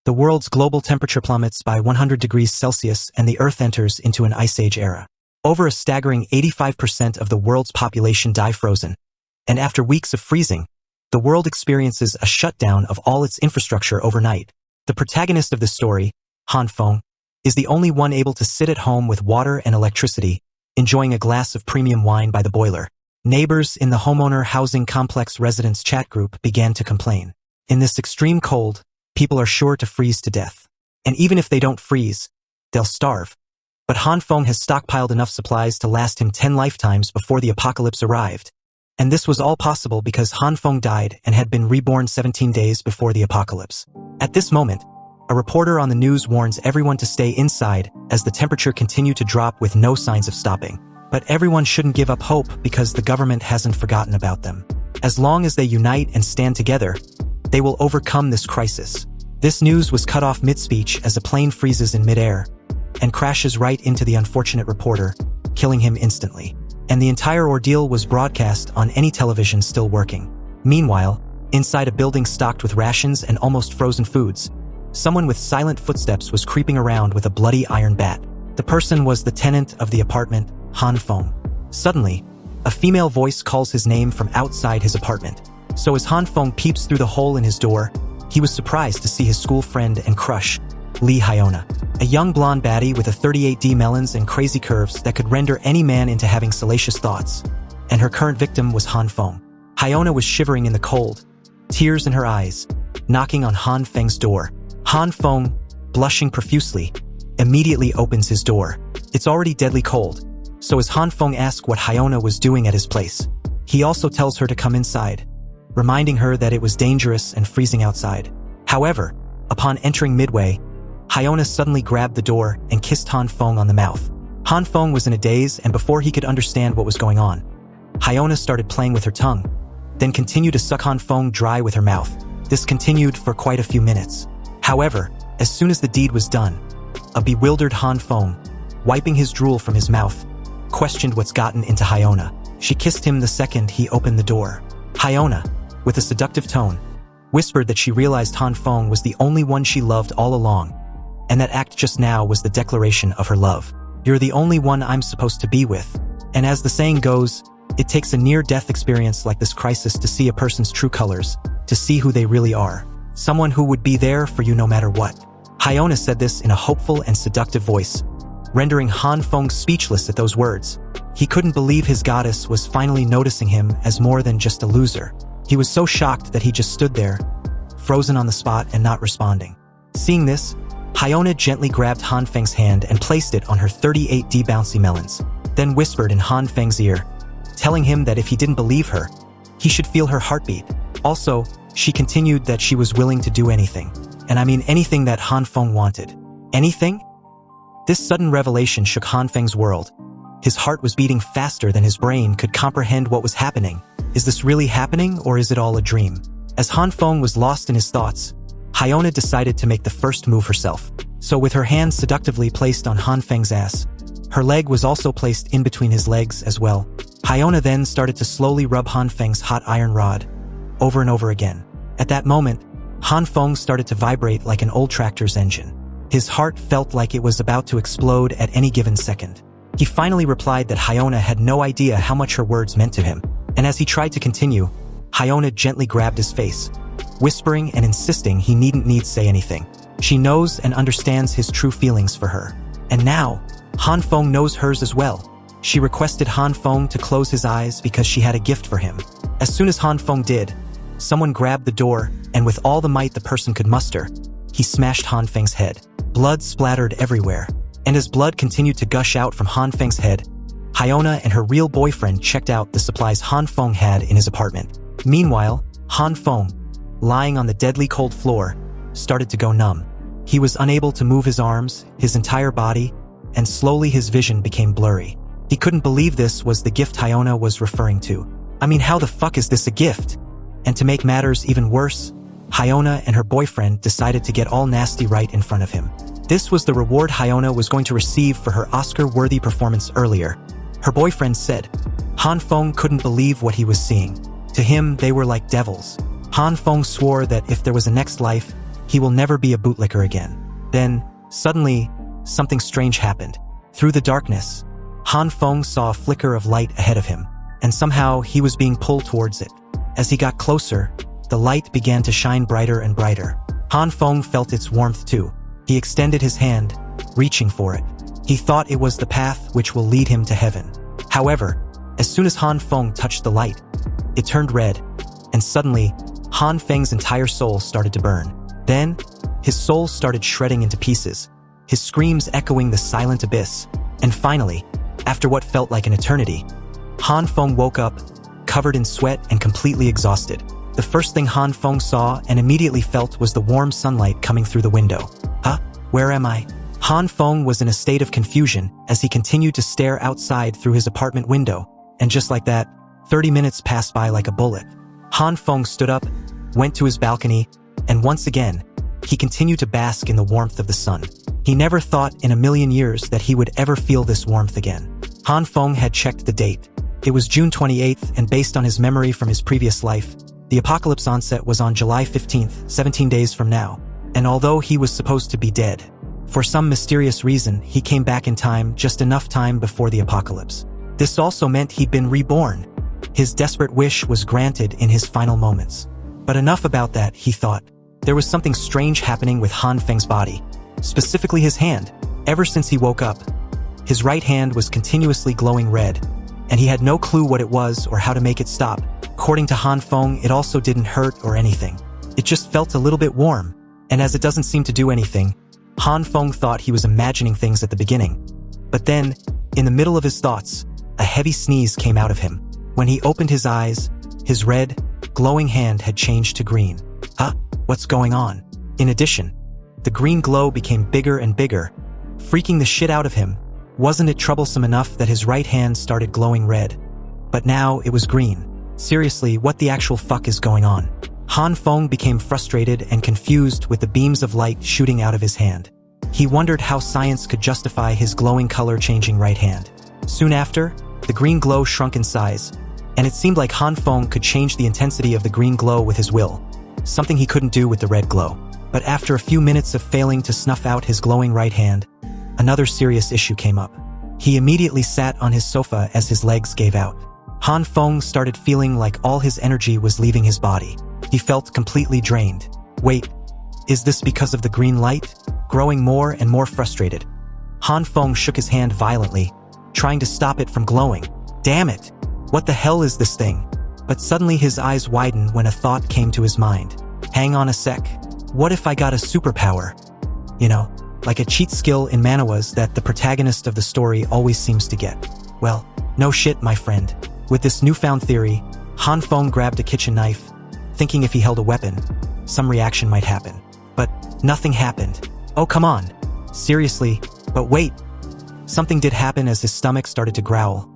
The world's global temperature plummets by 100 degrees Celsius and the Earth enters into an ice age era. Over a staggering 85% of the world's population die frozen. And after weeks of freezing, the world experiences a shutdown of all its infrastructure overnight. The protagonist of this story, Han Feng, is the only one able to sit at home with water and electricity, enjoying a glass of premium wine by the boiler. Neighbors in the homeowner housing complex residents chat group began to complain. In this extreme cold, people are sure to freeze to death. And even if they don't freeze, they'll starve. But Han Feng has stockpiled enough supplies to last him 10 lifetimes before the apocalypse arrived. And this was all possible because Han Feng died and had been reborn 17 days before the apocalypse. At this moment, a reporter on the news warns everyone to stay inside as the temperature continued to drop with no signs of stopping. But everyone shouldn't give up hope because the government hasn't forgotten about them. As long as they unite and stand together, they will overcome this crisis. This news was cut off mid-speech as a plane freezes in mid-air and crashes right into the unfortunate reporter, killing him instantly. And the entire ordeal was broadcast on any television still working. Meanwhile, inside a building stocked with rations and almost frozen foods, someone with silent footsteps was creeping around with a bloody iron bat. The person was the tenant of the apartment, Han Feng. Suddenly, a female voice calls his name from outside his apartment. So as Han Feng peeps through the hole in his door, he was surprised to see his school friend and crush, Lee Hyona, a young blonde baddie with a 38D melons and crazy curves that could render any man into having salacious thoughts. And her current victim was Han Feng. Hyona was shivering in the cold, tears in her eyes, knocking on Han Feng's door. Han Feng, blushing profusely, immediately opens his door. It's already deadly cold, so as Han Feng asks what Hyona was doing at his place, he also tells her to come inside, reminding her that it was dangerous and freezing outside. However, upon entering midway, Hyona suddenly grabbed the door and kissed Han Feng on the mouth. Han Feng was in a daze, and before he could understand what was going on, Hyona started playing with her tongue, then continued to suck Han Feng dry with her mouth. This continued for quite a few minutes. However, as soon as the deed was done, a bewildered Han Feng, wiping his drool from his mouth, questioned what's gotten into Hyona. She kissed him the second he opened the door. Hyona, with a seductive tone, whispered that she realized Han Feng was the only one she loved all along, and that act just now was the declaration of her love. You're the only one I'm supposed to be with. And as the saying goes, it takes a near-death experience like this crisis to see a person's true colors, to see who they really are. Someone who would be there for you no matter what. Hyona said this in a hopeful and seductive voice, rendering Han Feng speechless at those words. He couldn't believe his goddess was finally noticing him as more than just a loser. He was so shocked that he just stood there, frozen on the spot and not responding. Seeing this, Hyona gently grabbed Han Feng's hand and placed it on her 38D bouncy melons, then whispered in Han Feng's ear, telling him that if he didn't believe her, he should feel her heartbeat. Also, she continued that she was willing to do anything. And I mean anything that Han Feng wanted. Anything? This sudden revelation shook Han Feng's world. His heart was beating faster than his brain could comprehend what was happening. Is this really happening, or is it all a dream? As Han Feng was lost in his thoughts, Hyona decided to make the first move herself. So with her hand seductively placed on Han Feng's ass, her leg was also placed in between his legs as well. Hyona then started to slowly rub Han Feng's hot iron rod, over and over again. At that moment, Han Feng started to vibrate like an old tractor's engine. His heart felt like it was about to explode at any given second. He finally replied that Hyona had no idea how much her words meant to him. And as he tried to continue, Hyona gently grabbed his face, whispering and insisting he needn't say anything. She knows and understands his true feelings for her. And now, Han Feng knows hers as well. She requested Han Feng to close his eyes because she had a gift for him. As soon as Han Feng did, someone grabbed the door, and with all the might the person could muster, he smashed Han Feng's head. Blood splattered everywhere. And as blood continued to gush out from Han Feng's head, Hyona and her real boyfriend checked out the supplies Han Feng had in his apartment. Meanwhile, Han Feng, lying on the deadly cold floor, started to go numb. He was unable to move his arms, his entire body, and slowly his vision became blurry. He couldn't believe this was the gift Hyona was referring to. I mean, how the fuck is this a gift? And to make matters even worse, Hyona and her boyfriend decided to get all nasty right in front of him. This was the reward Hyona was going to receive for her Oscar-worthy performance earlier. Her boyfriend said. Han Feng couldn't believe what he was seeing. To him, they were like devils. Han Feng swore that if there was a next life, He will never be a bootlicker again. Then, suddenly, something strange happened. Through the darkness, Han Feng saw a flicker of light ahead of him, and somehow he was being pulled towards it. As he got closer, the light began to shine brighter and brighter. Han Feng felt its warmth too. He extended his hand, reaching for it. He thought it was the path which will lead him to heaven. However, as soon as Han Feng touched the light, it turned red, and suddenly, Han Feng's entire soul started to burn. Then, his soul started shredding into pieces, his screams echoing the silent abyss. And finally, after what felt like an eternity, Han Feng woke up, covered in sweat and completely exhausted. The first thing Han Feng saw and immediately felt was the warm sunlight coming through the window. Huh? Where am I? Han Feng was in a state of confusion as he continued to stare outside through his apartment window, and just like that, 30 minutes passed by like a bullet. Han Feng stood up, went to his balcony, and once again, he continued to bask in the warmth of the sun. He never thought in a million years that he would ever feel this warmth again. Han Feng had checked the date. It was June 28th, and based on his memory from his previous life, the apocalypse onset was on July 15th, 17 days from now. And although he was supposed to be dead, for some mysterious reason, he came back in time, just enough time before the apocalypse. This also meant he'd been reborn. His desperate wish was granted in his final moments. But enough about that, he thought. There was something strange happening with Han Feng's body, specifically his hand. Ever since he woke up, his right hand was continuously glowing red, and he had no clue what it was or how to make it stop. According to Han Feng, it also didn't hurt or anything. It just felt a little bit warm, and as it doesn't seem to do anything, Han Feng thought he was imagining things at the beginning. But then, in the middle of his thoughts, a heavy sneeze came out of him. When he opened his eyes, his red, glowing hand had changed to green. Huh? What's going on? In addition, the green glow became bigger and bigger, freaking the shit out of him. Wasn't it troublesome enough that his right hand started glowing red? But now it was green. Seriously, what the actual fuck is going on? Han Feng became frustrated and confused with the beams of light shooting out of his hand. He wondered how science could justify his glowing color-changing right hand. Soon after, the green glow shrunk in size, and it seemed like Han Feng could change the intensity of the green glow with his will, something he couldn't do with the red glow. But after a few minutes of failing to snuff out his glowing right hand, another serious issue came up. He immediately sat on his sofa as his legs gave out. Han Feng started feeling like all his energy was leaving his body. He felt completely drained. Wait, is this because of the green light? Growing more and more frustrated, Han Feng shook his hand violently, trying to stop it from glowing. Damn it! What the hell is this thing? But suddenly his eyes widened when a thought came to his mind. Hang on a sec. What if I got a superpower? You know, like a cheat skill in manhwas that the protagonist of the story always seems to get. Well, no shit, my friend. With this newfound theory, Han Feng grabbed a kitchen knife, thinking if he held a weapon, some reaction might happen. But nothing happened. Oh, come on. Seriously, but wait. Something did happen as his stomach started to growl,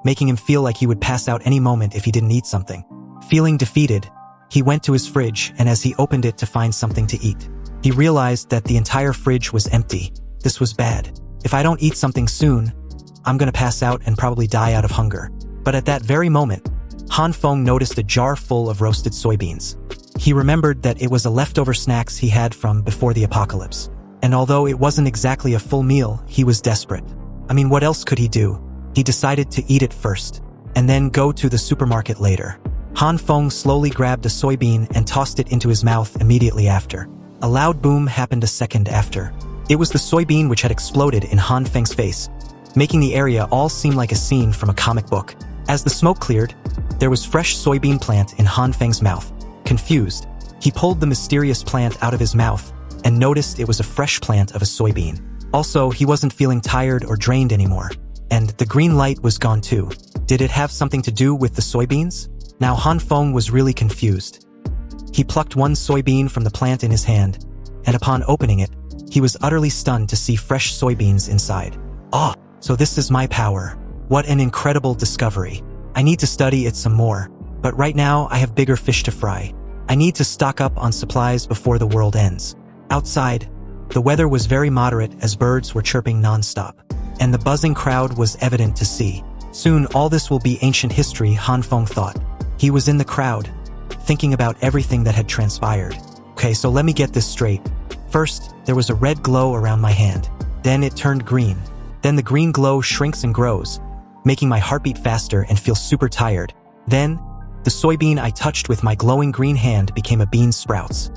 making him feel like he would pass out any moment if he didn't eat something. Feeling defeated, he went to his fridge, and as he opened it to find something to eat, he realized that the entire fridge was empty. This was bad. If I don't eat something soon, I'm gonna pass out and probably die out of hunger. But at that very moment, Han Feng noticed a jar full of roasted soybeans. He remembered that it was a leftover snacks he had from before the apocalypse. And although it wasn't exactly a full meal, he was desperate. I mean, what else could he do? He decided to eat it first, and then go to the supermarket later. Han Feng slowly grabbed a soybean and tossed it into his mouth immediately after. A loud boom happened a second after. It was the soybean which had exploded in Han Feng's face, making the area all seem like a scene from a comic book. As the smoke cleared, there was fresh soybean plant in Han Feng's mouth. Confused, he pulled the mysterious plant out of his mouth and noticed it was a fresh plant of a soybean. Also, he wasn't feeling tired or drained anymore. And the green light was gone too. Did it have something to do with the soybeans? Now Han Feng was really confused. He plucked one soybean from the plant in his hand, and upon opening it, he was utterly stunned to see fresh soybeans inside. Ah, so this is my power. What an incredible discovery. I need to study it some more, but right now I have bigger fish to fry. I need to stock up on supplies before the world ends. Outside, the weather was very moderate as birds were chirping non-stop, and the buzzing crowd was evident to see. Soon all this will be ancient history, Han Feng thought. He was in the crowd, thinking about everything that had transpired. Okay, so let me get this straight. First, there was a red glow around my hand. Then it turned green. Then the green glow shrinks and grows, making my heartbeat faster and feel super tired. Then, the soybean I touched with my glowing green hand became a bean sprouts.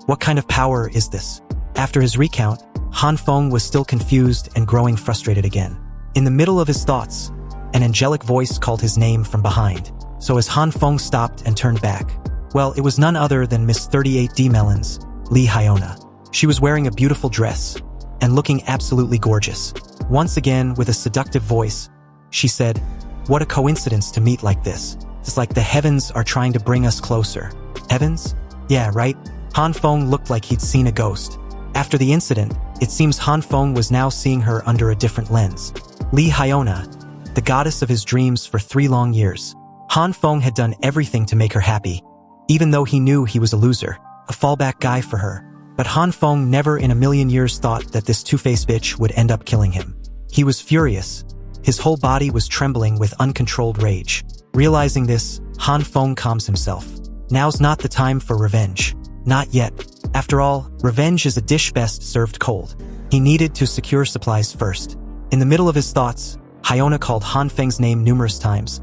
What kind of power is this? After his recount, Han Feng was still confused and growing frustrated again. In the middle of his thoughts, an angelic voice called his name from behind. So as Han Feng stopped and turned back, well, it was none other than Miss 38D Melons, Lee Hyona. She was wearing a beautiful dress and looking absolutely gorgeous. Once again, with a seductive voice, she said, "What a coincidence to meet like this. It's like the heavens are trying to bring us closer." Heavens? Yeah, right? Han Feng looked like he'd seen a ghost. After the incident, it seems Han Feng was now seeing her under a different lens. Lee Hyona, the goddess of his dreams for 3 long years. Han Feng had done everything to make her happy, even though he knew he was a loser, a fallback guy for her. But Han Feng never in a million years thought that this two-faced bitch would end up killing him. He was furious. His whole body was trembling with uncontrolled rage. Realizing this, Han Feng calms himself. Now's not the time for revenge. Not yet. After all, revenge is a dish best served cold. He needed to secure supplies first. In the middle of his thoughts, Hyona called Han Feng's name numerous times,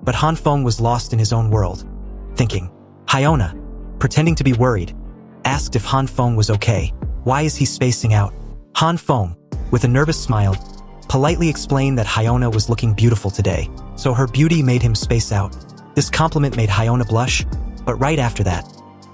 but Han Feng was lost in his own world, thinking. Hyona, pretending to be worried, asked if Han Feng was okay. Why is he spacing out? Han Feng, with a nervous smile, politely explained that Hyona was looking beautiful today, so her beauty made him space out. This compliment made Hyona blush, but right after that,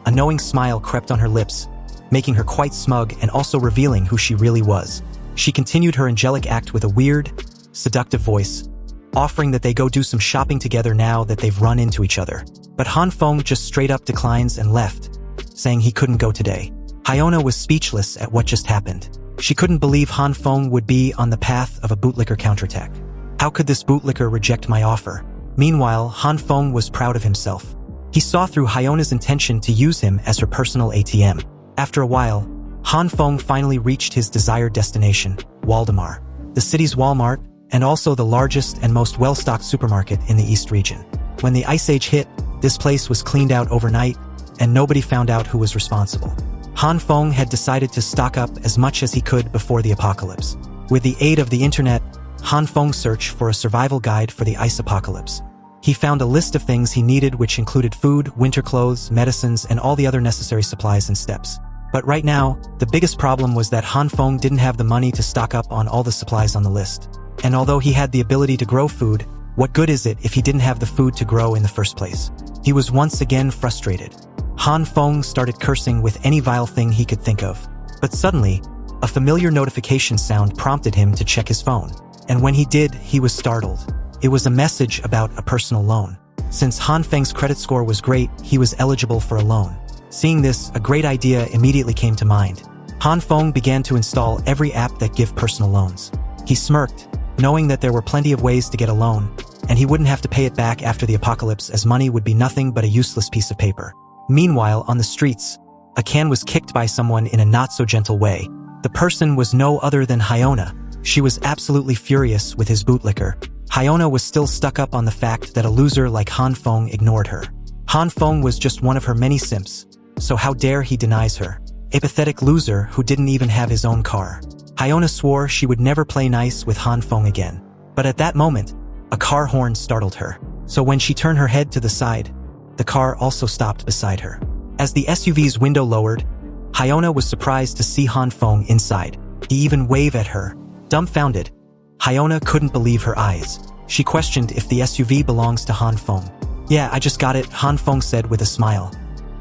a knowing smile crept on her lips, making her quite smug and also revealing who she really was. She continued her angelic act with a weird, seductive voice, offering that they go do some shopping together now that they've run into each other. But Han Feng just straight up declines and left, saying he couldn't go today. Hyona was speechless at what just happened. She couldn't believe Han Feng would be on the path of a bootlicker counterattack. How could this bootlicker reject my offer? Meanwhile, Han Feng was proud of himself. He saw through Hyona's intention to use him as her personal ATM. After a while, Han Feng finally reached his desired destination, Waldemar, the city's Walmart, and also the largest and most well-stocked supermarket in the East region. When the Ice Age hit, this place was cleaned out overnight, and nobody found out who was responsible. Han Feng had decided to stock up as much as he could before the apocalypse. With the aid of the internet, Han Feng searched for a survival guide for the ice apocalypse. He found a list of things he needed, which included food, winter clothes, medicines, and all the other necessary supplies and steps. But right now, the biggest problem was that Han Feng didn't have the money to stock up on all the supplies on the list. And although he had the ability to grow food, what good is it if he didn't have the food to grow in the first place? He was once again frustrated. Han Feng started cursing with any vile thing he could think of. But suddenly, a familiar notification sound prompted him to check his phone. And when he did, he was startled. It was a message about a personal loan. Since Han Feng's credit score was great, he was eligible for a loan. Seeing this, a great idea immediately came to mind. Han Feng began to install every app that give personal loans. He smirked, knowing that there were plenty of ways to get a loan, and he wouldn't have to pay it back after the apocalypse, as money would be nothing but a useless piece of paper. Meanwhile, on the streets, a can was kicked by someone in a not-so-gentle way. The person was no other than Hyona. She was absolutely furious with his bootlicker. Hyona was still stuck up on the fact that a loser like Han Feng ignored her. Han Feng was just one of her many simps, so how dare he denies her? A pathetic loser who didn't even have his own car. Hyona swore she would never play nice with Han Feng again. But at that moment, a car horn startled her. So when she turned her head to the side, the car also stopped beside her. As the SUV's window lowered, Hyona was surprised to see Han Feng inside. He even waved at her. Dumbfounded, Hyona couldn't believe her eyes. She questioned if the SUV belongs to Han Feng. Yeah, I just got it, Han Feng said with a smile.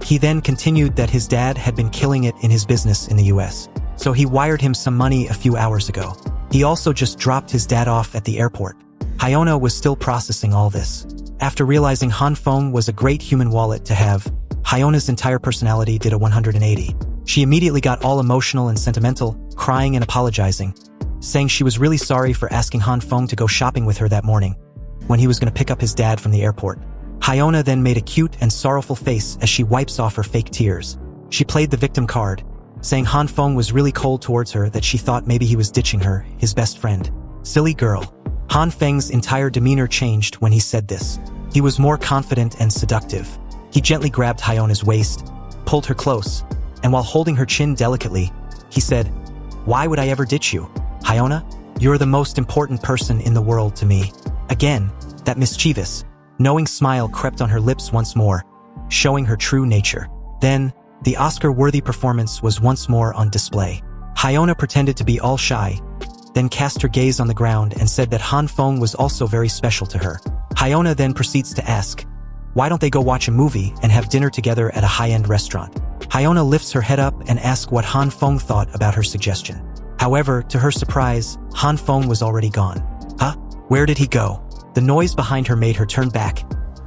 He then continued that his dad had been killing it in his business in the US, so he wired him some money a few hours ago. He also just dropped his dad off at the airport. Hyona was still processing all this. After realizing Han Feng was a great human wallet to have, Hyona's entire personality did a 180. She immediately got all emotional and sentimental, crying and apologizing, saying she was really sorry for asking Han Feng to go shopping with her that morning, when he was going to pick up his dad from the airport. Hyona then made a cute and sorrowful face as she wipes off her fake tears. She played the victim card, saying Han Feng was really cold towards her, that she thought maybe he was ditching her, his best friend. Silly girl. Han Feng's entire demeanor changed when he said this. He was more confident and seductive. He gently grabbed Hyona's waist, pulled her close, and while holding her chin delicately, he said, "Why would I ever ditch you? Hyona, you're the most important person in the world to me." Again, that mischievous, knowing smile crept on her lips once more, showing her true nature. Then, the Oscar-worthy performance was once more on display. Hyona pretended to be all shy, then cast her gaze on the ground and said that Han Feng was also very special to her. Hyona then proceeds to ask, why don't they go watch a movie and have dinner together at a high-end restaurant? Hyona lifts her head up and asks what Han Feng thought about her suggestion. However, to her surprise, Han Feng was already gone. Huh? Where did he go? The noise behind her made her turn back,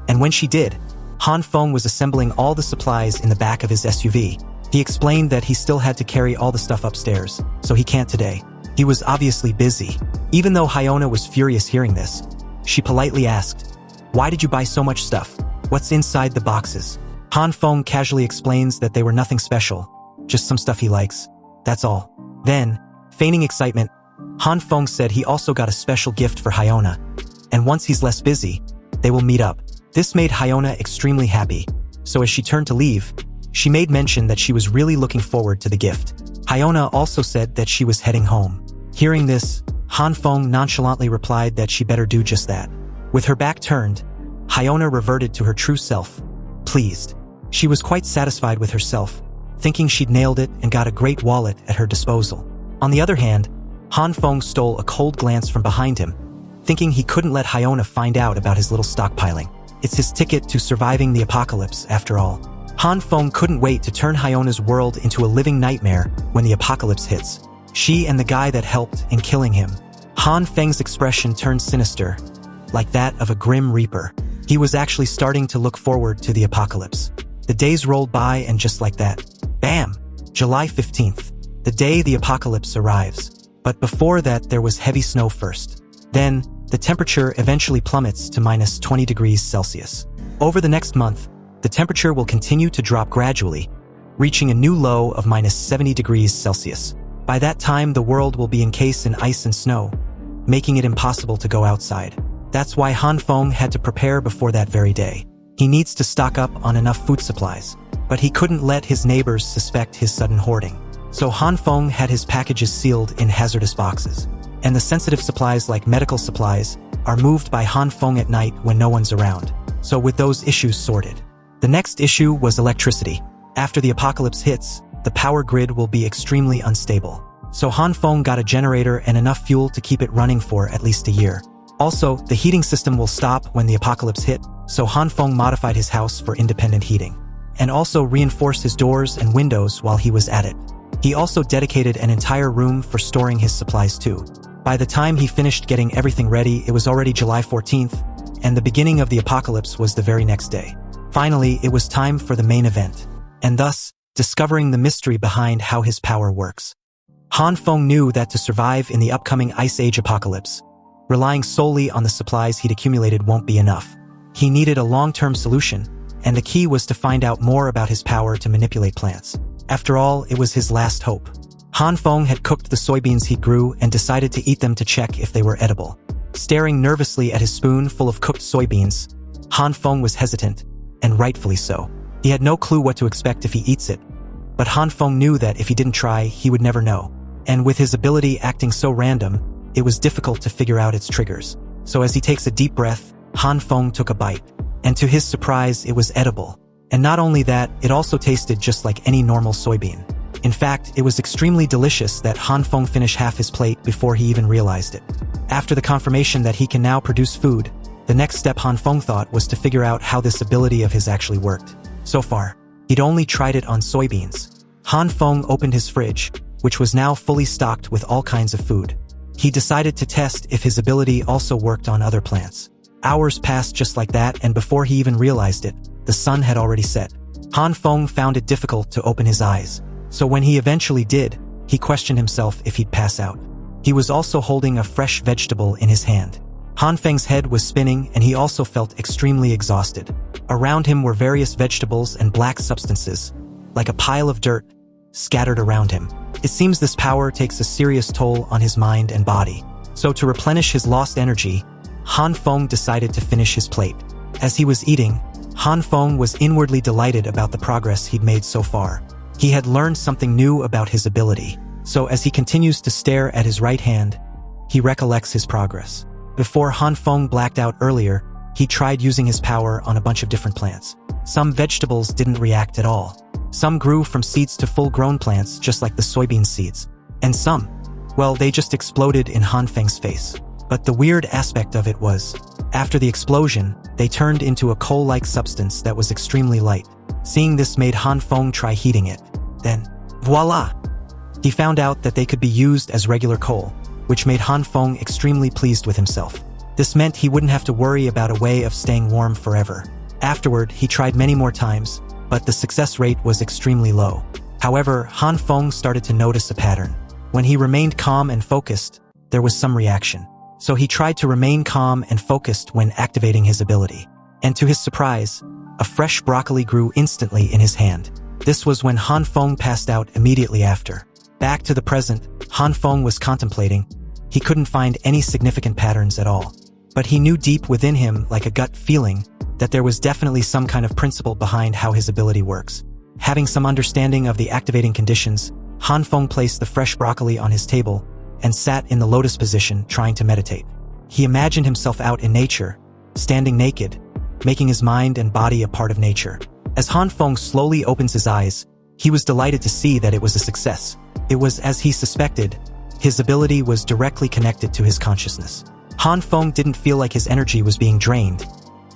and when she did, Han Feng was assembling all the supplies in the back of his SUV. He explained that he still had to carry all the stuff upstairs, so he can't today. He was obviously busy. Even though Hyona was furious hearing this, she politely asked, "Why did you buy so much stuff? What's inside the boxes?" Han Feng casually explains that they were nothing special, just some stuff he likes. That's all. Then, feigning excitement, Han Feng said he also got a special gift for Hyona, and once he's less busy, they will meet up. This made Hyona extremely happy, so as she turned to leave, she made mention that she was really looking forward to the gift. Hyona also said that she was heading home. Hearing this, Han Feng nonchalantly replied that she better do just that. With her back turned, Hyona reverted to her true self, pleased. She was quite satisfied with herself, thinking she'd nailed it and got a great wallet at her disposal. On the other hand, Han Feng stole a cold glance from behind him, thinking he couldn't let Hyona find out about his little stockpiling. It's his ticket to surviving the apocalypse, after all. Han Feng couldn't wait to turn Hyona's world into a living nightmare when the apocalypse hits. She and the guy that helped in killing him. Han Feng's expression turned sinister, like that of a grim reaper. He was actually starting to look forward to the apocalypse. The days rolled by and just like that, bam! July 15th, the day the apocalypse arrives. But before that there was heavy snow first. Then, the temperature eventually plummets to minus 20 degrees Celsius. Over the next month, the temperature will continue to drop gradually, reaching a new low of minus 70 degrees Celsius. By that time, the world will be encased in ice and snow, making it impossible to go outside. That's why Han Feng had to prepare before that very day. He needs to stock up on enough food supplies, but he couldn't let his neighbors suspect his sudden hoarding. So Han Feng had his packages sealed in hazardous boxes, and the sensitive supplies like medical supplies are moved by Han Feng at night when no one's around. So with those issues sorted, the next issue was electricity. After the apocalypse hits, the power grid will be extremely unstable. So Han Feng got a generator and enough fuel to keep it running for at least a year. Also, the heating system will stop when the apocalypse hit, so Han Feng modified his house for independent heating, and also reinforced his doors and windows while he was at it. He also dedicated an entire room for storing his supplies too. By the time he finished getting everything ready, it was already July 14th, and the beginning of the apocalypse was the very next day. Finally, it was time for the main event, and thus, discovering the mystery behind how his power works. Han Feng knew that to survive in the upcoming Ice Age apocalypse, relying solely on the supplies he'd accumulated won't be enough. He needed a long-term solution, and the key was to find out more about his power to manipulate plants. After all, it was his last hope. Han Feng had cooked the soybeans he grew and decided to eat them to check if they were edible. Staring nervously at his spoon full of cooked soybeans, Han Feng was hesitant, and rightfully so. He had no clue what to expect if he eats it, but Han Feng knew that if he didn't try, he would never know. And with his ability acting so random, it was difficult to figure out its triggers. So as he takes a deep breath, Han Feng took a bite, and to his surprise, it was edible. And not only that, it also tasted just like any normal soybean. In fact, it was extremely delicious that Han Feng finished half his plate before he even realized it. After the confirmation that he can now produce food, the next step Han Feng thought was to figure out how this ability of his actually worked. So far, he'd only tried it on soybeans. Han Feng opened his fridge, which was now fully stocked with all kinds of food. He decided to test if his ability also worked on other plants. Hours passed just like that, and before he even realized it, the sun had already set. Han Feng found it difficult to open his eyes, so when he eventually did, he questioned himself if he'd pass out. He was also holding a fresh vegetable in his hand. Han Feng's head was spinning, and he also felt extremely exhausted. Around him were various vegetables and black substances, like a pile of dirt, scattered around him. It seems this power takes a serious toll on his mind and body. So to replenish his lost energy, Han Feng decided to finish his plate. As he was eating, Han Feng was inwardly delighted about the progress he'd made so far. He had learned something new about his ability, so as he continues to stare at his right hand, he recollects his progress. Before Han Feng blacked out earlier, he tried using his power on a bunch of different plants. Some vegetables didn't react at all. Some grew from seeds to full-grown plants, just like the soybean seeds. And some, well, they just exploded in Han Feng's face. But the weird aspect of it was, after the explosion, they turned into a coal-like substance that was extremely light. Seeing this made Han Feng try heating it. Then, voila! He found out that they could be used as regular coal, which made Han Feng extremely pleased with himself. This meant he wouldn't have to worry about a way of staying warm forever. Afterward, he tried many more times, but the success rate was extremely low. However, Han Feng started to notice a pattern. When he remained calm and focused, there was some reaction. So he tried to remain calm and focused when activating his ability. And to his surprise, a fresh broccoli grew instantly in his hand. This was when Han Feng passed out immediately after. Back to the present, Han Feng was contemplating. He couldn't find any significant patterns at all. But he knew deep within him, like a gut feeling, that there was definitely some kind of principle behind how his ability works. Having some understanding of the activating conditions, Han Feng placed the fresh broccoli on his table and sat in the lotus position trying to meditate. He imagined himself out in nature, standing naked, making his mind and body a part of nature. As Han Feng slowly opens his eyes, he was delighted to see that it was a success. It was as he suspected. His ability was directly connected to his consciousness. Han Feng didn't feel like his energy was being drained,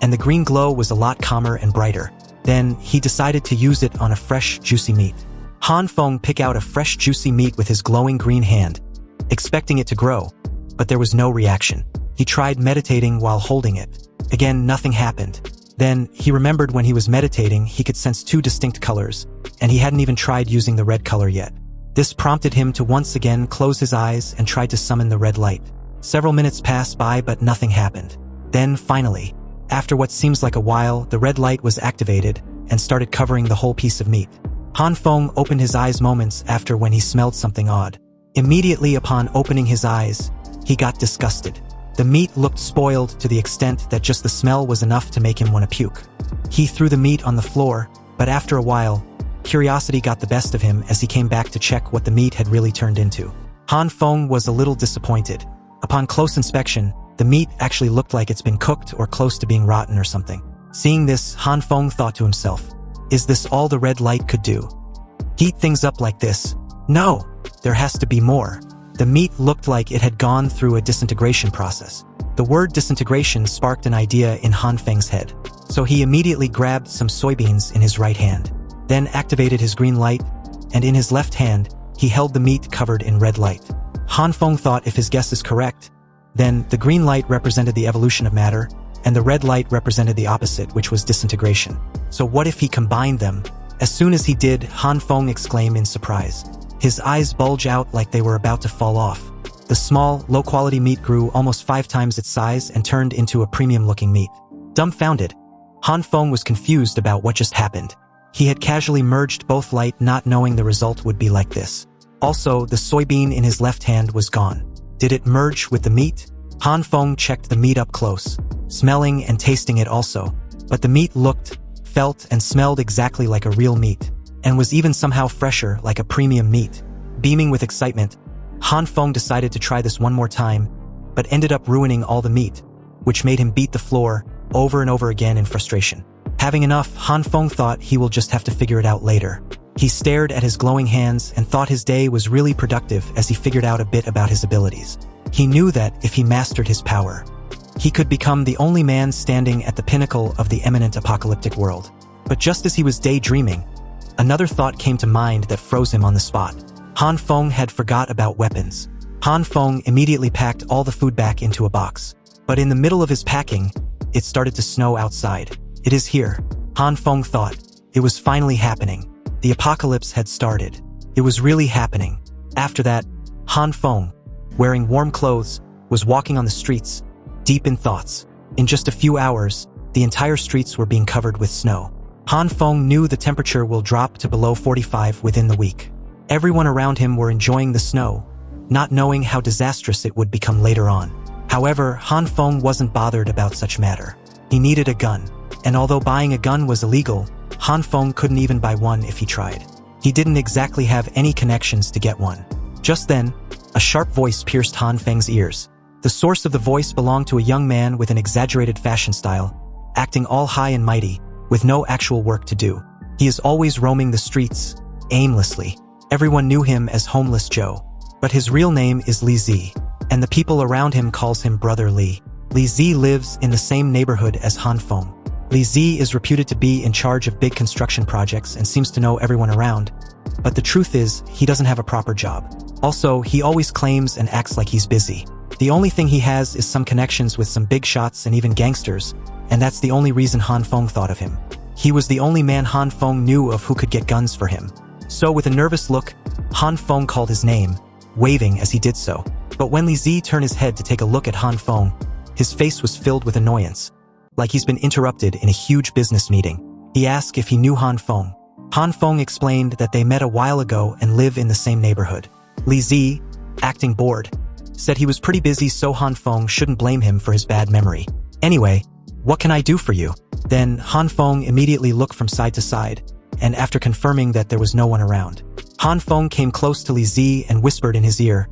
and the green glow was a lot calmer and brighter. Then, he decided to use it on a fresh, juicy meat. Han Feng picked out a fresh, juicy meat with his glowing green hand, expecting it to grow, but there was no reaction. He tried meditating while holding it. Again, nothing happened. Then, he remembered when he was meditating, he could sense two distinct colors, and he hadn't even tried using the red color yet. This prompted him to once again close his eyes and try to summon the red light. Several minutes passed by, but nothing happened. Then, finally, after what seems like a while, the red light was activated and started covering the whole piece of meat. Han Feng opened his eyes moments after when he smelled something odd. Immediately upon opening his eyes, he got disgusted. The meat looked spoiled to the extent that just the smell was enough to make him want to puke. He threw the meat on the floor, but after a while, curiosity got the best of him as he came back to check what the meat had really turned into. Han Feng was a little disappointed. Upon close inspection, the meat actually looked like it's been cooked or close to being rotten or something. Seeing this, Han Feng thought to himself, is this all the red light could do? Heat things up like this? No, there has to be more. The meat looked like it had gone through a disintegration process. The word disintegration sparked an idea in Han Feng's head. So he immediately grabbed some soybeans in his right hand, then activated his green light, and in his left hand, he held the meat covered in red light. Han Feng thought if his guess is correct, then the green light represented the evolution of matter, and the red light represented the opposite, which was disintegration. So what if he combined them? As soon as he did, Han Feng exclaimed in surprise. His eyes bulged out like they were about to fall off. The small, low-quality meat grew almost 5 times its size and turned into a premium-looking meat. Dumbfounded, Han Feng was confused about what just happened. He had casually merged both light, not knowing the result would be like this. Also, the soybean in his left hand was gone. Did it merge with the meat? Han Feng checked the meat up close, smelling and tasting it also. But the meat looked, felt, and smelled exactly like a real meat, and was even somehow fresher, like a premium meat. Beaming with excitement, Han Feng decided to try this one more time, but ended up ruining all the meat, which made him beat the floor over and over again in frustration. Having enough, Han Feng thought he will just have to figure it out later. He stared at his glowing hands and thought his day was really productive as he figured out a bit about his abilities. He knew that if he mastered his power, he could become the only man standing at the pinnacle of the imminent apocalyptic world. But just as he was daydreaming, another thought came to mind that froze him on the spot. Han Feng had forgot about weapons. Han Feng immediately packed all the food back into a box. But in the middle of his packing, it started to snow outside. It is here, Han Feng thought. It was finally happening. The apocalypse had started. It was really happening. After that, Han Feng, wearing warm clothes, was walking on the streets, deep in thoughts. In just a few hours, the entire streets were being covered with snow. Han Feng knew the temperature will drop to below 45 within the week. Everyone around him were enjoying the snow, not knowing how disastrous it would become later on. However, Han Feng wasn't bothered about such matter. He needed a gun. And although buying a gun was illegal, Han Feng couldn't even buy one if he tried. He didn't exactly have any connections to get one. Just then, a sharp voice pierced Han Feng's ears. The source of the voice belonged to a young man with an exaggerated fashion style, acting all high and mighty, with no actual work to do. He is always roaming the streets, aimlessly. Everyone knew him as Homeless Joe. But his real name is Li Zi, and the people around him calls him Brother Li. Li Zi lives in the same neighborhood as Han Feng. Li Zi is reputed to be in charge of big construction projects and seems to know everyone around, but the truth is, he doesn't have a proper job. Also, he always claims and acts like he's busy. The only thing he has is some connections with some big shots and even gangsters, and that's the only reason Han Feng thought of him. He was the only man Han Feng knew of who could get guns for him. So with a nervous look, Han Feng called his name, waving as he did so. But when Li Zi turned his head to take a look at Han Feng, his face was filled with annoyance, like he's been interrupted in a huge business meeting. He asked if he knew Han Feng. Han Feng explained that they met a while ago and live in the same neighborhood. Li Zi, acting bored, said he was pretty busy, so Han Feng shouldn't blame him for his bad memory. Anyway, what can I do for you? Then Han Feng immediately looked from side to side, and after confirming that there was no one around, Han Feng came close to Li Zi and whispered in his ear,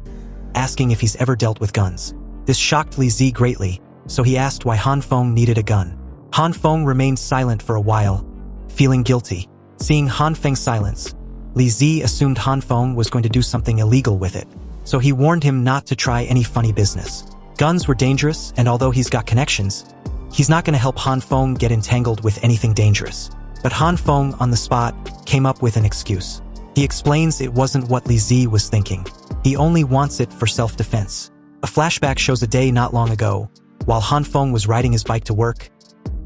asking if he's ever dealt with guns. This shocked Li Zi greatly, so he asked why Han Feng needed a gun. Han Feng remained silent for a while, feeling guilty. Seeing Han Feng's silence, Li Zi assumed Han Feng was going to do something illegal with it, so he warned him not to try any funny business. Guns were dangerous, and although he's got connections, he's not going to help Han Feng get entangled with anything dangerous. But Han Feng, on the spot, came up with an excuse. He explains it wasn't what Li Zi was thinking. He only wants it for self-defense. A flashback shows a day not long ago. While Han Feng was riding his bike to work,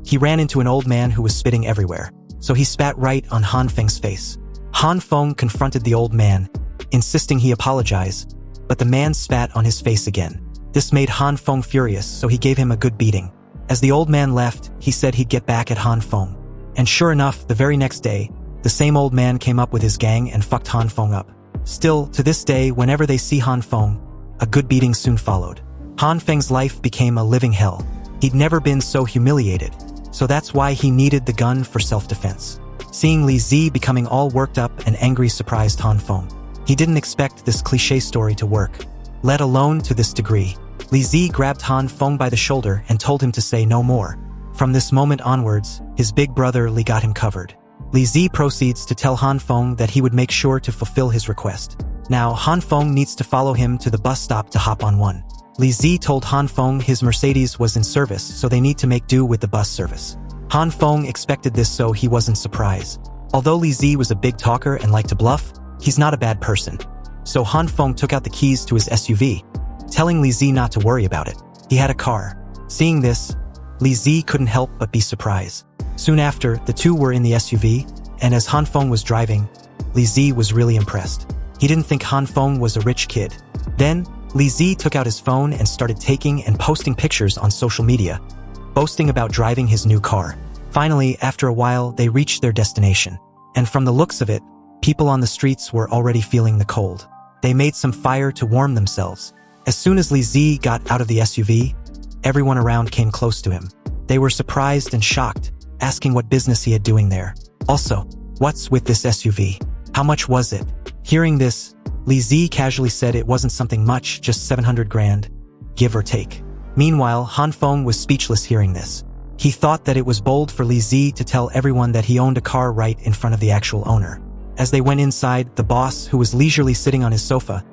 he ran into an old man who was spitting everywhere, so he spat right on Han Feng's face. Han Feng confronted the old man, insisting he apologize, but the man spat on his face again. This made Han Feng furious, so he gave him a good beating. As the old man left, he said he'd get back at Han Feng. And sure enough, the very next day, the same old man came up with his gang and fucked Han Feng up. Still, to this day, whenever they see Han Feng, a good beating soon followed. Han Feng's life became a living hell. He'd never been so humiliated, so that's why he needed the gun for self-defense. Seeing Li Zi becoming all worked up and angry surprised Han Feng. He didn't expect this cliché story to work, let alone to this degree. Li Zi grabbed Han Feng by the shoulder and told him to say no more. From this moment onwards, his big brother Li got him covered. Li Zi proceeds to tell Han Feng that he would make sure to fulfill his request. Now, Han Feng needs to follow him to the bus stop to hop on one. Li Zi told Han Feng his Mercedes was in service, so they need to make do with the bus service. Han Feng expected this, so he wasn't surprised. Although Li Zi was a big talker and liked to bluff, he's not a bad person. So Han Feng took out the keys to his SUV, telling Li Zi not to worry about it. He had a car. Seeing this, Li Zi couldn't help but be surprised. Soon after, the two were in the SUV, and as Han Feng was driving, Li Zi was really impressed. He didn't think Han Feng was a rich kid. Then, Li Zi took out his phone and started taking and posting pictures on social media, boasting about driving his new car. Finally, after a while, they reached their destination. And from the looks of it, people on the streets were already feeling the cold. They made some fire to warm themselves. As soon as Li Zi got out of the SUV, everyone around came close to him. They were surprised and shocked, asking what business he had doing there. Also, what's with this SUV? How much was it? Hearing this, Li Zi casually said it wasn't something much, just 700 grand, give or take. Meanwhile, Han Feng was speechless hearing this. He thought that it was bold for Li Zi to tell everyone that he owned a car right in front of the actual owner. As they went inside, the boss, who was leisurely sitting on his sofa,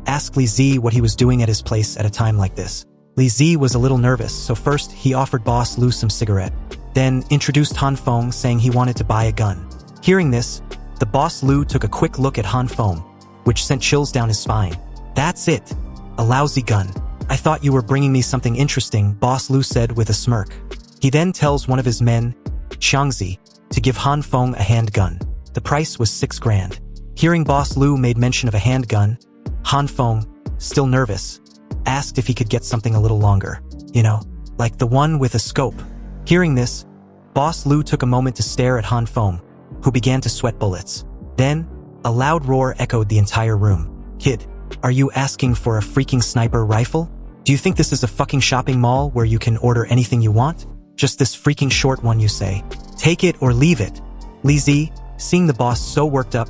asked Li Zi what he was doing at his place at a time like this. Li Zi was a little nervous, so first he offered Boss Lu some cigarette, then introduced Han Feng, saying he wanted to buy a gun. Hearing this, the boss Lu took a quick look at Han Feng, which sent chills down his spine. That's it. A lousy gun. I thought you were bringing me something interesting, Boss Lu said with a smirk. He then tells one of his men, Xiangzi, to give Han Feng a handgun. The price was 6 grand. Hearing Boss Lu made mention of a handgun, Han Feng, still nervous, asked if he could get something a little longer. You know, like the one with a scope. Hearing this, Boss Lu took a moment to stare at Han Feng, who began to sweat bullets. Then, a loud roar echoed the entire room. Kid, are you asking for a freaking sniper rifle? Do you think this is a fucking shopping mall where you can order anything you want? Just this freaking short one, you say? Take it or leave it. Li Zi, seeing the boss so worked up,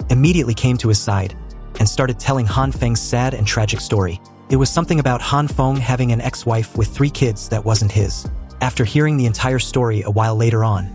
immediately came to his side and started telling Han Feng's sad and tragic story. It was something about Han Feng having an ex-wife with 3 kids that wasn't his. After hearing the entire story a while later on,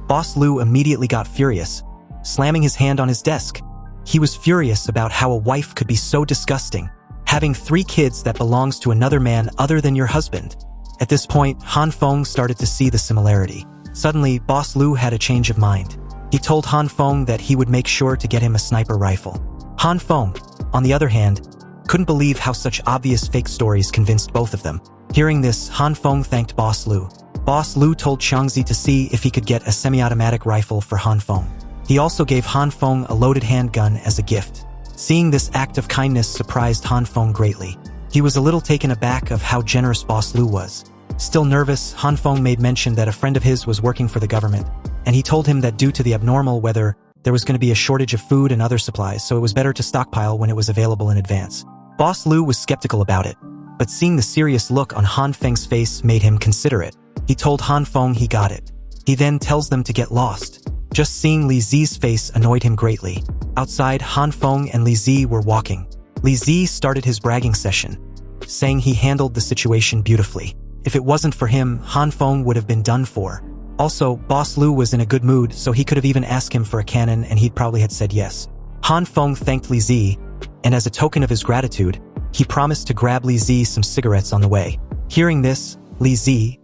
Boss Lu immediately got furious, slamming his hand on his desk. He was furious about how a wife could be so disgusting, having 3 kids that belongs to another man other than your husband. At this point, Han Feng started to see the similarity. Suddenly, Boss Lu had a change of mind. He told Han Feng that he would make sure to get him a sniper rifle. Han Feng, on the other hand, couldn't believe how such obvious fake stories convinced both of them. Hearing this, Han Feng thanked Boss Lu. Boss Lu told Xiangzi to see if he could get a semi-automatic rifle for Han Feng. He also gave Han Feng a loaded handgun as a gift. Seeing this act of kindness surprised Han Feng greatly. He was a little taken aback of how generous Boss Lu was. Still nervous, Han Feng made mention that a friend of his was working for the government, and he told him that due to the abnormal weather, there was going to be a shortage of food and other supplies, so it was better to stockpile when it was available in advance. Boss Lu was skeptical about it, but seeing the serious look on Han Feng's face made him consider it. He told Han Feng he got it. He then tells them to get lost. Just seeing Li Zi's face annoyed him greatly. Outside, Han Feng and Li Zi were walking. Li Zi started his bragging session, saying he handled the situation beautifully. If it wasn't for him, Han Feng would have been done for. Also, Boss Lu was in a good mood, so he could have even asked him for a cannon and he'd probably had said yes. Han Feng thanked Li Zi, and as a token of his gratitude, he promised to grab Li Zi some cigarettes on the way. Hearing this, Li Zi,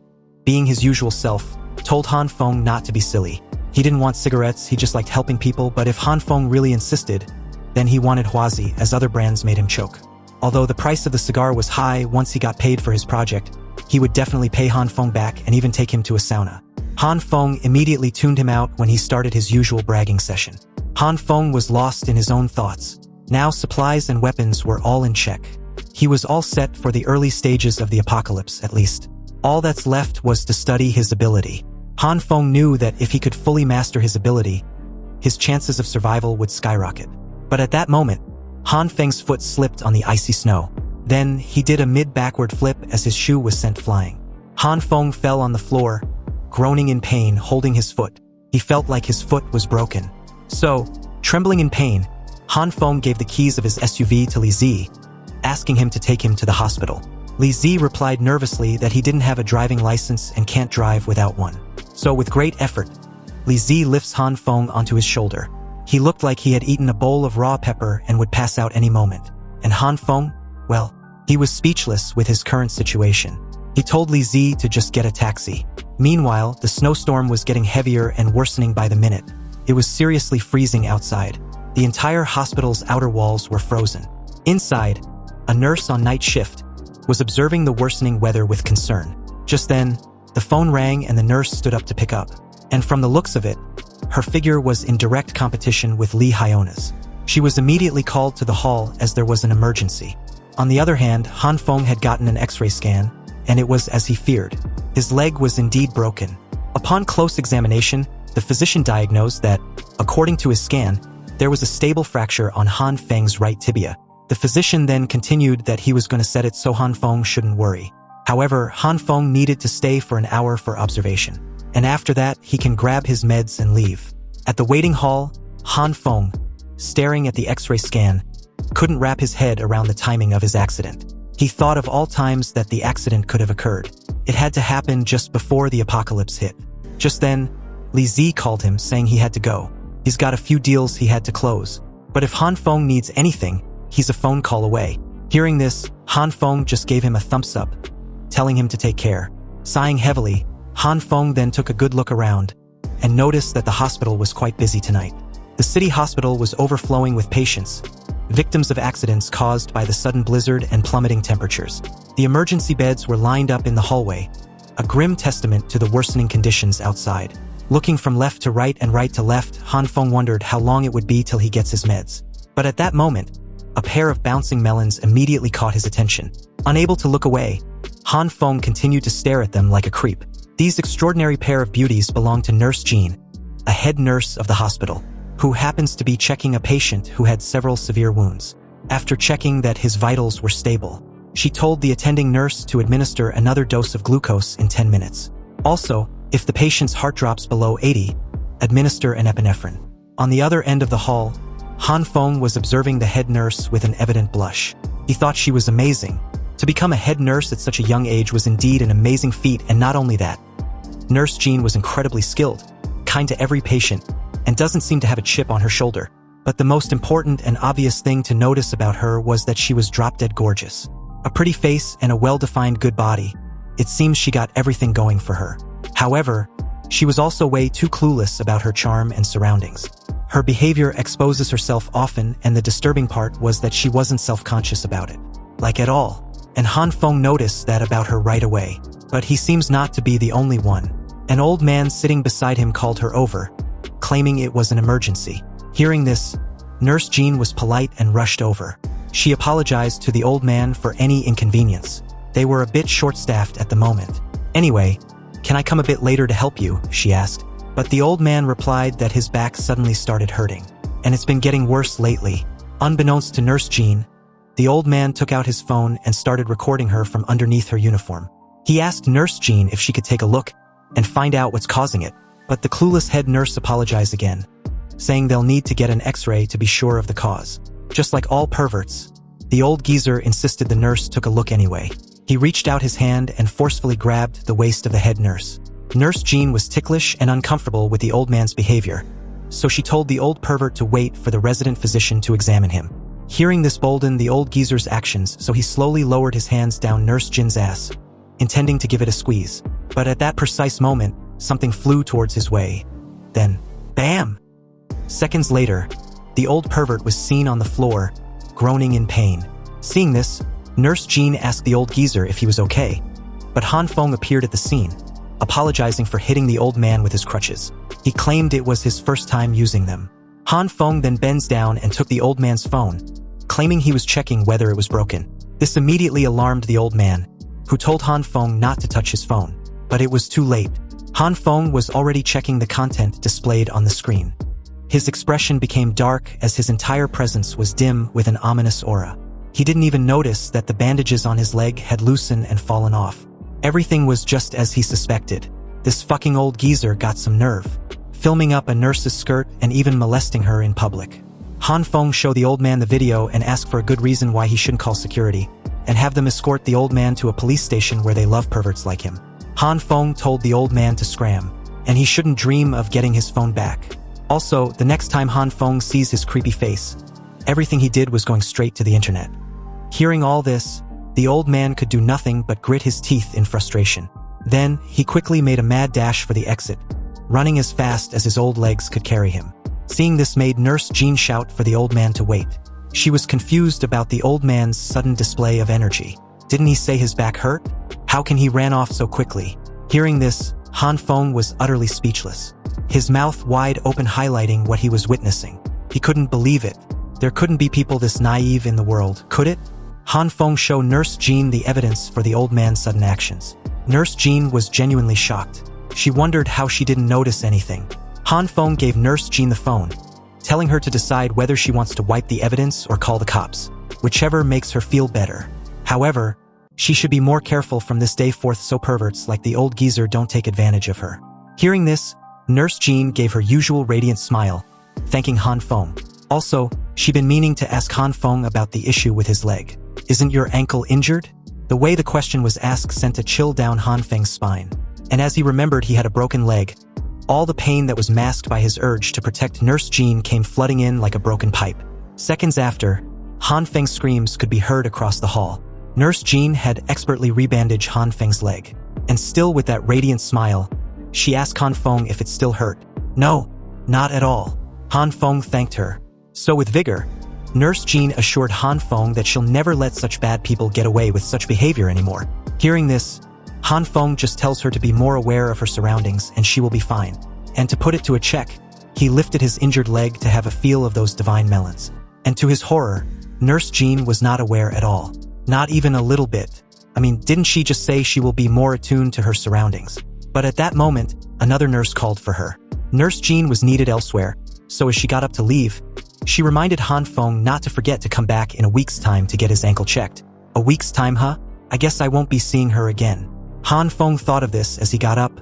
being his usual self, told Han Feng not to be silly. He didn't want cigarettes, he just liked helping people, but if Han Feng really insisted, then he wanted Huazi, as other brands made him choke. Although the price of the cigar was high, once he got paid for his project, he would definitely pay Han Feng back and even take him to a sauna. Han Feng immediately tuned him out when he started his usual bragging session. Han Feng was lost in his own thoughts. Now supplies and weapons were all in check. He was all set for the early stages of the apocalypse, at least. All that's left was to study his ability. Han Feng knew that if he could fully master his ability, his chances of survival would skyrocket. But at that moment, Han Feng's foot slipped on the icy snow. Then, he did a mid-backward flip as his shoe was sent flying. Han Feng fell on the floor, groaning in pain, holding his foot. He felt like his foot was broken. So, trembling in pain, Han Feng gave the keys of his SUV to Li Zi, asking him to take him to the hospital. Li Zi replied nervously that he didn't have a driving license and can't drive without one. So with great effort, Li Zi lifts Han Feng onto his shoulder. He looked like he had eaten a bowl of raw pepper and would pass out any moment. And Han Feng, well, he was speechless with his current situation. He told Li Zi to just get a taxi. Meanwhile, the snowstorm was getting heavier and worsening by the minute. It was seriously freezing outside. The entire hospital's outer walls were frozen. Inside, a nurse on night shift was observing the worsening weather with concern. Just then, the phone rang and the nurse stood up to pick up. And from the looks of it, her figure was in direct competition with Li Hiona's. She was immediately called to the hall as there was an emergency. On the other hand, Han Feng had gotten an X-ray scan, and it was as he feared. His leg was indeed broken. Upon close examination, the physician diagnosed that, according to his scan, there was a stable fracture on Han Feng's right tibia. The physician then continued that he was going to set it so Han Feng shouldn't worry. However, Han Feng needed to stay for an hour for observation. And after that, he can grab his meds and leave. At the waiting hall, Han Feng, staring at the X-ray scan, couldn't wrap his head around the timing of his accident. He thought of all times that the accident could have occurred. It had to happen just before the apocalypse hit. Just then, Li Zi called him saying he had to go. He's got a few deals he had to close. But if Han Feng needs anything, he's a phone call away. Hearing this, Han Feng just gave him a thumbs up, telling him to take care. Sighing heavily, Han Feng then took a good look around and noticed that the hospital was quite busy tonight. The city hospital was overflowing with patients, victims of accidents caused by the sudden blizzard and plummeting temperatures. The emergency beds were lined up in the hallway, a grim testament to the worsening conditions outside. Looking from left to right and right to left, Han Feng wondered how long it would be till he gets his meds. But at that moment, a pair of bouncing melons immediately caught his attention. Unable to look away, Han Feng continued to stare at them like a creep. These extraordinary pair of beauties belonged to Nurse Jean, a head nurse of the hospital, who happens to be checking a patient who had several severe wounds. After checking that his vitals were stable, she told the attending nurse to administer another dose of glucose in 10 minutes. Also, if the patient's heart drops below 80, administer an epinephrine. On the other end of the hall, Han Feng was observing the head nurse with an evident blush. He thought she was amazing. To become a head nurse at such a young age was indeed an amazing feat, and not only that, Nurse Zhan was incredibly skilled, kind to every patient, and doesn't seem to have a chip on her shoulder. But the most important and obvious thing to notice about her was that she was drop-dead gorgeous. A pretty face and a well-defined good body. It seems she got everything going for her. However, she was also way too clueless about her charm and surroundings. Her behavior exposes herself often, and the disturbing part was that she wasn't self-conscious about it. Like at all. And Han Feng noticed that about her right away. But he seems not to be the only one. An old man sitting beside him called her over, claiming it was an emergency. Hearing this, Nurse Zhan was polite and rushed over. She apologized to the old man for any inconvenience. They were a bit short-staffed at the moment. Anyway, can I come a bit later to help you? She asked. But the old man replied that his back suddenly started hurting. And it's been getting worse lately. Unbeknownst to Nurse Zhan, the old man took out his phone and started recording her from underneath her uniform. He asked Nurse Zhan if she could take a look and find out what's causing it. But the clueless head nurse apologized again, saying they'll need to get an X-ray to be sure of the cause. Just like all perverts, the old geezer insisted the nurse took a look anyway. He reached out his hand and forcefully grabbed the waist of the head nurse. Nurse Zhan was ticklish and uncomfortable with the old man's behavior, so she told the old pervert to wait for the resident physician to examine him. Hearing this boldened the old geezer's actions, so he slowly lowered his hands down Nurse Zhan's ass, intending to give it a squeeze. But at that precise moment, something flew towards his way. Then, bam! Seconds later, the old pervert was seen on the floor, groaning in pain. Seeing this, Nurse Zhan asked the old geezer if he was okay, but Han Feng appeared at the scene, apologizing for hitting the old man with his crutches. He claimed it was his first time using them. Han Feng then bends down and took the old man's phone, claiming he was checking whether it was broken. This immediately alarmed the old man, who told Han Feng not to touch his phone. But it was too late. Han Feng was already checking the content displayed on the screen. His expression became dark as his entire presence was dim with an ominous aura. He didn't even notice that the bandages on his leg had loosened and fallen off. Everything was just as he suspected. This fucking old geezer got some nerve, filming up a nurse's skirt and even molesting her in public. Han Feng showed the old man the video and asked for a good reason why he shouldn't call security, and have them escort the old man to a police station where they love perverts like him. Han Feng told the old man to scram, and he shouldn't dream of getting his phone back. Also, the next time Han Feng sees his creepy face, everything he did was going straight to the internet. Hearing all this, the old man could do nothing but grit his teeth in frustration. Then, he quickly made a mad dash for the exit, running as fast as his old legs could carry him. Seeing this made Nurse Zhan shout for the old man to wait. She was confused about the old man's sudden display of energy. Didn't he say his back hurt? How can he ran off so quickly? Hearing this, Han Feng was utterly speechless, his mouth wide open highlighting what he was witnessing. He couldn't believe it. There couldn't be people this naive in the world, could it? Han Feng showed Nurse Zhan the evidence for the old man's sudden actions. Nurse Zhan was genuinely shocked. She wondered how she didn't notice anything. Han Feng gave Nurse Zhan the phone, telling her to decide whether she wants to wipe the evidence or call the cops, whichever makes her feel better. However, she should be more careful from this day forth so perverts like the old geezer don't take advantage of her. Hearing this, Nurse Zhan gave her usual radiant smile, thanking Han Feng. Also, she'd been meaning to ask Han Feng about the issue with his leg. Isn't your ankle injured? The way the question was asked sent a chill down Han Feng's spine. And as he remembered he had a broken leg, all the pain that was masked by his urge to protect Nurse Zhan came flooding in like a broken pipe. Seconds after, Han Feng's screams could be heard across the hall. Nurse Zhan had expertly rebandaged Han Feng's leg. And still with that radiant smile, she asked Han Feng if it still hurt. No, not at all. Han Feng thanked her. So with vigor, Nurse Zhan assured Han Feng that she'll never let such bad people get away with such behavior anymore. Hearing this, Han Feng just tells her to be more aware of her surroundings and she will be fine. And to put it to a check, he lifted his injured leg to have a feel of those divine melons. And to his horror, Nurse Zhan was not aware at all. Not even a little bit. I mean, didn't she just say she will be more attuned to her surroundings? But at that moment, another nurse called for her. Nurse Zhan was needed elsewhere, so as she got up to leave, she reminded Han Feng not to forget to come back in a week's time to get his ankle checked. A week's time, huh? I guess I won't be seeing her again. Han Feng thought of this as he got up,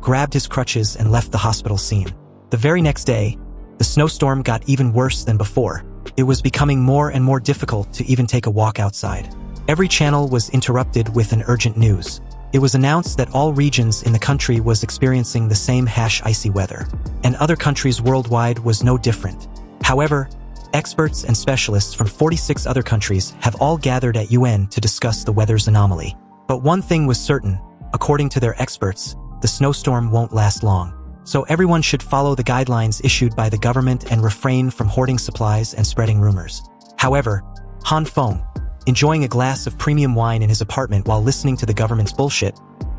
grabbed his crutches and left the hospital scene. The very next day, the snowstorm got even worse than before. It was becoming more and more difficult to even take a walk outside. Every channel was interrupted with an urgent news. It was announced that all regions in the country was experiencing the same icy weather, and other countries worldwide was no different. However, experts and specialists from 46 other countries have all gathered at UN to discuss the weather's anomaly. But one thing was certain, according to their experts, the snowstorm won't last long. So everyone should follow the guidelines issued by the government and refrain from hoarding supplies and spreading rumors. However, Han Feng, enjoying a glass of premium wine in his apartment while listening to the government's bullshit,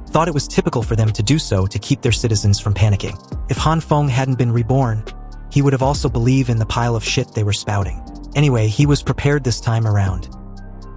thought it was typical for them to do so to keep their citizens from panicking. If Han Feng hadn't been reborn, he would have also believed in the pile of shit they were spouting. Anyway, he was prepared this time around.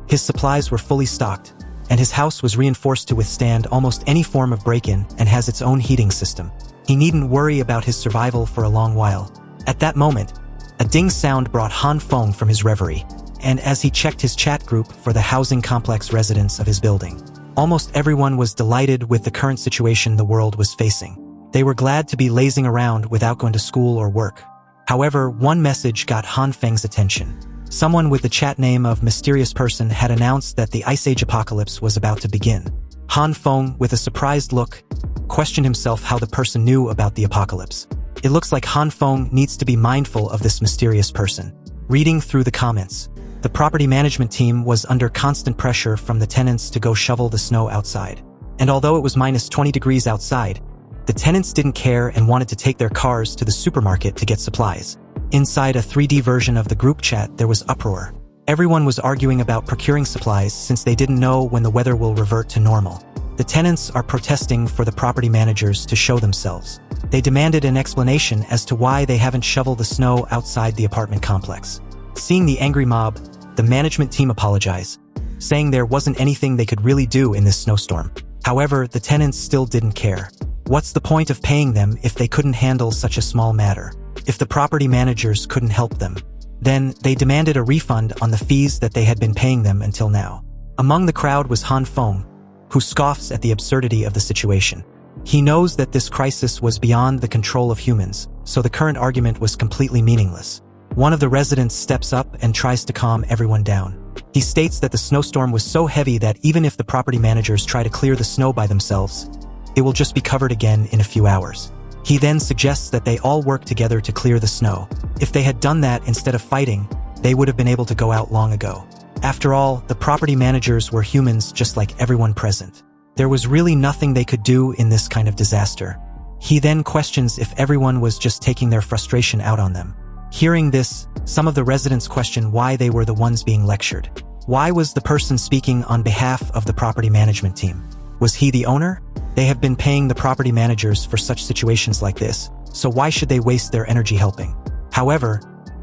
His supplies were fully stocked, and his house was reinforced to withstand almost any form of break-in and has its own heating system. He needn't worry about his survival for a long while. At that moment, a ding sound brought Han Feng from his reverie, and as he checked his chat group for the housing complex residents of his building, almost everyone was delighted with the current situation the world was facing. They were glad to be lazing around without going to school or work. However, one message got Han Feng's attention. Someone with the chat name of Mysterious Person had announced that the Ice Age apocalypse was about to begin. Han Feng, with a surprised look, questioned himself how the person knew about the apocalypse. It looks like Han Feng needs to be mindful of this mysterious person. Reading through the comments, the property management team was under constant pressure from the tenants to go shovel the snow outside. And although it was minus 20 degrees outside, the tenants didn't care and wanted to take their cars to the supermarket to get supplies. Inside a 3D version of the group chat, there was uproar. Everyone was arguing about procuring supplies since they didn't know when the weather will revert to normal. The tenants are protesting for the property managers to show themselves. They demanded an explanation as to why they haven't shoveled the snow outside the apartment complex. Seeing the angry mob, the management team apologized, saying there wasn't anything they could really do in this snowstorm. However, the tenants still didn't care. What's the point of paying them if they couldn't handle such a small matter? If the property managers couldn't help them, then they demanded a refund on the fees that they had been paying them until now. Among the crowd was Han Feng, who scoffs at the absurdity of the situation. He knows that this crisis was beyond the control of humans, so the current argument was completely meaningless. One of the residents steps up and tries to calm everyone down. He states that the snowstorm was so heavy that even if the property managers try to clear the snow by themselves, it will just be covered again in a few hours. He then suggests that they all work together to clear the snow. If they had done that instead of fighting, they would have been able to go out long ago. After all, the property managers were humans just like everyone present. There was really nothing they could do in this kind of disaster. He then questions if everyone was just taking their frustration out on them. Hearing this, some of the residents question why they were the ones being lectured. Why was the person speaking on behalf of the property management team? Was he the owner? They have been paying the property managers for such situations like this, so why should they waste their energy helping? However,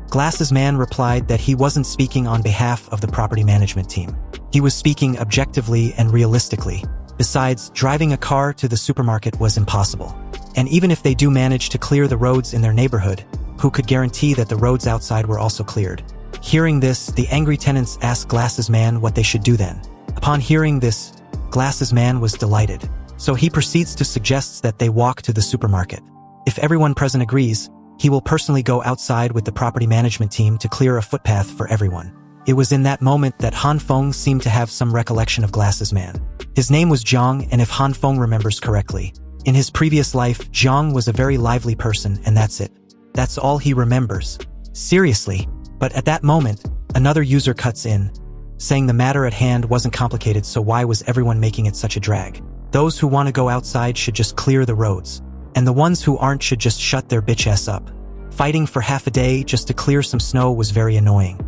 Glasses Man replied that he wasn't speaking on behalf of the property management team. He was speaking objectively and realistically. Besides, driving a car to the supermarket was impossible. And even if they do manage to clear the roads in their neighborhood, who could guarantee that the roads outside were also cleared? Hearing this, the angry tenants asked Glasses Man what they should do then. Upon hearing this, Glasses Man was delighted. So he proceeds to suggest that they walk to the supermarket. If everyone present agrees, he will personally go outside with the property management team to clear a footpath for everyone. It was in that moment that Han Feng seemed to have some recollection of Glasses Man. His name was Zhang, and if Han Feng remembers correctly, in his previous life, Zhang was a very lively person, and that's it. That's all he remembers. Seriously. But at that moment, another user cuts in, saying the matter at hand wasn't complicated, so why was everyone making it such a drag? Those who want to go outside should just clear the roads, and the ones who aren't should just shut their bitch ass up. Fighting for half a day just to clear some snow was very annoying.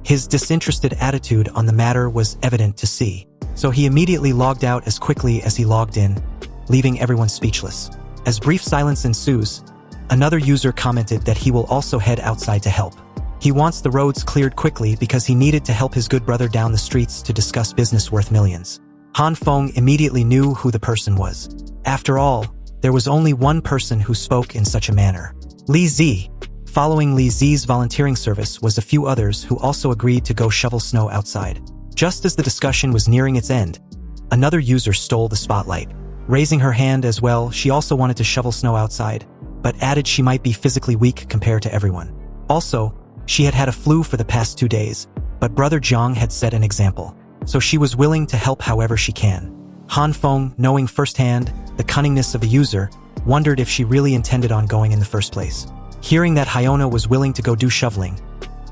His disinterested attitude on the matter was evident to see, so he immediately logged out as quickly as he logged in, leaving everyone speechless. As brief silence ensues, another user commented that he will also head outside to help. He wants the roads cleared quickly because he needed to help his good brother down the streets to discuss business worth millions. Han Feng immediately knew who the person was. After all, there was only one person who spoke in such a manner. Li Zi. Following Li Zi's volunteering service was a few others who also agreed to go shovel snow outside. Just as the discussion was nearing its end, Another user stole the spotlight. Raising her hand as well, she also wanted to shovel snow outside, but added she might be physically weak compared to everyone. Also, she had had a flu for the past 2 days, but brother Zhang had set an example, so she was willing to help however she can. Han Feng, knowing firsthand the cunningness of the user, wondered if she really intended on going in the first place. Hearing that Hyona was willing to go do shoveling,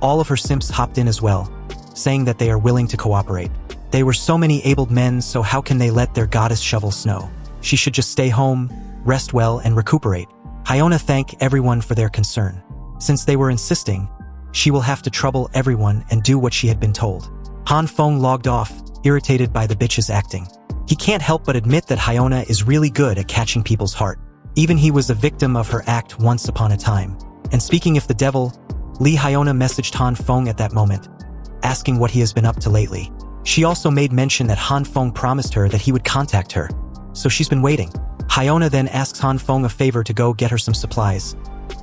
all of her simps hopped in as well, saying that they are willing to cooperate. They were so many abled men, so how can they let their goddess shovel snow? She should just stay home, rest well, and recuperate. Hyona thanked everyone for their concern. Since they were insisting, she will have to trouble everyone and do what she had been told. Han Feng logged off, irritated by the bitch's acting. He can't help but admit that Hyona is really good at catching people's heart. Even he was a victim of her act once upon a time. And speaking of the devil, Li Hyona messaged Han Feng at that moment, asking what he has been up to lately. She also made mention that Han Feng promised her that he would contact her, so she's been waiting. Hyona then asks Han Feng a favor to go get her some supplies,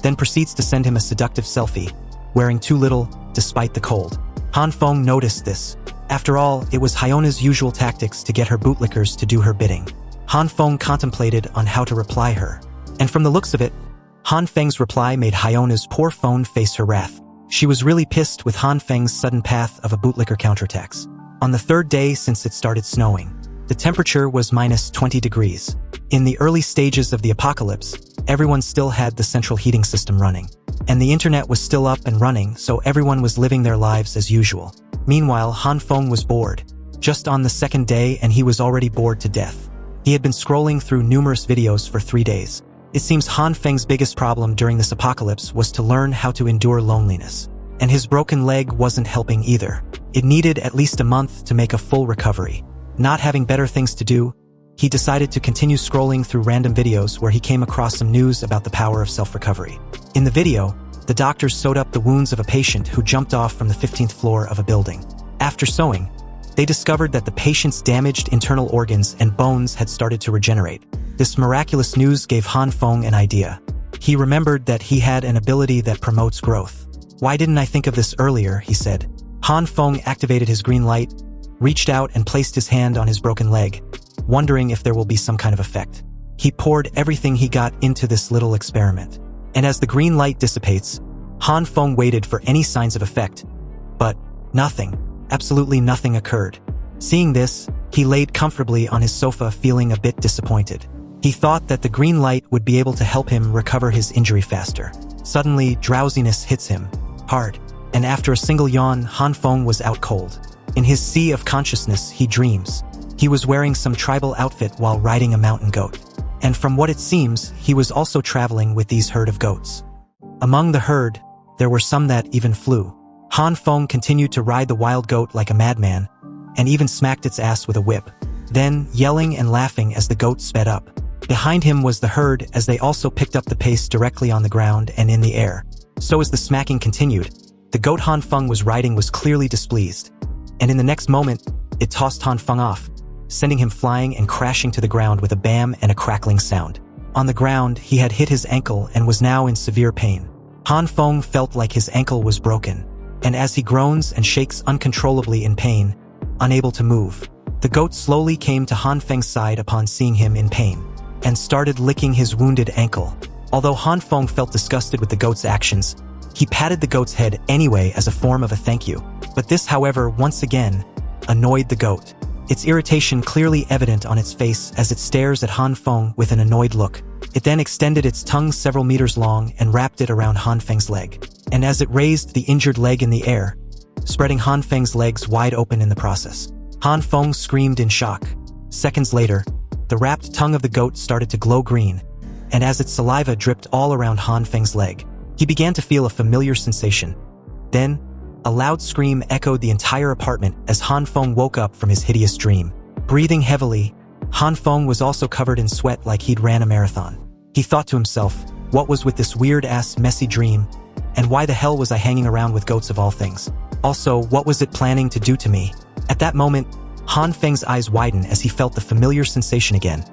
then proceeds to send him a seductive selfie, wearing too little, despite the cold. Han Feng noticed this. After all, it was Hyona's usual tactics to get her bootlickers to do her bidding. Han Feng contemplated on how to reply her, and from the looks of it, Han Feng's reply made Hyona's poor phone face her wrath. She was really pissed with Han Feng's sudden path of a bootlicker counterattacks. On the 3rd day since it started snowing, the temperature was -20 degrees. In the early stages of the apocalypse, everyone still had the central heating system running, and the internet was still up and running, so everyone was living their lives as usual. Meanwhile, Han Feng was bored. Just on the 2nd day, and he was already bored to death. He had been scrolling through numerous videos for 3 days. It seems Han Feng's biggest problem during this apocalypse was to learn how to endure loneliness. And his broken leg wasn't helping either. It needed at least a month to make a full recovery. Not having better things to do, he decided to continue scrolling through random videos where he came across some news about the power of self-recovery. In the video, the doctors sewed up the wounds of a patient who jumped off from the 15th floor of a building. After sewing, they discovered that the patient's damaged internal organs and bones had started to regenerate. This miraculous news gave Han Feng an idea. He remembered that he had an ability that promotes growth. "Why didn't I think of this earlier?" he said. Han Feng activated his green light, reached out and placed his hand on his broken leg, wondering if there will be some kind of effect. He poured everything he got into this little experiment. And as the green light dissipates, Han Feng waited for any signs of effect. But nothing, absolutely nothing occurred. Seeing this, he laid comfortably on his sofa feeling a bit disappointed. He thought that the green light would be able to help him recover his injury faster. Suddenly, drowsiness hits him hard, and after a single yawn, Han Feng was out cold. In his sea of consciousness, he dreams. He was wearing some tribal outfit while riding a mountain goat. And from what it seems, he was also traveling with these herd of goats. Among the herd, there were some that even flew. Han Feng continued to ride the wild goat like a madman, and even smacked its ass with a whip, then yelling and laughing as the goat sped up. Behind him was the herd as they also picked up the pace directly on the ground and in the air. So as the smacking continued, the goat Han Feng was riding was clearly displeased, and in the next moment, it tossed Han Feng off, sending him flying and crashing to the ground with a bam and a crackling sound. On the ground, he had hit his ankle and was now in severe pain. Han Feng felt like his ankle was broken, and as he groans and shakes uncontrollably in pain, unable to move, the goat slowly came to Han Feng's side upon seeing him in pain, and started licking his wounded ankle. Although Han Feng felt disgusted with the goat's actions, he patted the goat's head anyway as a form of a thank you. But this, however, once again, annoyed the goat. Its irritation clearly evident on its face as it stares at Han Feng with an annoyed look. It then extended its tongue several meters long and wrapped it around Han Feng's leg. And as it raised the injured leg in the air, spreading Han Feng's legs wide open in the process, Han Feng screamed in shock. Seconds later, the wrapped tongue of the goat started to glow green, and as its saliva dripped all around Han Feng's leg, he began to feel a familiar sensation. Then, a loud scream echoed the entire apartment as Han Feng woke up from his hideous dream. Breathing heavily, Han Feng was also covered in sweat like he'd ran a marathon. He thought to himself, what was with this weird-ass messy dream? And why the hell was I hanging around with goats of all things? Also, what was it planning to do to me? At that moment, Han Feng's eyes widened as he felt the familiar sensation again.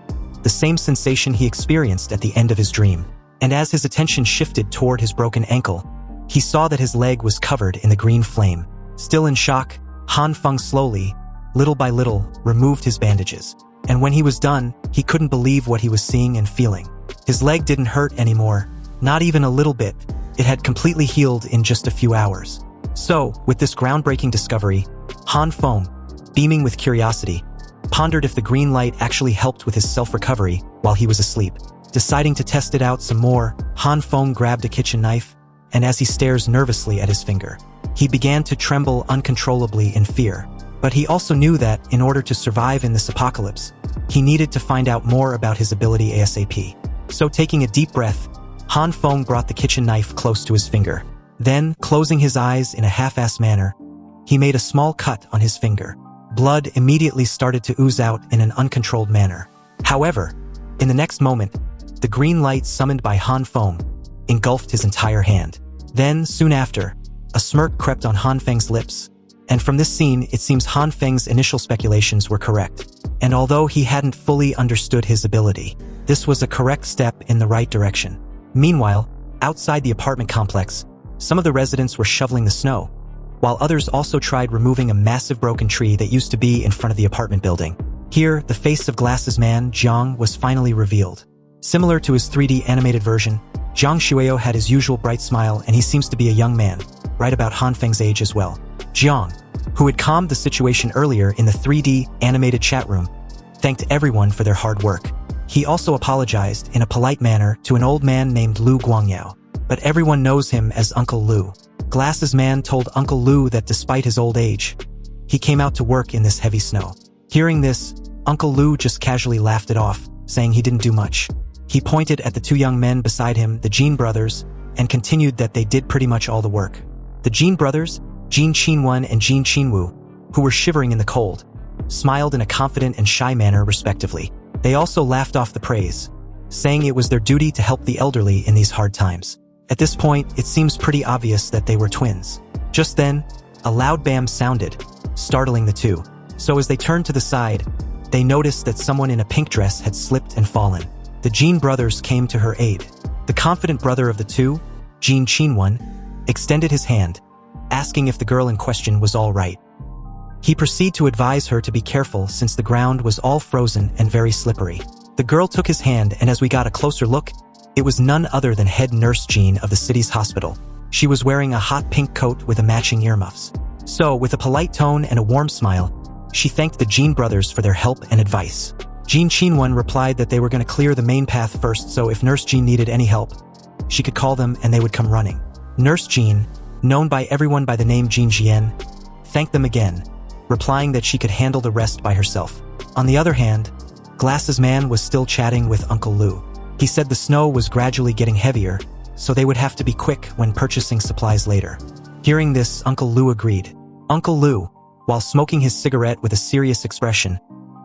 The same sensation he experienced at the end of his dream. And as his attention shifted toward his broken ankle, he saw that his leg was covered in the green flame. Still in shock, Han Feng slowly, little by little, removed his bandages. And when he was done, he couldn't believe what he was seeing and feeling. His leg didn't hurt anymore, not even a little bit. It had completely healed in just a few hours. So, with this groundbreaking discovery, Han Feng, beaming with curiosity, pondered if the green light actually helped with his self-recovery while he was asleep. Deciding to test it out some more, Han Feng grabbed a kitchen knife, and as he stares nervously at his finger, he began to tremble uncontrollably in fear. But he also knew that, in order to survive in this apocalypse, he needed to find out more about his ability ASAP. So taking a deep breath, Han Feng brought the kitchen knife close to his finger. Then, closing his eyes in a half-assed manner, he made a small cut on his finger. Blood immediately started to ooze out in an uncontrolled manner. However, in the next moment, the green light summoned by Han Feng engulfed his entire hand. Then, soon after, a smirk crept on Han Feng's lips, and from this scene, it seems Han Feng's initial speculations were correct. And although he hadn't fully understood his ability, this was a correct step in the right direction. Meanwhile, outside the apartment complex, some of the residents were shoveling the snow, while others also tried removing a massive broken tree that used to be in front of the apartment building. Here, the face of Glasses Man, Zhang, was finally revealed. Similar to his 3D animated version, Zhang Shueo had his usual bright smile, and he seems to be a young man, right about Han Feng's age as well. Zhang, who had calmed the situation earlier in the 3D animated chat room, thanked everyone for their hard work. He also apologized in a polite manner to an old man named Lu Guangyao, but everyone knows him as Uncle Lu. Glasses Man told Uncle Lu that despite his old age, he came out to work in this heavy snow. Hearing this, Uncle Lu just casually laughed it off, saying he didn't do much. He pointed at the two young men beside him, the Zhan brothers, and continued that they did pretty much all the work. The Zhan brothers, Zhan Qinwen and Zhan Qinwu, who were shivering in the cold, smiled in a confident and shy manner respectively. They also laughed off the praise, saying it was their duty to help the elderly in these hard times. At this point, it seems pretty obvious that they were twins. Just then, a loud bam sounded, startling the two. So as they turned to the side, they noticed that someone in a pink dress had slipped and fallen. The Zhan brothers came to her aid. The confident brother of the two, Zhan Qinwen, extended his hand, asking if the girl in question was all right. He proceeded to advise her to be careful since the ground was all frozen and very slippery. The girl took his hand, and as we got a closer look, it was none other than head nurse Zhan of the city's hospital. She was wearing a hot pink coat with a matching earmuffs. So, with a polite tone and a warm smile, she thanked the Zhan brothers for their help and advice. Zhan Qinwen replied that they were going to clear the main path first, so if Nurse Zhan needed any help, she could call them and they would come running. Nurse Zhan, known by everyone by the name Zhan Jian, thanked them again, replying that she could handle the rest by herself. On the other hand, Glasses Man was still chatting with Uncle Lu. He said the snow was gradually getting heavier, so they would have to be quick when purchasing supplies later. Hearing this, Uncle Lu agreed. Uncle Lu, while smoking his cigarette with a serious expression,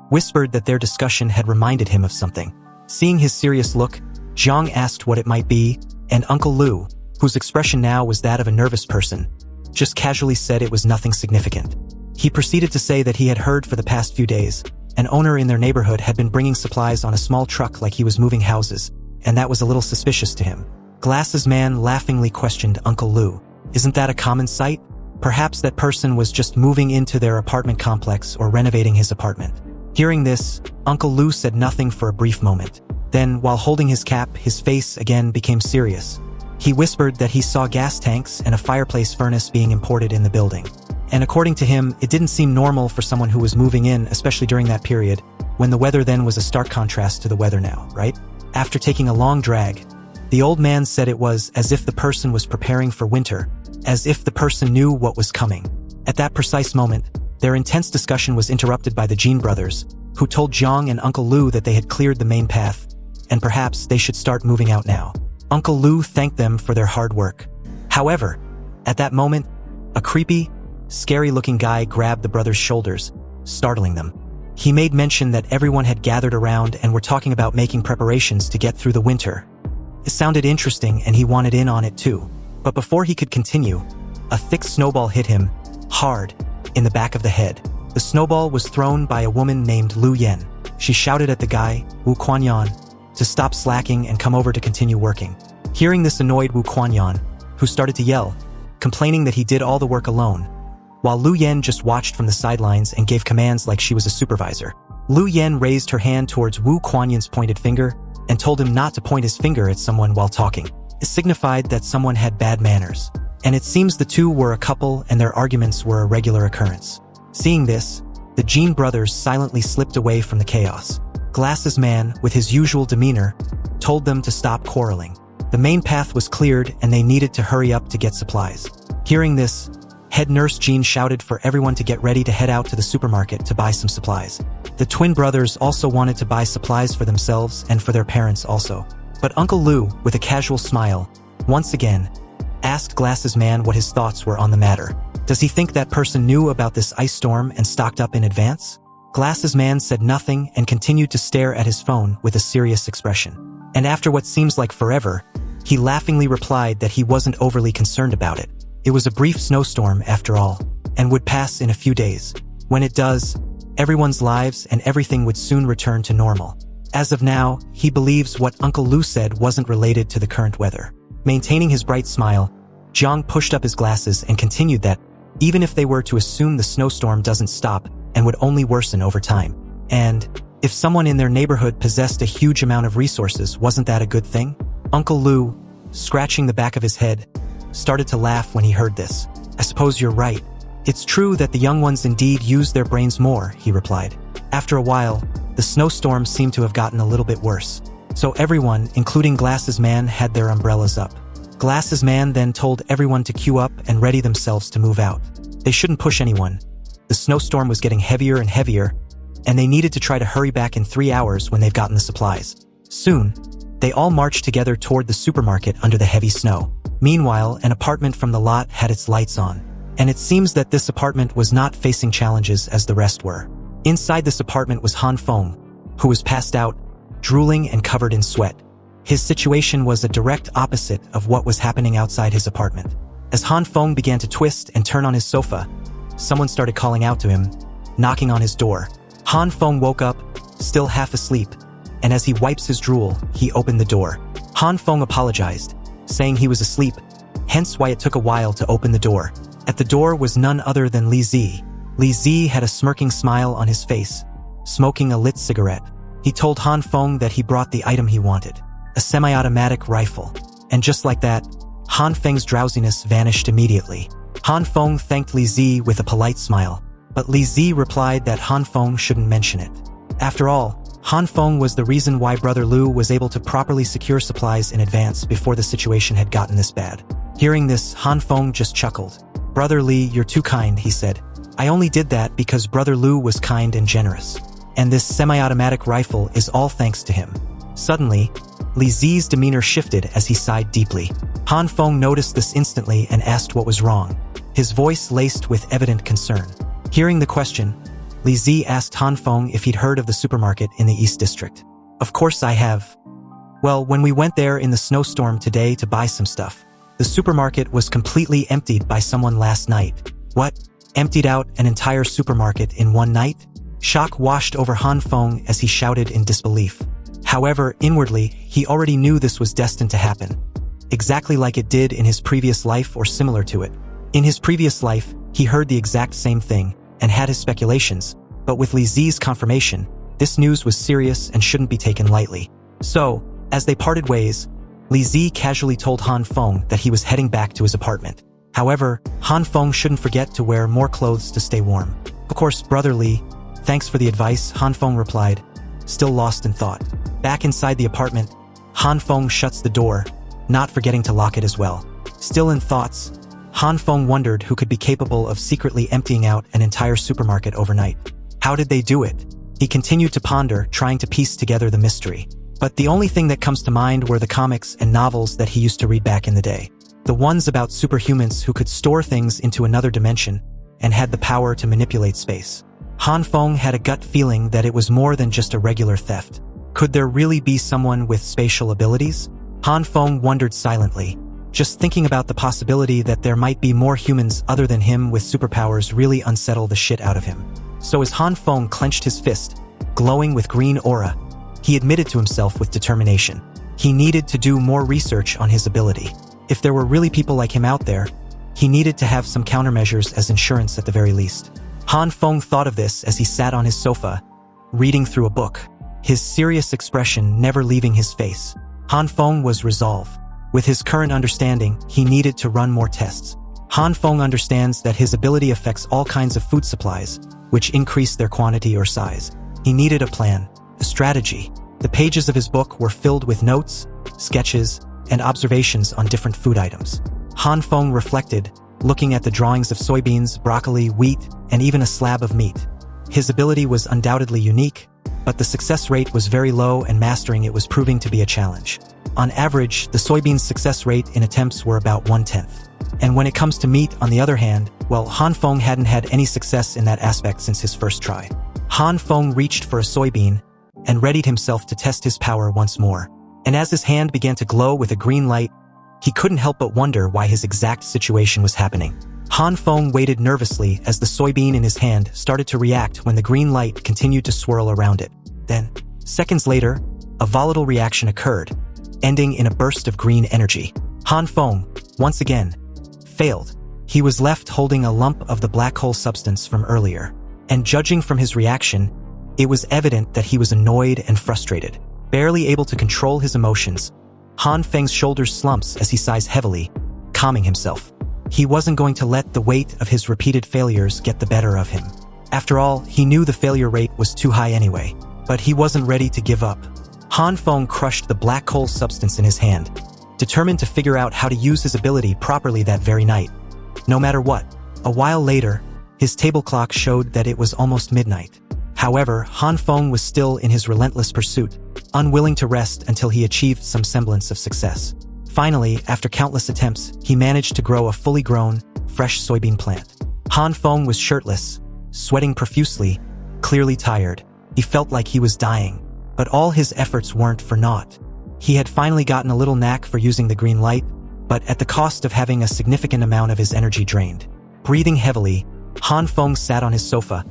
whispered that their discussion had reminded him of something. Seeing his serious look, Zhang asked what it might be, and Uncle Lu, whose expression now was that of a nervous person, just casually said it was nothing significant. He proceeded to say that he had heard for the past few days, an owner in their neighborhood had been bringing supplies on a small truck like he was moving houses, and that was a little suspicious to him. Glasses Man laughingly questioned Uncle Lu. Isn't that a common sight? Perhaps that person was just moving into their apartment complex or renovating his apartment. Hearing this, Uncle Lu said nothing for a brief moment. Then, while holding his cap, his face again became serious. He whispered that he saw gas tanks and a fireplace furnace being imported in the building. And according to him, it didn't seem normal for someone who was moving in, especially during that period, when the weather then was a stark contrast to the weather now, right? After taking a long drag, the old man said it was as if the person was preparing for winter, as if the person knew what was coming. At that precise moment, their intense discussion was interrupted by the Zhan brothers, who told Zhang and Uncle Lu that they had cleared the main path, and perhaps they should start moving out now. Uncle Lu thanked them for their hard work. However, at that moment, a creepy, scary-looking guy grabbed the brothers' shoulders, startling them. He made mention that everyone had gathered around and were talking about making preparations to get through the winter. It sounded interesting and he wanted in on it too. But before he could continue, a thick snowball hit him, hard, in the back of the head. The snowball was thrown by a woman named Lu Yen. She shouted at the guy, Wu Kuanyan, to stop slacking and come over to continue working. Hearing this annoyed Wu Kuanyan, who started to yell, complaining that he did all the work alone, while Lu Yen just watched from the sidelines and gave commands like she was a supervisor. Lu Yen raised her hand towards Wu Kuanyan's pointed finger and told him not to point his finger at someone while talking. It signified that someone had bad manners. And it seems the two were a couple and their arguments were a regular occurrence. Seeing this, the Zhan brothers silently slipped away from the chaos. Glasses Man, with his usual demeanor, told them to stop quarreling. The main path was cleared and they needed to hurry up to get supplies. Hearing this, head nurse Zhan shouted for everyone to get ready to head out to the supermarket to buy some supplies. The twin brothers also wanted to buy supplies for themselves and for their parents also. But Uncle Lu, with a casual smile, once again, asked Glasses Man what his thoughts were on the matter. Does he think that person knew about this ice storm and stocked up in advance? Glasses Man said nothing and continued to stare at his phone with a serious expression. And after what seems like forever, he laughingly replied that he wasn't overly concerned about it. It was a brief snowstorm after all, and would pass in a few days. When it does, everyone's lives and everything would soon return to normal. As of now, he believes what Uncle Lu said wasn't related to the current weather. Maintaining his bright smile, Zhang pushed up his glasses and continued that, even if they were to assume the snowstorm doesn't stop and would only worsen over time, and if someone in their neighborhood possessed a huge amount of resources, wasn't that a good thing? Uncle Lu, scratching the back of his head, started to laugh when he heard this. I suppose you're right. It's true that the young ones indeed use their brains more, he replied. After a while, the snowstorm seemed to have gotten a little bit worse. So everyone, including Glasses Man, had their umbrellas up. Glasses Man then told everyone to queue up and ready themselves to move out. They shouldn't push anyone. The snowstorm was getting heavier and heavier, and they needed to try to hurry back in 3 hours when they've gotten the supplies. Soon, they all marched together toward the supermarket under the heavy snow. Meanwhile, an apartment from the lot had its lights on, and it seems that this apartment was not facing challenges as the rest were. Inside this apartment was Han Feng, who was passed out, drooling and covered in sweat. His situation was a direct opposite of what was happening outside his apartment. As Han Feng began to twist and turn on his sofa, someone started calling out to him, knocking on his door. Han Feng woke up, still half asleep, and as he wipes his drool, he opened the door. Han Feng apologized, saying he was asleep, hence why it took a while to open the door. At the door was none other than Li Zi. Li Zi had a smirking smile on his face, smoking a lit cigarette. He told Han Feng that he brought the item he wanted, a semi-automatic rifle. And just like that, Han Feng's drowsiness vanished immediately. Han Feng thanked Li Zi with a polite smile, but Li Zi replied that Han Feng shouldn't mention it. After all, Han Feng was the reason why Brother Lu was able to properly secure supplies in advance before the situation had gotten this bad. Hearing this, Han Feng just chuckled. Brother Li, you're too kind, he said. I only did that because Brother Lu was kind and generous. And this semi-automatic rifle is all thanks to him. Suddenly, Li Zi's demeanor shifted as he sighed deeply. Han Feng noticed this instantly and asked what was wrong, his voice laced with evident concern. Hearing the question, Li Zi asked Han Feng if he'd heard of the supermarket in the East District. Of course I have. Well, when we went there in the snowstorm today to buy some stuff, the supermarket was completely emptied by someone last night. What? Emptied out an entire supermarket in one night? Shock washed over Han Feng as he shouted in disbelief. However, inwardly, he already knew this was destined to happen, exactly like it did in his previous life or similar to it. In his previous life, he heard the exact same thing and had his speculations, but with Li Zi's confirmation, this news was serious and shouldn't be taken lightly. So, as they parted ways, Li Zi casually told Han Feng that he was heading back to his apartment. However, Han Feng shouldn't forget to wear more clothes to stay warm. Of course, Brother Li, thanks for the advice, Han Feng replied, still lost in thought. Back inside the apartment, Han Feng shuts the door, not forgetting to lock it as well. Still in thoughts, Han Feng wondered who could be capable of secretly emptying out an entire supermarket overnight. How did they do it? He continued to ponder, trying to piece together the mystery. But the only thing that comes to mind were the comics and novels that he used to read back in the day. The ones about superhumans who could store things into another dimension and had the power to manipulate space. Han Feng had a gut feeling that it was more than just a regular theft. Could there really be someone with spatial abilities? Han Feng wondered silently. Just thinking about the possibility that there might be more humans other than him with superpowers really unsettled the shit out of him. So as Han Feng clenched his fist, glowing with green aura, he admitted to himself with determination. He needed to do more research on his ability. If there were really people like him out there, He needed to have some countermeasures as insurance at the very least. Han Feng thought of this as he sat on his sofa, reading through a book, his serious expression never leaving his face. Han Feng was resolved. With his current understanding, he needed to run more tests. Han Feng understands that his ability affects all kinds of food supplies, which increase their quantity or size. He needed a plan, a strategy. The pages of his book were filled with notes, sketches, and observations on different food items. Han Feng reflected, looking at the drawings of soybeans, broccoli, wheat, and even a slab of meat. His ability was undoubtedly unique, but the success rate was very low and mastering it was proving to be a challenge. On average, the soybeans' success rate in attempts were about 1/10. And when it comes to meat, on the other hand, well, Han Feng hadn't had any success in that aspect since his first try. Han Feng reached for a soybean and readied himself to test his power once more. And as his hand began to glow with a green light, he couldn't help but wonder why his exact situation was happening. Han Feng waited nervously as the soybean in his hand started to react when the green light continued to swirl around it. Then, seconds later, a volatile reaction occurred, ending in a burst of green energy. Han Feng, once again, failed. He was left holding a lump of the black hole substance from earlier. And judging from his reaction, it was evident that he was annoyed and frustrated. Barely able to control his emotions, Han Feng's shoulders slumps as he sighs heavily, calming himself. He wasn't going to let the weight of his repeated failures get the better of him. After all, he knew the failure rate was too high anyway, but he wasn't ready to give up. Han Feng crushed the black hole substance in his hand, determined to figure out how to use his ability properly that very night. No matter what. A while later, his table clock showed that it was almost midnight. However, Han Feng was still in his relentless pursuit, unwilling to rest until he achieved some semblance of success. Finally, after countless attempts, he managed to grow a fully grown, fresh soybean plant. Han Feng was shirtless, sweating profusely, clearly tired. He felt like he was dying. But all his efforts weren't for naught. He had finally gotten a little knack for using the green light, but at the cost of having a significant amount of his energy drained. Breathing heavily, Han Feng sat on his sofa,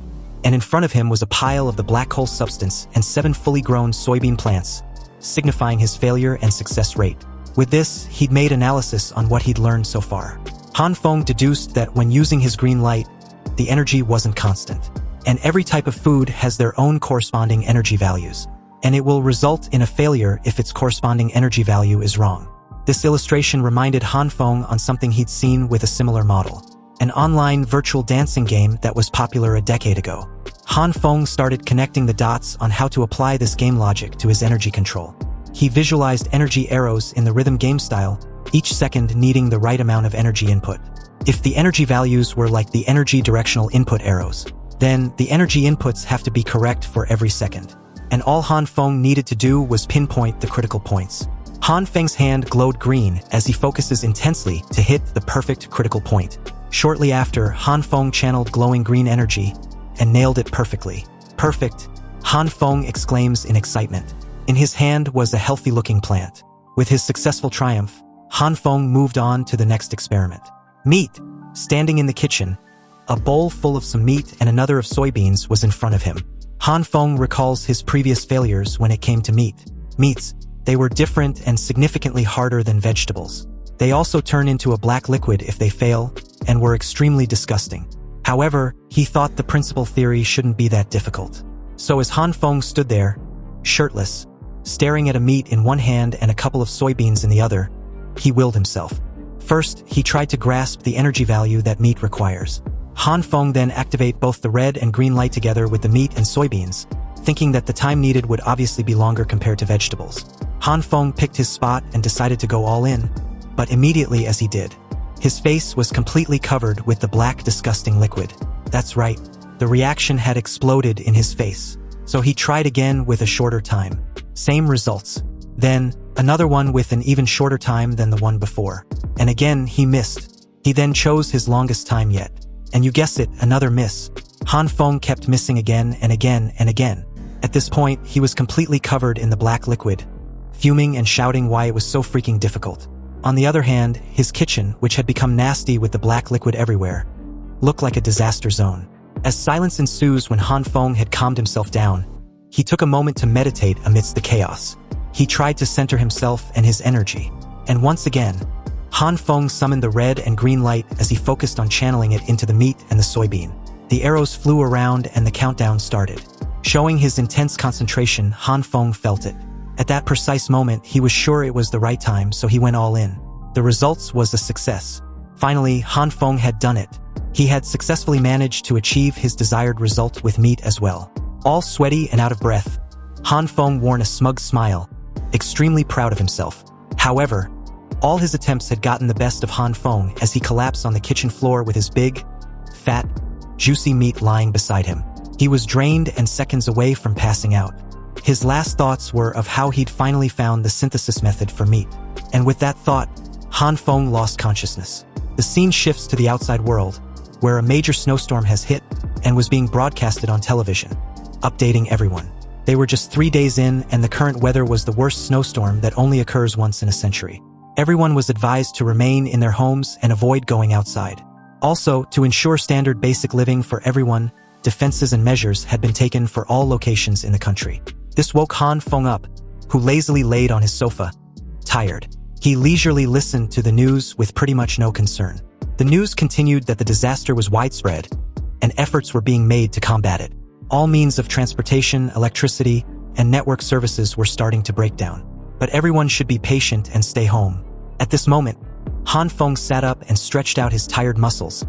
and in front of him was a pile of the black hole substance and 7 fully grown soybean plants, signifying his failure and success rate. With this, he'd made analysis on what he'd learned so far. Han Feng deduced that when using his green light, the energy wasn't constant. And every type of food has their own corresponding energy values. And it will result in a failure if its corresponding energy value is wrong. This illustration reminded Han Feng on something he'd seen with a similar model. An online virtual dancing game that was popular a decade ago. Han Feng started connecting the dots on how to apply this game logic to his energy control. He visualized energy arrows in the rhythm game style, each second needing the right amount of energy input. If the energy values were like the energy directional input arrows, then the energy inputs have to be correct for every second. And all Han Feng needed to do was pinpoint the critical points. Han Feng's hand glowed green as he focuses intensely to hit the perfect critical point. Shortly after, Han Feng channeled glowing green energy and nailed it perfectly. Perfect, Han Feng exclaims in excitement. In his hand was a healthy-looking plant. With his successful triumph, Han Feng moved on to the next experiment. Meat. Standing in the kitchen, a bowl full of some meat and another of soybeans was in front of him. Han Feng recalls his previous failures when it came to meat. Meats, they were different and significantly harder than vegetables. They also turn into a black liquid if they fail, and were extremely disgusting. However, he thought the principal theory shouldn't be that difficult. So as Han Feng stood there, shirtless, staring at a meat in one hand and a couple of soybeans in the other, he willed himself. First, he tried to grasp the energy value that meat requires. Han Feng then activate both the red and green light together with the meat and soybeans, thinking that the time needed would obviously be longer compared to vegetables. Han Feng picked his spot and decided to go all in, but immediately as he did, his face was completely covered with the black, disgusting liquid. That's right, the reaction had exploded in his face. So he tried again with a shorter time. Same results. Then, another one with an even shorter time than the one before. And again, he missed. He then chose his longest time yet. And you guessed it, another miss. Han Feng kept missing again and again and again. At this point, he was completely covered in the black liquid, fuming and shouting why it was so freaking difficult. On the other hand, his kitchen, which had become nasty with the black liquid everywhere, looked like a disaster zone. As silence ensues when Han Feng had calmed himself down, he took a moment to meditate amidst the chaos. He tried to center himself and his energy. And once again, Han Feng summoned the red and green light as he focused on channeling it into the meat and the soybean. The arrows flew around and the countdown started. Showing his intense concentration, Han Feng felt it. At that precise moment, he was sure it was the right time, so he went all in. The results was a success. Finally, Han Feng had done it. He had successfully managed to achieve his desired result with meat as well. All sweaty and out of breath, Han Feng wore a smug smile, extremely proud of himself. However, all his attempts had gotten the best of Han Feng as he collapsed on the kitchen floor with his big, fat, juicy meat lying beside him. He was drained and seconds away from passing out. His last thoughts were of how he'd finally found the synthesis method for meat. And with that thought, Han Feng lost consciousness. The scene shifts to the outside world, where a major snowstorm has hit and was being broadcasted on television, updating everyone. They were just 3 days in, and the current weather was the worst snowstorm that only occurs once in a century. Everyone was advised to remain in their homes and avoid going outside. Also, to ensure standard basic living for everyone, defenses and measures had been taken for all locations in the country. This woke Han Feng up, who lazily laid on his sofa, tired. He leisurely listened to the news with pretty much no concern. The news continued that the disaster was widespread, and efforts were being made to combat it. All means of transportation, electricity, and network services were starting to break down. But everyone should be patient and stay home. At this moment, Han Feng sat up and stretched out his tired muscles,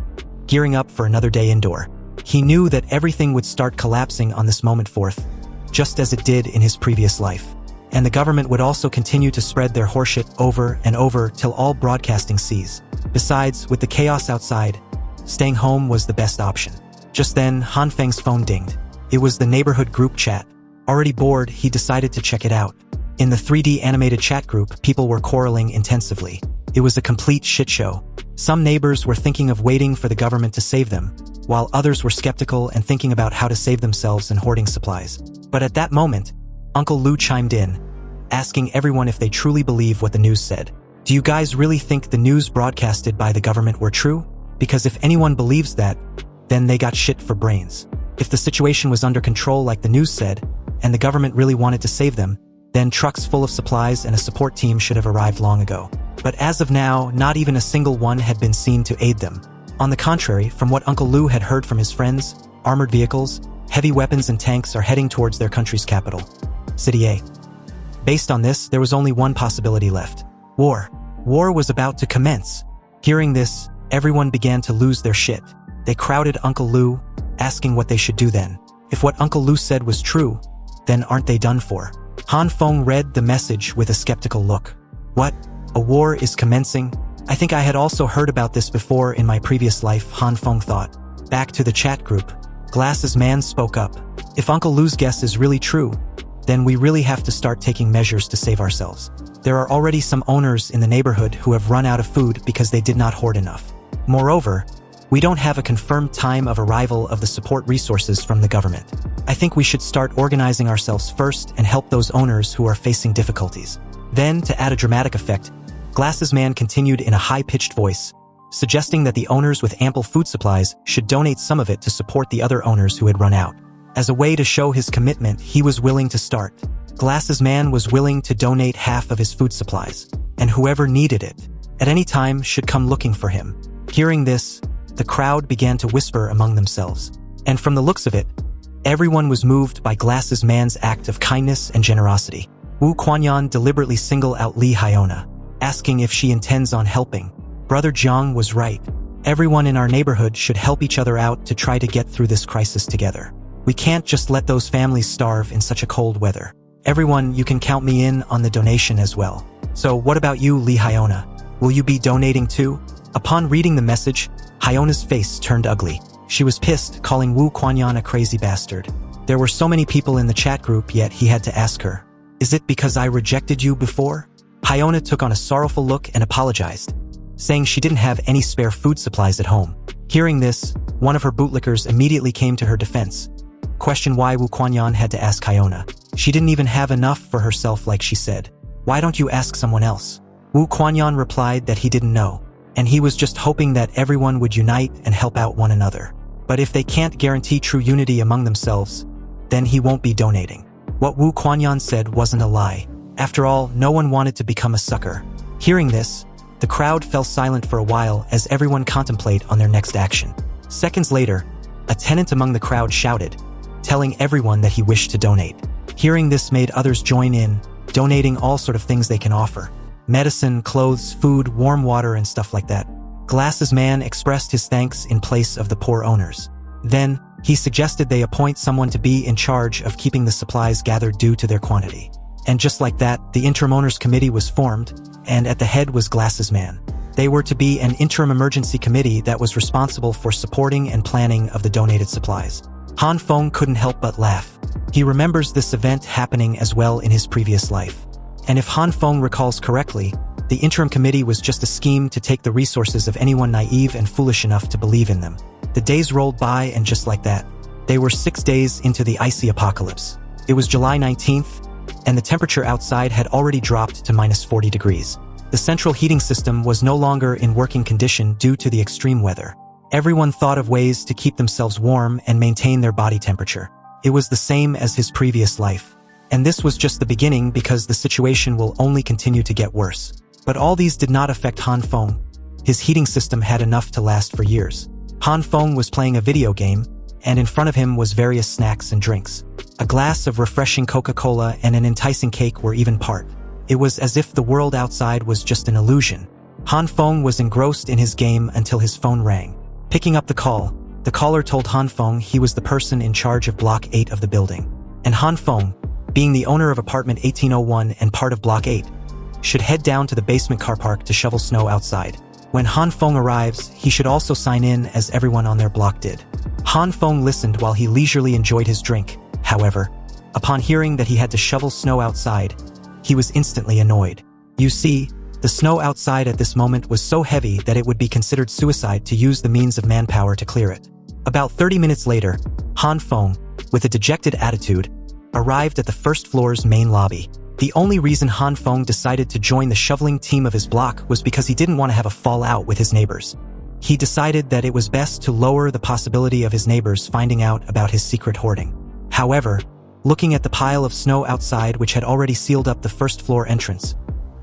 gearing up for another day indoor. He knew that everything would start collapsing on this moment forth, just as it did in his previous life. And the government would also continue to spread their horseshit over and over till all broadcasting ceased. Besides, with the chaos outside, staying home was the best option. Just then, Han Feng's phone dinged. It was the neighborhood group chat. Already bored, he decided to check it out. In the 3D animated chat group, people were quarreling intensively. It was a complete shit show. Some neighbors were thinking of waiting for the government to save them, while others were skeptical and thinking about how to save themselves and hoarding supplies. But at that moment, Uncle Lu chimed in, asking everyone if they truly believe what the news said. Do you guys really think the news broadcasted by the government were true? Because if anyone believes that, then they got shit for brains. If the situation was under control like the news said, and the government really wanted to save them, then trucks full of supplies and a support team should have arrived long ago. But as of now, not even a single one had been seen to aid them. On the contrary, from what Uncle Lu had heard from his friends, armored vehicles, heavy weapons and tanks are heading towards their country's capital, City A. Based on this, there was only one possibility left. War. War was about to commence. Hearing this, everyone began to lose their shit. They crowded Uncle Lu, asking what they should do then. If what Uncle Lu said was true, then aren't they done for? Han Feng read the message with a skeptical look. What? A war is commencing? I think I had also heard about this before in my previous life, Han Feng thought. Back to the chat group. Glasses Man spoke up. If Uncle Lu's guess is really true, then we really have to start taking measures to save ourselves. There are already some owners in the neighborhood who have run out of food because they did not hoard enough. Moreover, we don't have a confirmed time of arrival of the support resources from the government. I think we should start organizing ourselves first and help those owners who are facing difficulties. Then, to add a dramatic effect, Glasses Man continued in a high-pitched voice, suggesting that the owners with ample food supplies should donate some of it to support the other owners who had run out. As a way to show his commitment, he was willing to start. Glasses Man was willing to donate half of his food supplies, and whoever needed it, at any time, should come looking for him. Hearing this, the crowd began to whisper among themselves. And from the looks of it, everyone was moved by Glasses Man's act of kindness and generosity. Wu Kuanyan deliberately singled out Li Hyona, asking if she intends on helping. Brother Jiang was right. Everyone in our neighborhood should help each other out to try to get through this crisis together. We can't just let those families starve in such a cold weather. Everyone, you can count me in on the donation as well. So what about you, Li Hyona? Will you be donating too? Upon reading the message, Hyona's face turned ugly. She was pissed, calling Wu Kuanyan a crazy bastard. There were so many people in the chat group, yet he had to ask her, "Is it because I rejected you before?" Hyona took on a sorrowful look and apologized, saying she didn't have any spare food supplies at home. Hearing this, one of her bootlickers immediately came to her defense, questioned why Wu Kuanyan had to ask Hyona. She didn't even have enough for herself like she said. Why don't you ask someone else? Wu Kuanyan replied that he didn't know, and he was just hoping that everyone would unite and help out one another. But if they can't guarantee true unity among themselves, then he won't be donating. What Wu Kuanyan said wasn't a lie. After all, no one wanted to become a sucker. Hearing this, The crowd fell silent for a while as everyone contemplated on their next action. Seconds later, a tenant among the crowd shouted, telling everyone that he wished to donate. Hearing this made others join in, donating all sort of things they can offer. Medicine, clothes, food, warm water, and stuff like that. Glasses Man expressed his thanks in place of the poor owners. Then, he suggested they appoint someone to be in charge of keeping the supplies gathered due to their quantity. And just like that, the interim owners committee was formed, and at the head was Glasses Man. They were to be an interim emergency committee that was responsible for supporting and planning of the donated supplies. Han Feng couldn't help but laugh. He remembers this event happening as well in his previous life. And if Han Feng recalls correctly, the interim committee was just a scheme to take the resources of anyone naive and foolish enough to believe in them. The days rolled by, and just like that, they were 6 days into the icy apocalypse. It was July 19th, and the temperature outside had already dropped to -40 degrees. The central heating system was no longer in working condition due to the extreme weather. Everyone thought of ways to keep themselves warm and maintain their body temperature. It was the same as his previous life. And this was just the beginning because the situation will only continue to get worse. But all these did not affect Han Feng. His heating system had enough to last for years. Han Feng was playing a video game, and in front of him was various snacks and drinks. A glass of refreshing Coca-Cola and an enticing cake were even part. It was as if the world outside was just an illusion. Han Feng was engrossed in his game until his phone rang. Picking up the call, the caller told Han Feng he was the person in charge of Block 8 of the building. And Han Feng, being the owner of apartment 1801 and part of Block 8, should head down to the basement car park to shovel snow outside. When Han Feng arrives, he should also sign in as everyone on their block did. Han Feng listened while he leisurely enjoyed his drink. However, upon hearing that he had to shovel snow outside, he was instantly annoyed. You see, the snow outside at this moment was so heavy that it would be considered suicide to use the means of manpower to clear it. About 30 minutes later, Han Feng, with a dejected attitude, arrived at the first floor's main lobby. The only reason Han Feng decided to join the shoveling team of his block was because he didn't want to have a fallout with his neighbors. He decided that it was best to lower the possibility of his neighbors finding out about his secret hoarding. However, looking at the pile of snow outside which had already sealed up the first floor entrance,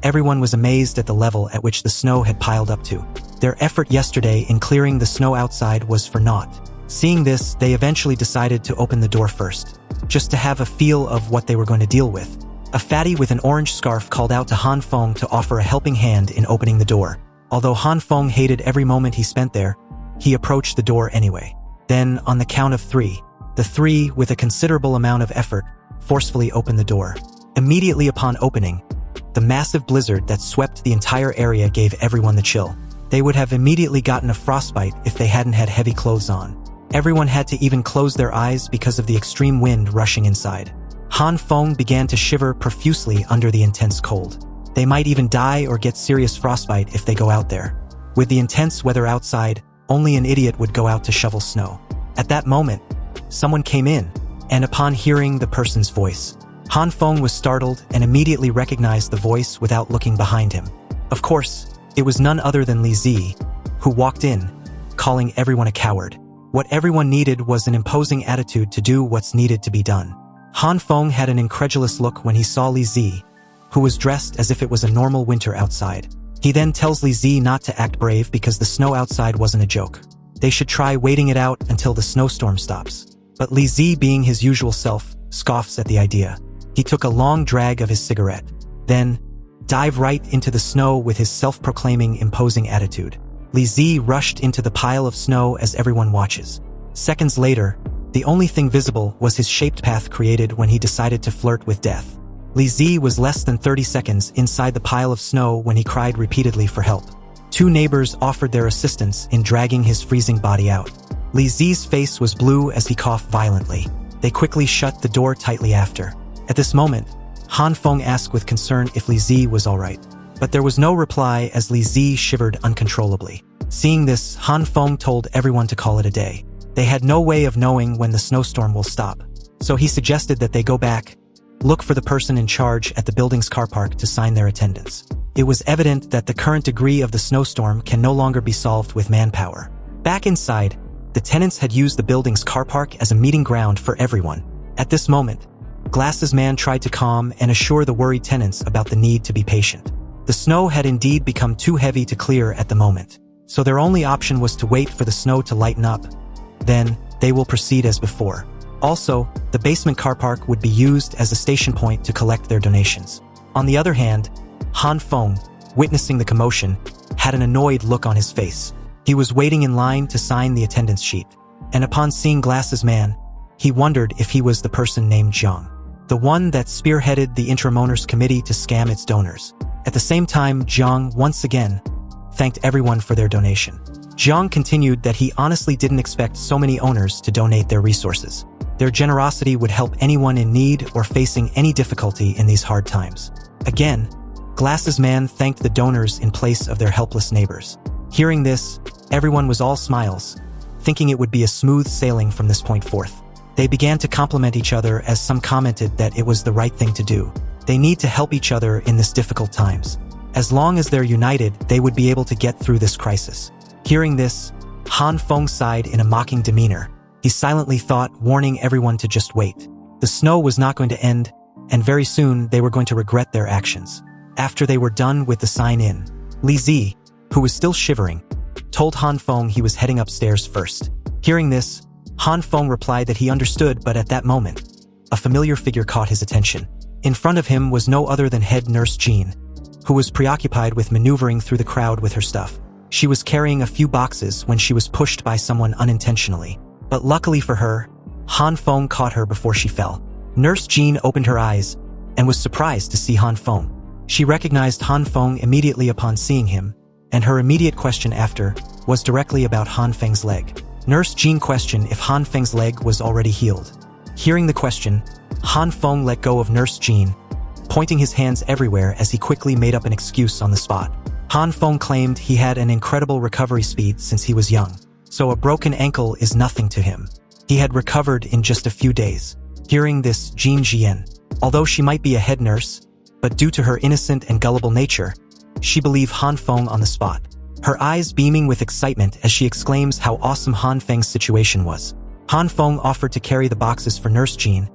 everyone was amazed at the level at which the snow had piled up to. Their effort yesterday in clearing the snow outside was for naught. Seeing this, they eventually decided to open the door first, just to have a feel of what they were going to deal with. A fatty with an orange scarf called out to Han Feng to offer a helping hand in opening the door. Although Han Feng hated every moment he spent there, he approached the door anyway. Then, on the count of 3, the 3, with a considerable amount of effort, forcefully opened the door. Immediately upon opening, the massive blizzard that swept the entire area gave everyone the chill. They would have immediately gotten a frostbite if they hadn't had heavy clothes on. Everyone had to even close their eyes because of the extreme wind rushing inside. Han Feng began to shiver profusely under the intense cold. They might even die or get serious frostbite if they go out there. With the intense weather outside, only an idiot would go out to shovel snow. At that moment, someone came in, and upon hearing the person's voice, Han Feng was startled and immediately recognized the voice without looking behind him. Of course, it was none other than Li Zi, who walked in, calling everyone a coward. What everyone needed was an imposing attitude to do what's needed to be done. Han Feng had an incredulous look when he saw Li Zi, who was dressed as if it was a normal winter outside. He then tells Li Zi not to act brave because the snow outside wasn't a joke. They should try waiting it out until the snowstorm stops. But Li Zi, being his usual self, scoffs at the idea. He took a long drag of his cigarette, then dived right into the snow with his self-proclaiming imposing attitude. Li Zi rushed into the pile of snow as everyone watches. Seconds later, the only thing visible was his shaped path created when he decided to flirt with death. Li Zi was less than 30 seconds inside the pile of snow when he cried repeatedly for help. 2 neighbors offered their assistance in dragging his freezing body out. Li Zi's face was blue as he coughed violently. They quickly shut the door tightly after. At this moment, Han Feng asked with concern if Li Zi was alright. But there was no reply as Li Zi shivered uncontrollably. Seeing this, Han Feng told everyone to call it a day. They had no way of knowing when the snowstorm will stop. So he suggested that they go back, look for the person in charge at the building's car park to sign their attendance. It was evident that the current degree of the snowstorm can no longer be solved with manpower. Back inside, the tenants had used the building's car park as a meeting ground for everyone. At this moment, Glasses Man tried to calm and assure the worried tenants about the need to be patient. The snow had indeed become too heavy to clear at the moment, so their only option was to wait for the snow to lighten up. Then, they will proceed as before. Also, the basement car park would be used as a station point to collect their donations. On the other hand, Han Feng, witnessing the commotion, had an annoyed look on his face. He was waiting in line to sign the attendance sheet, and upon seeing Glasses Man, he wondered if he was the person named Zhang, the one that spearheaded the interim owners committee to scam its donors. At the same time, Zhang once again thanked everyone for their donation. Zhang continued that he honestly didn't expect so many owners to donate their resources. Their generosity would help anyone in need or facing any difficulty in these hard times. Again, Glasses Man thanked the donors in place of their helpless neighbors. Hearing this, everyone was all smiles, thinking it would be a smooth sailing from this point forth. They began to compliment each other as some commented that it was the right thing to do. They need to help each other in this difficult times. As long as they're united, they would be able to get through this crisis. Hearing this, Han Feng sighed in a mocking demeanor. He silently thought, warning everyone to just wait. The snow was not going to end, and very soon they were going to regret their actions. After they were done with the sign-in, Li Zi, who was still shivering, told Han Feng he was heading upstairs first. Hearing this, Han Feng replied that he understood, but at that moment, a familiar figure caught his attention. In front of him was no other than head nurse Zhan, who was preoccupied with maneuvering through the crowd with her stuff. She was carrying a few boxes when she was pushed by someone unintentionally. But luckily for her, Han Feng caught her before she fell. Nurse Zhan opened her eyes and was surprised to see Han Feng. She recognized Han Feng immediately upon seeing him, and her immediate question after was directly about Han Feng's leg. Nurse Zhan questioned if Han Feng's leg was already healed. Hearing the question, Han Feng let go of Nurse Zhan, pointing his hands everywhere as he quickly made up an excuse on the spot. Han Feng claimed he had an incredible recovery speed since he was young, so a broken ankle is nothing to him. He had recovered in just a few days. Hearing this, Zhan Jian, although she might be a head nurse, but due to her innocent and gullible nature, she believed Han Feng on the spot, her eyes beaming with excitement as she exclaims how awesome Han Feng's situation was. Han Feng offered to carry the boxes for Nurse Zhan,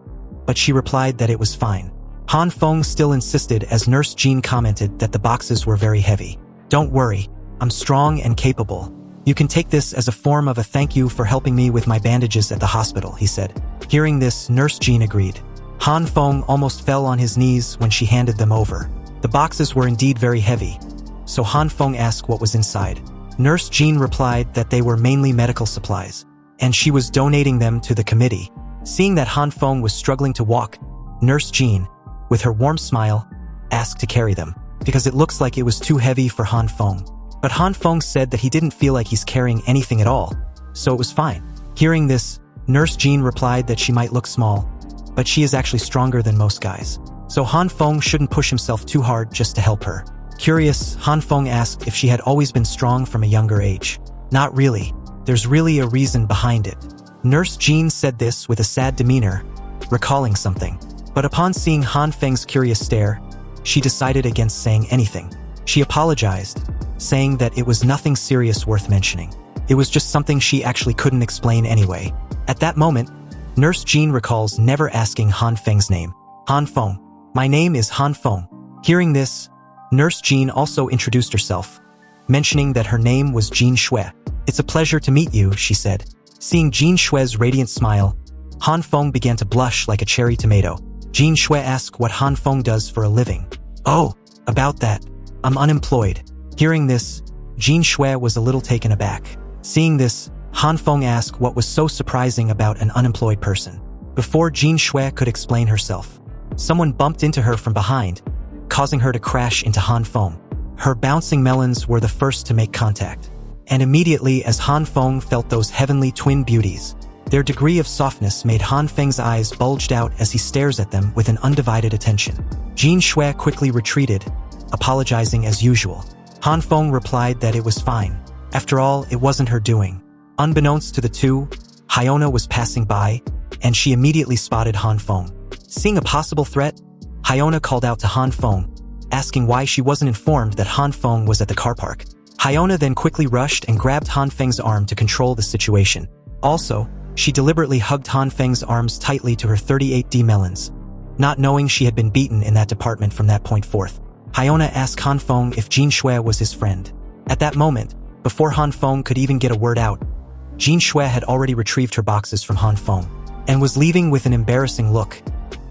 but she replied that it was fine. Han Feng still insisted as Nurse Zhan commented that the boxes were very heavy. "Don't worry, I'm strong and capable. You can take this as a form of a thank you for helping me with my bandages at the hospital," he said. Hearing this, Nurse Zhan agreed. Han Feng almost fell on his knees when she handed them over. The boxes were indeed very heavy, so Han Feng asked what was inside. Nurse Zhan replied that they were mainly medical supplies, and she was donating them to the committee. Seeing that Han Feng was struggling to walk, Nurse Zhan, with her warm smile, asked to carry them, because it looks like it was too heavy for Han Feng. But Han Feng said that he didn't feel like he's carrying anything at all, so it was fine. Hearing this, Nurse Zhan replied that she might look small, but she is actually stronger than most guys. So Han Feng shouldn't push himself too hard just to help her. Curious, Han Feng asked if she had always been strong from a younger age. Not really. There's really a reason behind it. Nurse Zhan said this with a sad demeanor, recalling something. But upon seeing Han Feng's curious stare, she decided against saying anything. She apologized, saying that it was nothing serious worth mentioning. It was just something she actually couldn't explain anyway. At that moment, Nurse Zhan recalls never asking Han Feng's name. "Han Feng. My name is Han Feng." Hearing this, Nurse Zhan also introduced herself, mentioning that her name was Zhan Shui. "It's a pleasure to meet you," she said. Seeing Zhan Shui's radiant smile, Han Feng began to blush like a cherry tomato. Zhan Shui asked what Han Feng does for a living. "Oh, about that. I'm unemployed." Hearing this, Zhan Shui was a little taken aback. Seeing this, Han Feng asked what was so surprising about an unemployed person. Before Zhan Shui could explain herself, someone bumped into her from behind, causing her to crash into Han Feng. Her bouncing melons were the first to make contact, and immediately as Han Feng felt those heavenly twin beauties, their degree of softness made Han Feng's eyes bulged out as he stares at them with an undivided attention. Zhan Shui quickly retreated, apologizing as usual. Han Feng replied that it was fine. After all, it wasn't her doing. Unbeknownst to the two, Hyona was passing by, and she immediately spotted Han Feng. Seeing a possible threat, Hyona called out to Han Feng, asking why she wasn't informed that Han Feng was at the car park. Hyona then quickly rushed and grabbed Han Feng's arm to control the situation. Also, she deliberately hugged Han Feng's arms tightly to her 38D melons, not knowing she had been beaten in that department from that point forth. Hyona asked Han Feng if Jin Shui was his friend. At that moment, before Han Feng could even get a word out, Jin Shui had already retrieved her boxes from Han Feng and was leaving with an embarrassing look,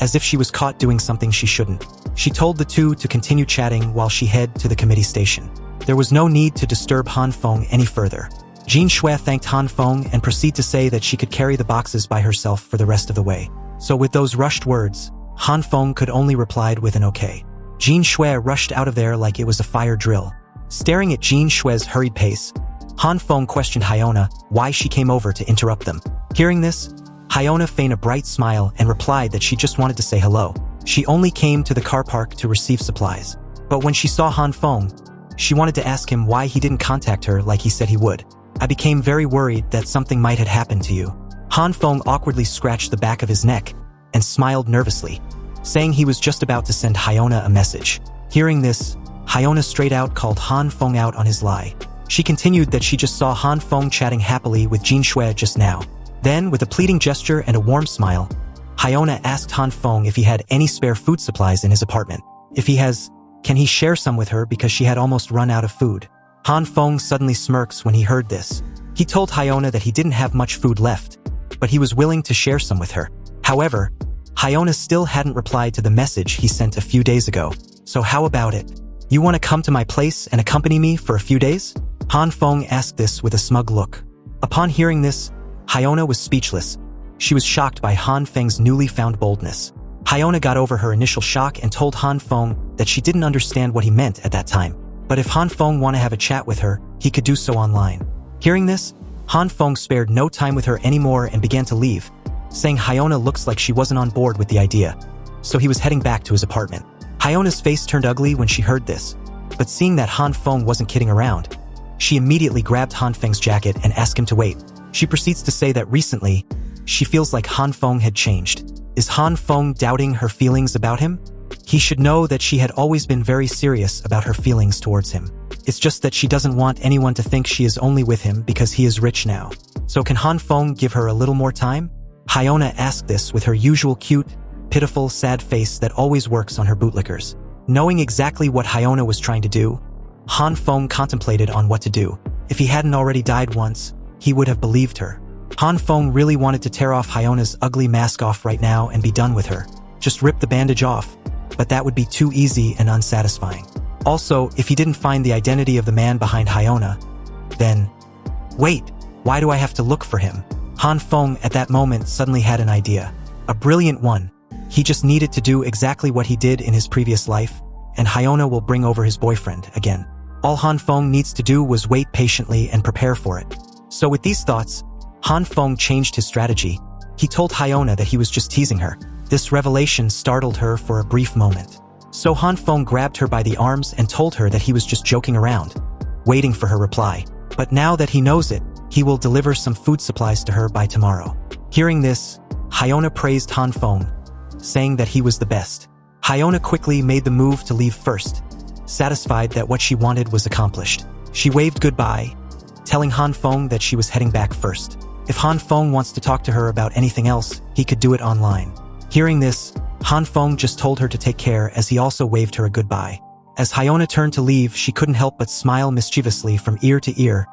as if she was caught doing something she shouldn't. She told the two to continue chatting while she headed to the committee station. There was no need to disturb Han Feng any further. Jin Shui thanked Han Feng and proceeded to say that she could carry the boxes by herself for the rest of the way. So with those rushed words, Han Feng could only reply with an okay. Jin Shui rushed out of there like it was a fire drill. Staring at Jin Shui's hurried pace, Han Feng questioned Hyona why she came over to interrupt them. Hearing this, Hyona feigned a bright smile and replied that she just wanted to say hello. She only came to the car park to receive supplies. But when she saw Han Feng, she wanted to ask him why he didn't contact her like he said he would. I became very worried that something might have happened to you. Han Feng awkwardly scratched the back of his neck and smiled nervously, saying he was just about to send Hyona a message. Hearing this, Hyona straight out called Han Feng out on his lie. She continued that she just saw Han Feng chatting happily with Jin Shui just now. Then, with a pleading gesture and a warm smile, Hyona asked Han Feng if he had any spare food supplies in his apartment. If he has, can he share some with her because she had almost run out of food? Han Feng suddenly smirks when he heard this. He told Hyona that he didn't have much food left, but he was willing to share some with her. However, Hyona still hadn't replied to the message he sent a few days ago. So how about it? You want to come to my place and accompany me for a few days? Han Feng asked this with a smug look. Upon hearing this, Hyona was speechless. She was shocked by Han Feng's newly found boldness. Hyona got over her initial shock and told Han Feng that she didn't understand what he meant at that time. But if Han Feng wanted to have a chat with her, he could do so online. Hearing this, Han Feng spared no time with her anymore and began to leave, saying Hyona looks like she wasn't on board with the idea. So he was heading back to his apartment. Hyona's face turned ugly when she heard this, but seeing that Han Feng wasn't kidding around, she immediately grabbed Han Feng's jacket and asked him to wait. She proceeds to say that recently, she feels like Han Feng had changed. Is Han Feng doubting her feelings about him? He should know that she had always been very serious about her feelings towards him. It's just that she doesn't want anyone to think she is only with him because he is rich now. So can Han Feng give her a little more time? Hyona asked this with her usual cute, pitiful, sad face that always works on her bootlickers. Knowing exactly what Hyona was trying to do, Han Feng contemplated on what to do. If he hadn't already died once, he would have believed her. Han Feng really wanted to tear off Hyona's ugly mask off right now and be done with her. Just rip the bandage off, but that would be too easy and unsatisfying. Also, if he didn't find the identity of the man behind Hyona, then... Wait, why do I have to look for him? Han Feng at that moment suddenly had an idea. A brilliant one. He just needed to do exactly what he did in his previous life, and Hyona will bring over his boyfriend again. All Han Feng needs to do was wait patiently and prepare for it. So with these thoughts, Han Feng changed his strategy. He told Hyona that he was just teasing her. This revelation startled her for a brief moment. So Han Feng grabbed her by the arms and told her that he was just joking around, waiting for her reply. But now that he knows it, he will deliver some food supplies to her by tomorrow. Hearing this, Hyona praised Han Feng, saying that he was the best. Hyona quickly made the move to leave first, satisfied that what she wanted was accomplished. She waved goodbye, telling Han Feng that she was heading back first. If Han Feng wants to talk to her about anything else, he could do it online. Hearing this, Han Feng just told her to take care as he also waved her a goodbye. As Hyona turned to leave, she couldn't help but smile mischievously from ear to ear,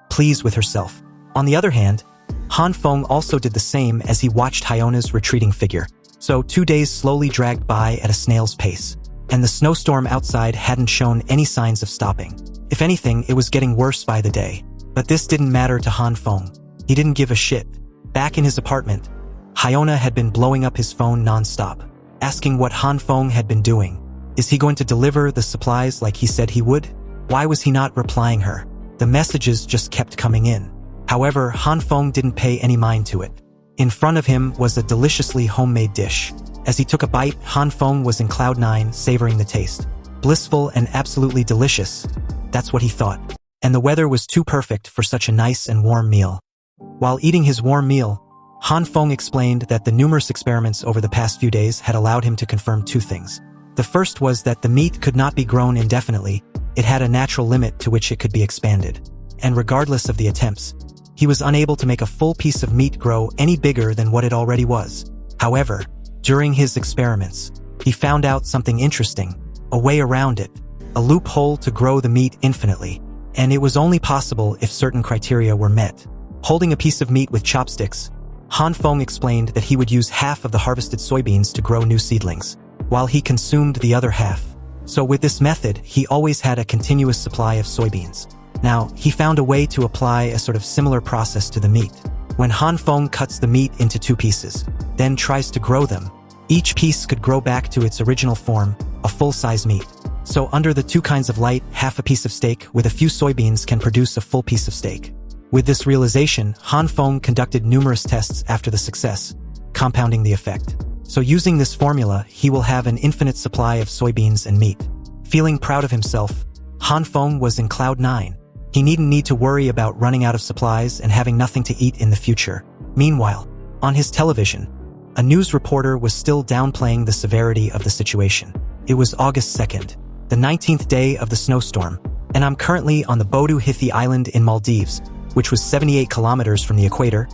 pleased with herself. On the other hand, Han Feng also did the same as he watched Hyona's retreating figure. So 2 days slowly dragged by at a snail's pace, and the snowstorm outside hadn't shown any signs of stopping. If anything, it was getting worse by the day. But this didn't matter to Han Feng. He didn't give a shit. Back in his apartment, Hyona had been blowing up his phone non-stop, asking what Han Feng had been doing. Is he going to deliver the supplies like he said he would? Why was he not replying her? The messages just kept coming in. However, Han Feng didn't pay any mind to it. In front of him was a deliciously homemade dish. As he took a bite, Han Feng was in cloud nine, savoring the taste. Blissful and absolutely delicious. That's what he thought. And the weather was too perfect for such a nice and warm meal. While eating his warm meal, Han Feng explained that the numerous experiments over the past few days had allowed him to confirm two things. The first was that the meat could not be grown indefinitely. It had a natural limit to which it could be expanded. And regardless of the attempts, he was unable to make a full piece of meat grow any bigger than what it already was. However, during his experiments, he found out something interesting. a way around it, a loophole to grow the meat infinitely, and it was only possible if certain criteria were met. Holding a piece of meat with chopsticks, Han Feng explained that he would use half of the harvested soybeans to grow new seedlings, while he consumed the other half. So with this method, he always had a continuous supply of soybeans. Now, he found a way to apply a sort of similar process to the meat. When Han Feng cuts the meat into 2 pieces, then tries to grow them, each piece could grow back to its original form, a full-size meat. So under the 2 kinds of light, half a piece of steak with a few soybeans can produce a full piece of steak. With this realization, Han Feng conducted numerous tests after the success, compounding the effect. So using this formula, he will have an infinite supply of soybeans and meat. Feeling proud of himself, Han Feng was in cloud 9. He needn't need to worry about running out of supplies and having nothing to eat in the future. Meanwhile, on his television, a news reporter was still downplaying the severity of the situation. It was August 2nd, the 19th day of the snowstorm, and I'm currently on the Bodu Hithi Island in Maldives, which was 78 kilometers from the equator,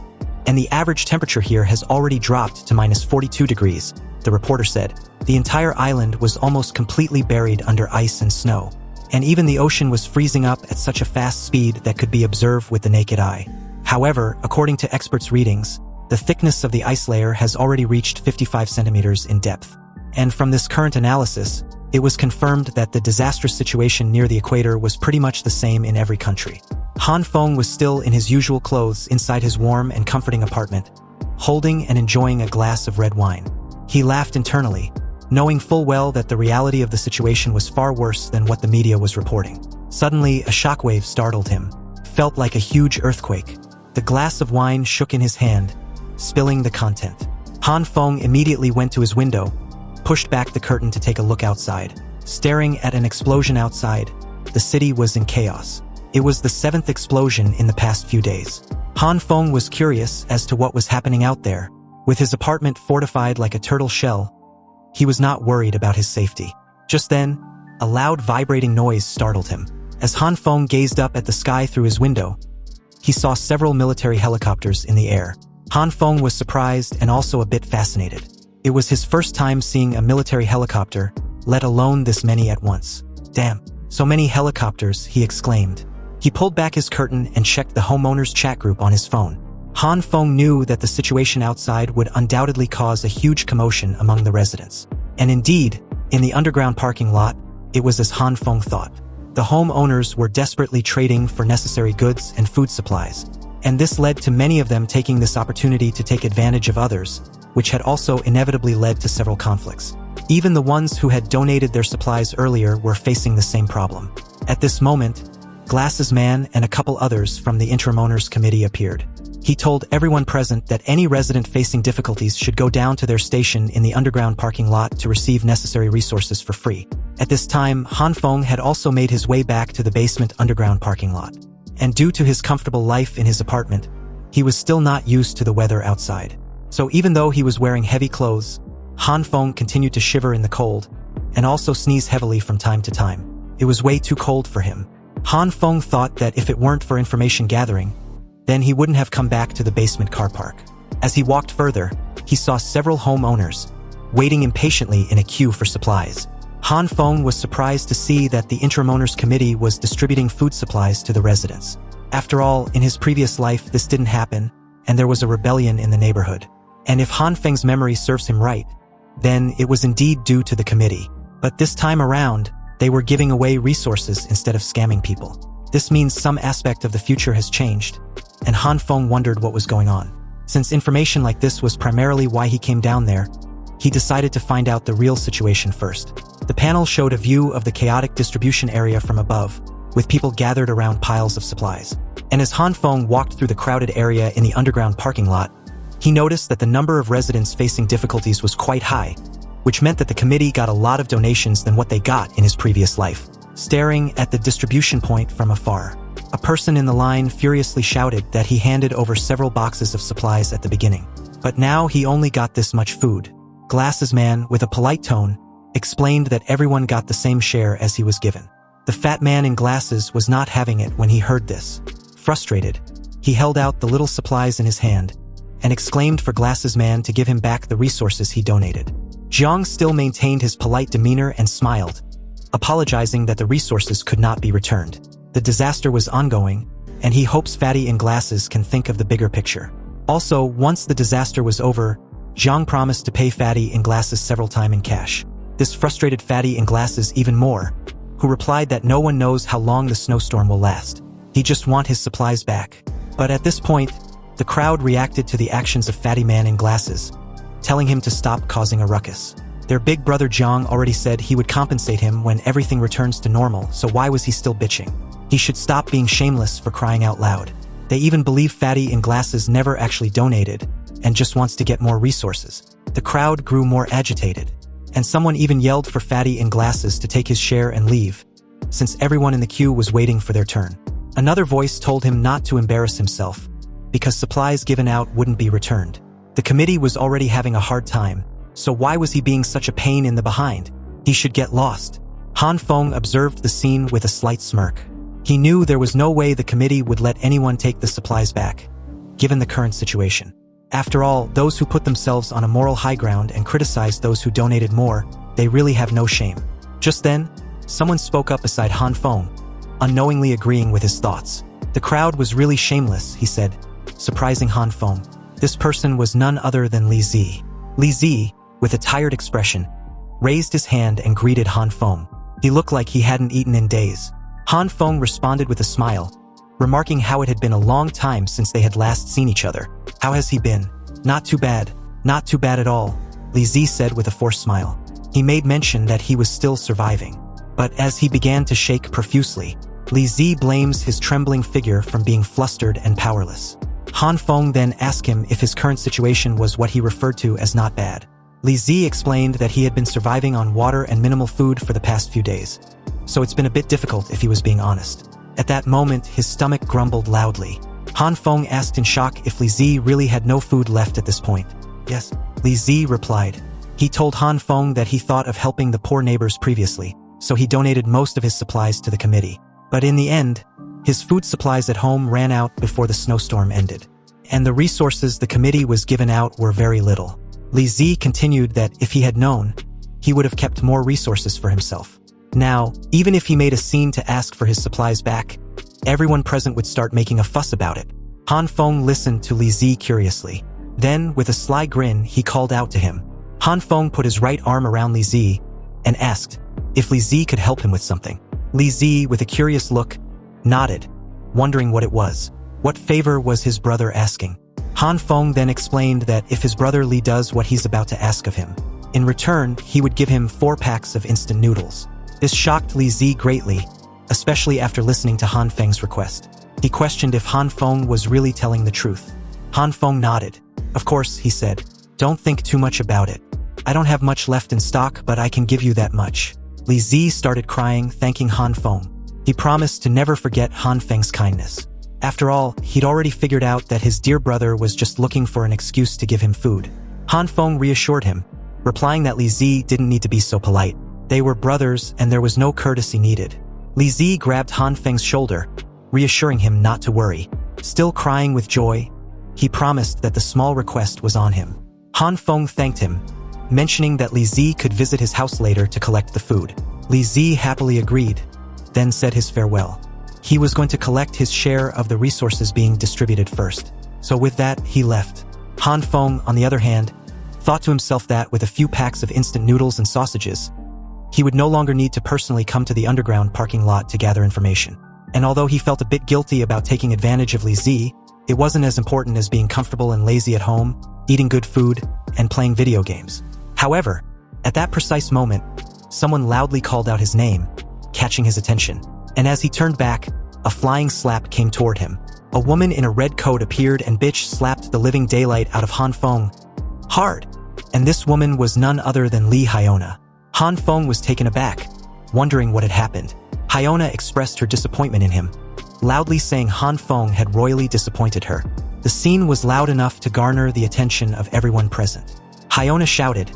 and the average temperature here has already dropped to minus 42 degrees, the reporter said. The entire island was almost completely buried under ice and snow, and even the ocean was freezing up at such a fast speed that could be observed with the naked eye. However, according to experts' readings, the thickness of the ice layer has already reached 55 centimeters in depth. And from this current analysis, it was confirmed that the disastrous situation near the equator was pretty much the same in every country. Han Feng was still in his usual clothes inside his warm and comforting apartment, holding and enjoying a glass of red wine. He laughed internally, knowing full well that the reality of the situation was far worse than what the media was reporting. Suddenly, a shockwave startled him, felt like a huge earthquake. The glass of wine shook in his hand, spilling the content. Han Feng immediately went to his window, pushed back the curtain to take a look outside. Staring at an explosion outside, the city was in chaos. It was the 7th explosion in the past few days. Han Feng was curious as to what was happening out there. With his apartment fortified like a turtle shell, he was not worried about his safety. Just then, a loud vibrating noise startled him. As Han Feng gazed up at the sky through his window, he saw several military helicopters in the air. Han Feng was surprised and also a bit fascinated. It was his first time seeing a military helicopter, let alone this many at once. "Damn, so many helicopters," he exclaimed. He pulled back his curtain and checked the homeowners chat group on his phone. Han Feng knew that the situation outside would undoubtedly cause a huge commotion among the residents. And indeed, in the underground parking lot, it was as Han Feng thought. The homeowners were desperately trading for necessary goods and food supplies, and this led to many of them taking this opportunity to take advantage of others, which had also inevitably led to several conflicts. Even the ones who had donated their supplies earlier were facing the same problem. At this moment, Glass's man and a couple others from the interim owners committee appeared. He told everyone present that any resident facing difficulties should go down to their station in the underground parking lot to receive necessary resources for free. At this time, Han Feng had also made his way back to the basement underground parking lot. And due to his comfortable life in his apartment, he was still not used to the weather outside. So even though he was wearing heavy clothes, Han Feng continued to shiver in the cold, and also sneeze heavily from time to time. It was way too cold for him. Han Feng thought that if it weren't for information gathering, then he wouldn't have come back to the basement car park. As he walked further, he saw several homeowners, waiting impatiently in a queue for supplies. Han Feng was surprised to see that the interim owners committee was distributing food supplies to the residents. After all, in his previous life this didn't happen, and there was a rebellion in the neighborhood. And if Han Feng's memory serves him right, then it was indeed due to the committee. But this time around, they were giving away resources instead of scamming people. This means some aspect of the future has changed, and Han Feng wondered what was going on. Since information like this was primarily why he came down there, he decided to find out the real situation first. The panel showed a view of the chaotic distribution area from above, with people gathered around piles of supplies. And as Han Feng walked through the crowded area in the underground parking lot, he noticed that the number of residents facing difficulties was quite high, which meant that the committee got a lot of donations than what they got in his previous life. Staring at the distribution point from afar, a person in the line furiously shouted that he handed over several boxes of supplies at the beginning. But now he only got this much food. Glass's man, with a polite tone, explained that everyone got the same share as he was given. The fat man in glasses was not having it when he heard this. Frustrated, he held out the little supplies in his hand and exclaimed for Glass's man to give him back the resources he donated. Jiang still maintained his polite demeanor and smiled, apologizing that the resources could not be returned. The disaster was ongoing, and he hopes Fatty in Glasses can think of the bigger picture. Also, once the disaster was over, Zhang promised to pay Fatty in Glasses several times in cash. This frustrated Fatty in Glasses even more, who replied that no one knows how long the snowstorm will last. He just want his supplies back. But at this point, the crowd reacted to the actions of Fatty Man in Glasses, telling him to stop causing a ruckus. Their big brother Zhang already said he would compensate him when everything returns to normal, so why was he still bitching? He should stop being shameless for crying out loud. They even believe Fatty in Glasses never actually donated and just wants to get more resources. The crowd grew more agitated, and someone even yelled for Fatty in Glasses to take his share and leave, since everyone in the queue was waiting for their turn. Another voice told him not to embarrass himself, because supplies given out wouldn't be returned. The committee was already having a hard time, so why was he being such a pain in the behind? He should get lost. Han Feng observed the scene with a slight smirk. He knew there was no way the committee would let anyone take the supplies back, given the current situation. After all, those who put themselves on a moral high ground and criticize those who donated more, they really have no shame. Just then, someone spoke up beside Han Feng, unknowingly agreeing with his thoughts. The crowd was really shameless, he said, surprising Han Feng. This person was none other than Li Zi. Li Zi, with a tired expression, raised his hand and greeted Han Feng. He looked like he hadn't eaten in days. Han Feng responded with a smile, remarking how it had been a long time since they had last seen each other. How has he been? Not too bad. Not too bad at all, Li Zi said with a forced smile. He made mention that he was still surviving. But as he began to shake profusely, Li Zi blames his trembling figure from being flustered and powerless. Han Feng then asked him if his current situation was what he referred to as not bad. Li Zi explained that he had been surviving on water and minimal food for the past few days, so it's been a bit difficult if he was being honest. At that moment, his stomach grumbled loudly. Han Feng asked in shock if Li Zi really had no food left at this point. Yes, Li Zi replied. He told Han Feng that he thought of helping the poor neighbors previously, so he donated most of his supplies to the committee. But in the end, his food supplies at home ran out before the snowstorm ended, and the resources the committee was given out were very little. Li Zi continued that if he had known, he would have kept more resources for himself. Now, even if he made a scene to ask for his supplies back, everyone present would start making a fuss about it. Han Feng listened to Li Zi curiously. Then, with a sly grin, he called out to him. Han Feng put his right arm around Li Zi and asked if Li Zi could help him with something. Li Zi, with a curious look, nodded, wondering what it was. What favor was his brother asking? Han Feng then explained that if his brother Li does what he's about to ask of him, in return, he would give him 4 packs of instant noodles. This shocked Li Zi greatly, especially after listening to Han Feng's request. He questioned if Han Feng was really telling the truth. Han Feng nodded. Of course, he said. Don't think too much about it. I don't have much left in stock, but I can give you that much. Li Zi started crying, thanking Han Feng. He promised to never forget Han Feng's kindness. After all, he'd already figured out that his dear brother was just looking for an excuse to give him food. Han Feng reassured him, replying that Li Zi didn't need to be so polite. They were brothers and there was no courtesy needed. Li Zi grabbed Han Feng's shoulder, reassuring him not to worry. Still crying with joy, he promised that the small request was on him. Han Feng thanked him, mentioning that Li Zi could visit his house later to collect the food. Li Zi happily agreed, then said his farewell. He was going to collect his share of the resources being distributed first. So with that, he left. Han Feng, on the other hand, thought to himself that with a few packs of instant noodles and sausages, he would no longer need to personally come to the underground parking lot to gather information. And although he felt a bit guilty about taking advantage of Li Zi, it wasn't as important as being comfortable and lazy at home, eating good food, and playing video games. However, at that precise moment, someone loudly called out his name, catching his attention. And as he turned back, a flying slap came toward him. A woman in a red coat appeared and bitch slapped the living daylight out of Han Feng. Hard. And this woman was none other than Li Hyona. Han Feng was taken aback, wondering what had happened. Hyona expressed her disappointment in him, loudly saying Han Feng had royally disappointed her. The scene was loud enough to garner the attention of everyone present. Hyona shouted,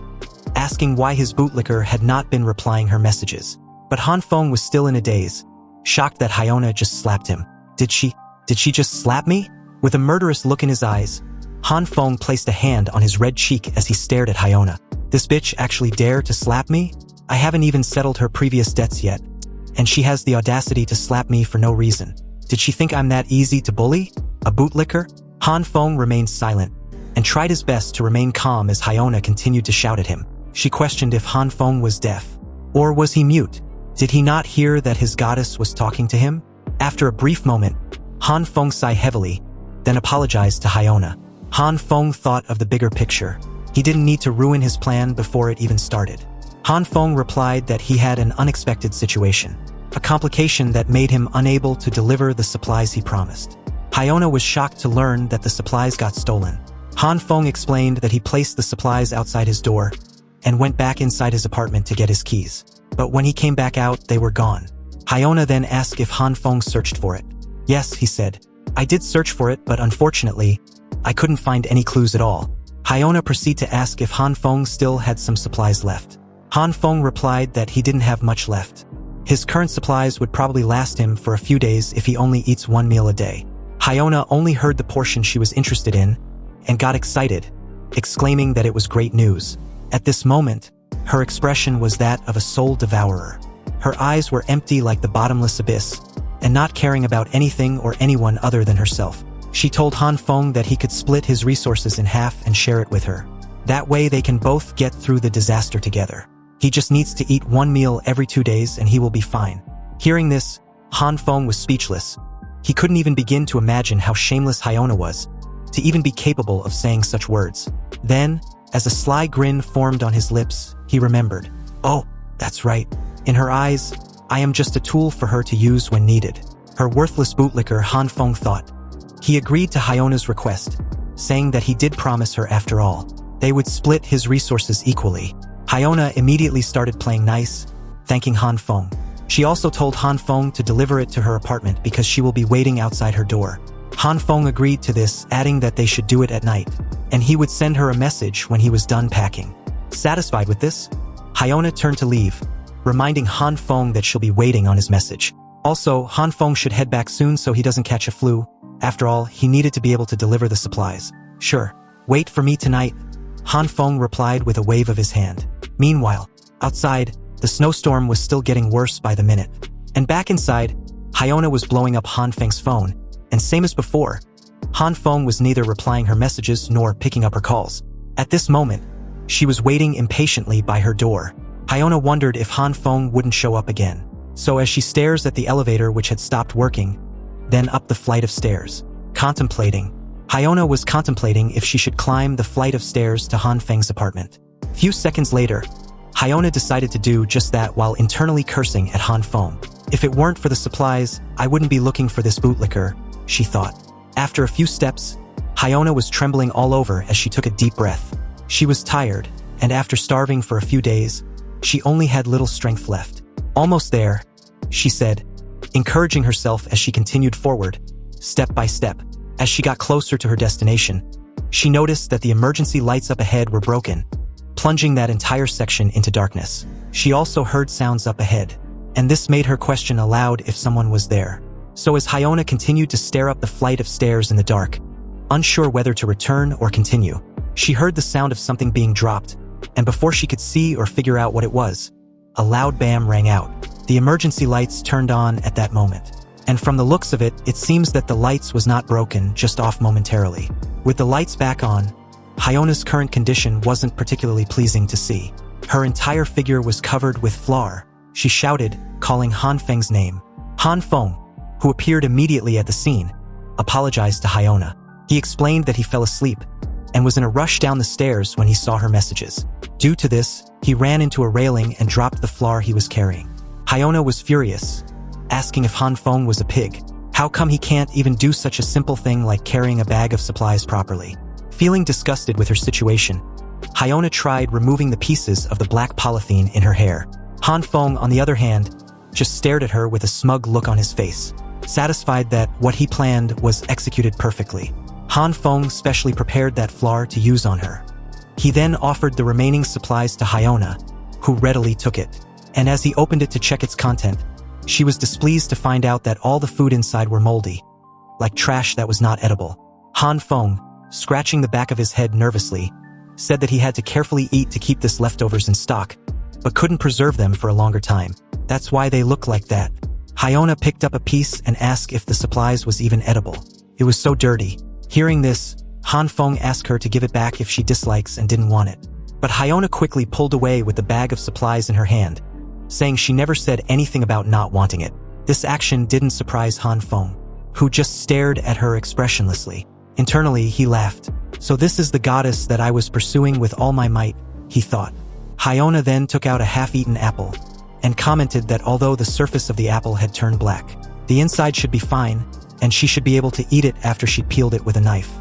asking why his bootlicker had not been replying her messages. But Han Feng was still in a daze, shocked that Hyona just slapped him. Did she just slap me? With a murderous look in his eyes, Han Feng placed a hand on his red cheek as he stared at Hyona. This bitch actually dared to slap me? I haven't even settled her previous debts yet, and she has the audacity to slap me for no reason. Did she think I'm that easy to bully? A bootlicker? Han Feng remained silent and tried his best to remain calm as Hyona continued to shout at him. She questioned if Han Feng was deaf. Or was he mute? Did he not hear that his goddess was talking to him? After a brief moment, Han Feng sighed heavily, then apologized to Hyona. Han Feng thought of the bigger picture. He didn't need to ruin his plan before it even started. Han Feng replied that he had an unexpected situation, a complication that made him unable to deliver the supplies he promised. Hyona was shocked to learn that the supplies got stolen. Han Feng explained that he placed the supplies outside his door and went back inside his apartment to get his keys. But when he came back out, they were gone. Hyona then asked if Han Feng searched for it. Yes, he said. I did search for it, but unfortunately, I couldn't find any clues at all. Hyona proceeded to ask if Han Feng still had some supplies left. Han Feng replied that he didn't have much left. His current supplies would probably last him for a few days if he only eats 1 meal a day. Hyona only heard the portion she was interested in and got excited, exclaiming that it was great news. At this moment, her expression was that of a soul devourer. Her eyes were empty like the bottomless abyss, and not caring about anything or anyone other than herself. She told Han Feng that he could split his resources in half and share it with her. That way they can both get through the disaster together. He just needs to eat 1 meal every 2 days and he will be fine. Hearing this, Han Feng was speechless. He couldn't even begin to imagine how shameless Hyona was, to even be capable of saying such words. Then, as a sly grin formed on his lips, he remembered. Oh, that's right. In her eyes, I am just a tool for her to use when needed. Her worthless bootlicker, Han Feng thought. He agreed to Hyona's request, saying that he did promise her after all. They would split his resources equally. Hyona immediately started playing nice, thanking Han Feng. She also told Han Feng to deliver it to her apartment because she will be waiting outside her door. Han Feng agreed to this, adding that they should do it at night, and he would send her a message when he was done packing. Satisfied with this, Hyona turned to leave, reminding Han Feng that she'll be waiting on his message. Also, Han Feng should head back soon so he doesn't catch a flu. After all, he needed to be able to deliver the supplies. Sure, wait for me tonight, Han Feng replied with a wave of his hand. Meanwhile, outside, the snowstorm was still getting worse by the minute. And back inside, Hyona was blowing up Han Feng's phone, and same as before, Han Feng was neither replying her messages nor picking up her calls. At this moment, she was waiting impatiently by her door. Hyona wondered if Han Feng wouldn't show up again. So as she stares at the elevator which had stopped working, then up the flight of stairs, Hyona was contemplating if she should climb the flight of stairs to Han Feng's apartment. Few seconds later, Hyona decided to do just that while internally cursing at Han Feng. If it weren't for the supplies, I wouldn't be looking for this bootlicker, she thought. After a few steps, Hyona was trembling all over as she took a deep breath. She was tired, and after starving for a few days, she only had little strength left. Almost there, she said, encouraging herself as she continued forward, step by step. As she got closer to her destination, she noticed that the emergency lights up ahead were broken, plunging that entire section into darkness. She also heard sounds up ahead, and this made her question aloud if someone was there. So as Hyona continued to stare up the flight of stairs in the dark, unsure whether to return or continue, she heard the sound of something being dropped, and before she could see or figure out what it was, a loud bam rang out. The emergency lights turned on at that moment. And from the looks of it, it seems that the lights was not broken, just off momentarily. With the lights back on, Hyona's current condition wasn't particularly pleasing to see. Her entire figure was covered with flour. She shouted, calling Han Feng's name. Han Feng, who appeared immediately at the scene, apologized to Hyona. He explained that he fell asleep and was in a rush down the stairs when he saw her messages. Due to this, he ran into a railing and dropped the flour he was carrying. Hyona was furious, asking if Han Feng was a pig. How come he can't even do such a simple thing like carrying a bag of supplies properly? Feeling disgusted with her situation, Hyona tried removing the pieces of the black polythene in her hair. Han Feng, on the other hand, just stared at her with a smug look on his face, satisfied that what he planned was executed perfectly. Han Feng specially prepared that flour to use on her. He then offered the remaining supplies to Hyona, who readily took it. And as he opened it to check its content, she was displeased to find out that all the food inside were moldy, like trash that was not edible. Han Feng, scratching the back of his head nervously, said that he had to carefully eat to keep this leftovers in stock, but couldn't preserve them for a longer time. That's why they look like that. Hyona picked up a piece and asked if the supplies was even edible. It was so dirty. Hearing this, Han Feng asked her to give it back if she dislikes and didn't want it. But Hyona quickly pulled away with the bag of supplies in her hand, saying she never said anything about not wanting it. This action didn't surprise Han Feng, who just stared at her expressionlessly. Internally, he laughed. So this is the goddess that I was pursuing with all my might, he thought. Hyona then took out a half-eaten apple and commented that although the surface of the apple had turned black, the inside should be fine, and she should be able to eat it after she'd peeled it with a knife.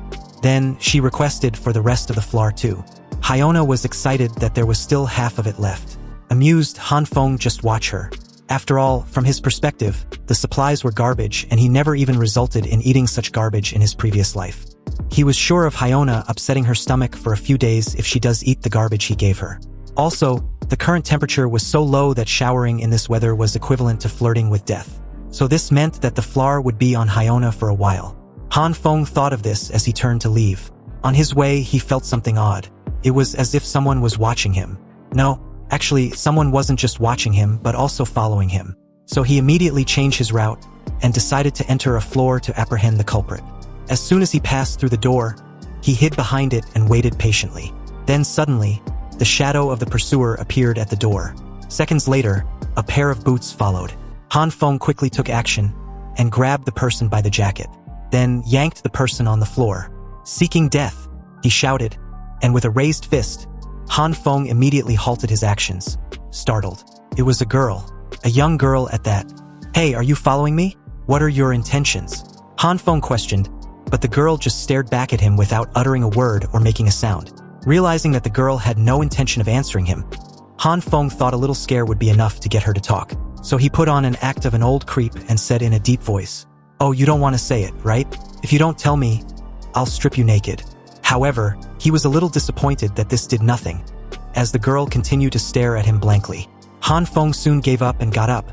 Then, she requested for the rest of the flour too. Hyona was excited that there was still half of it left. Amused, Han Feng just watched her. After all, from his perspective, the supplies were garbage and he never even resulted in eating such garbage in his previous life. He was sure of Hyona upsetting her stomach for a few days if she does eat the garbage he gave her. Also, the current temperature was so low that showering in this weather was equivalent to flirting with death. So this meant that the flour would be on Hyona for a while. Han Feng thought of this as he turned to leave. On his way, he felt something odd. It was as if someone was watching him. No, actually, someone wasn't just watching him, but also following him. So he immediately changed his route and decided to enter a floor to apprehend the culprit. As soon as he passed through the door, he hid behind it and waited patiently. Then suddenly, the shadow of the pursuer appeared at the door. Seconds later, a pair of boots followed. Han Feng quickly took action and grabbed the person by the jacket, then yanked the person on the floor. Seeking death, he shouted, and with a raised fist, Han Feng immediately halted his actions, startled. It was a girl, a young girl at that. "Hey, are you following me? What are your intentions?" Han Feng questioned, but the girl just stared back at him without uttering a word or making a sound. Realizing that the girl had no intention of answering him, Han Feng thought a little scare would be enough to get her to talk. So he put on an act of an old creep and said in a deep voice, "Oh, you don't want to say it, right? If you don't tell me, I'll strip you naked." However, he was a little disappointed that this did nothing, as the girl continued to stare at him blankly. Han Feng soon gave up and got up,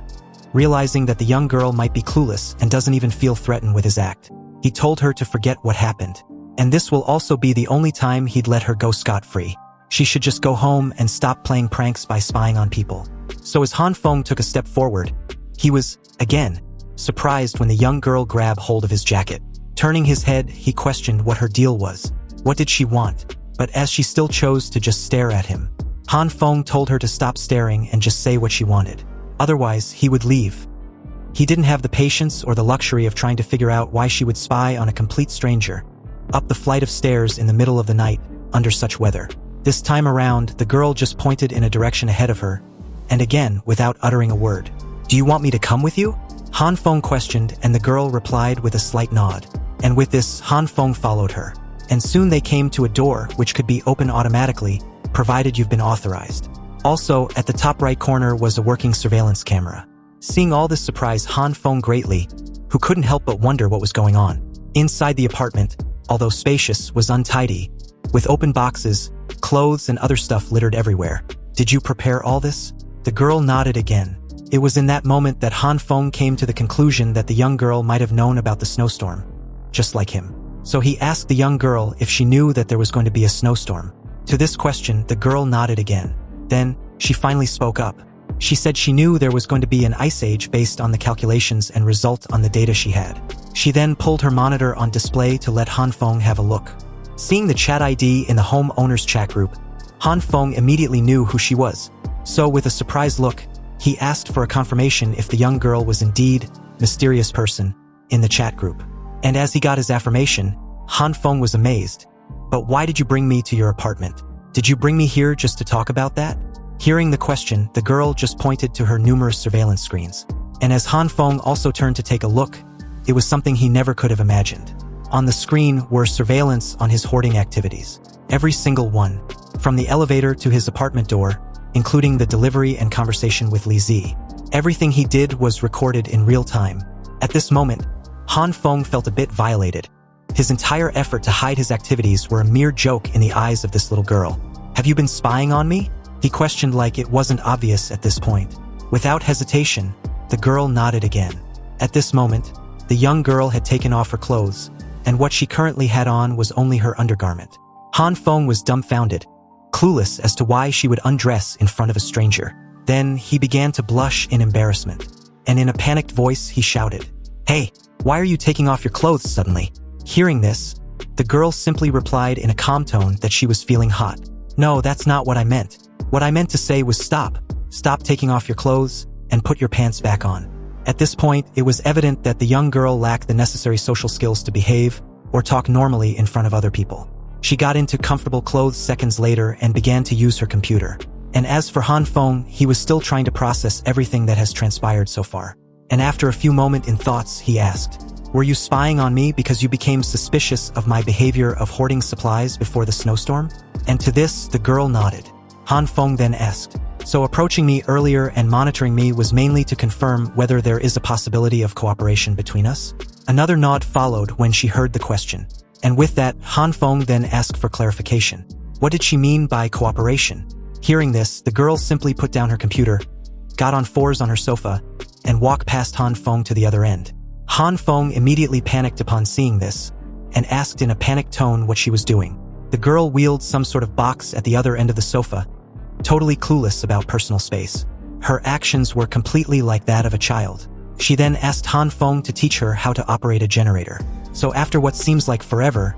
realizing that the young girl might be clueless and doesn't even feel threatened with his act. He told her to forget what happened, and this will also be the only time he'd let her go scot-free. She should just go home and stop playing pranks by spying on people. So as Han Feng took a step forward, he was, again, surprised when the young girl grabbed hold of his jacket. Turning his head, he questioned what her deal was. What did she want? But as she still chose to just stare at him, Han Feng told her to stop staring and just say what she wanted. Otherwise, he would leave. He didn't have the patience or the luxury of trying to figure out why she would spy on a complete stranger up the flight of stairs in the middle of the night under such weather. This time around, the girl just pointed in a direction ahead of her, and again, without uttering a word. "Do you want me to come with you?" Han Feng questioned, and the girl replied with a slight nod. And with this, Han Feng followed her. And soon they came to a door which could be opened automatically, provided you've been authorized. Also, at the top right corner was a working surveillance camera. Seeing all this surprised Han Feng greatly, who couldn't help but wonder what was going on. Inside the apartment, although spacious, was untidy, with open boxes, clothes and other stuff littered everywhere. "Did you prepare all this?" The girl nodded again. It was in that moment that Han Feng came to the conclusion that the young girl might have known about the snowstorm, just like him. So he asked the young girl if she knew that there was going to be a snowstorm. To this question, the girl nodded again. Then, she finally spoke up. She said she knew there was going to be an ice age based on the calculations and result on the data she had. She then pulled her monitor on display to let Han Feng have a look. Seeing the chat ID in the homeowners chat group, Han Feng immediately knew who she was. So with a surprised look, he asked for a confirmation if the young girl was indeed mysterious person in the chat group. And as he got his affirmation, Han Feng was amazed. "But why did you bring me to your apartment? Did you bring me here just to talk about that?" Hearing the question, the girl just pointed to her numerous surveillance screens. And as Han Feng also turned to take a look, it was something he never could have imagined. On the screen were surveillance on his hoarding activities. Every single one, from the elevator to his apartment door, including the delivery and conversation with Li Zi. Everything he did was recorded in real time. At this moment, Han Feng felt a bit violated. His entire effort to hide his activities were a mere joke in the eyes of this little girl. "Have you been spying on me?" he questioned like it wasn't obvious at this point. Without hesitation, the girl nodded again. At this moment, the young girl had taken off her clothes, and what she currently had on was only her undergarment. Han Feng was dumbfounded, clueless as to why she would undress in front of a stranger. Then he began to blush in embarrassment, and in a panicked voice he shouted, "Hey, why are you taking off your clothes suddenly?" Hearing this, the girl simply replied in a calm tone that she was feeling hot. "No, that's not what I meant. What I meant to say was stop. Stop taking off your clothes and put your pants back on." At this point, it was evident that the young girl lacked the necessary social skills to behave or talk normally in front of other people. She got into comfortable clothes seconds later and began to use her computer. And as for Han Feng, he was still trying to process everything that has transpired so far. And after a few moments in thoughts, he asked, "Were you spying on me because you became suspicious of my behavior of hoarding supplies before the snowstorm?" And to this, the girl nodded. Han Feng then asked, "So approaching me earlier and monitoring me was mainly to confirm whether there is a possibility of cooperation between us?" Another nod followed when she heard the question. And with that, Han Feng then asked for clarification. What did she mean by cooperation? Hearing this, the girl simply put down her computer, got on fours on her sofa, and walked past Han Feng to the other end. Han Feng immediately panicked upon seeing this, and asked in a panicked tone what she was doing. The girl wheeled some sort of box at the other end of the sofa, totally clueless about personal space. Her actions were completely like that of a child. She then asked Han Feng to teach her how to operate a generator. So after what seems like forever,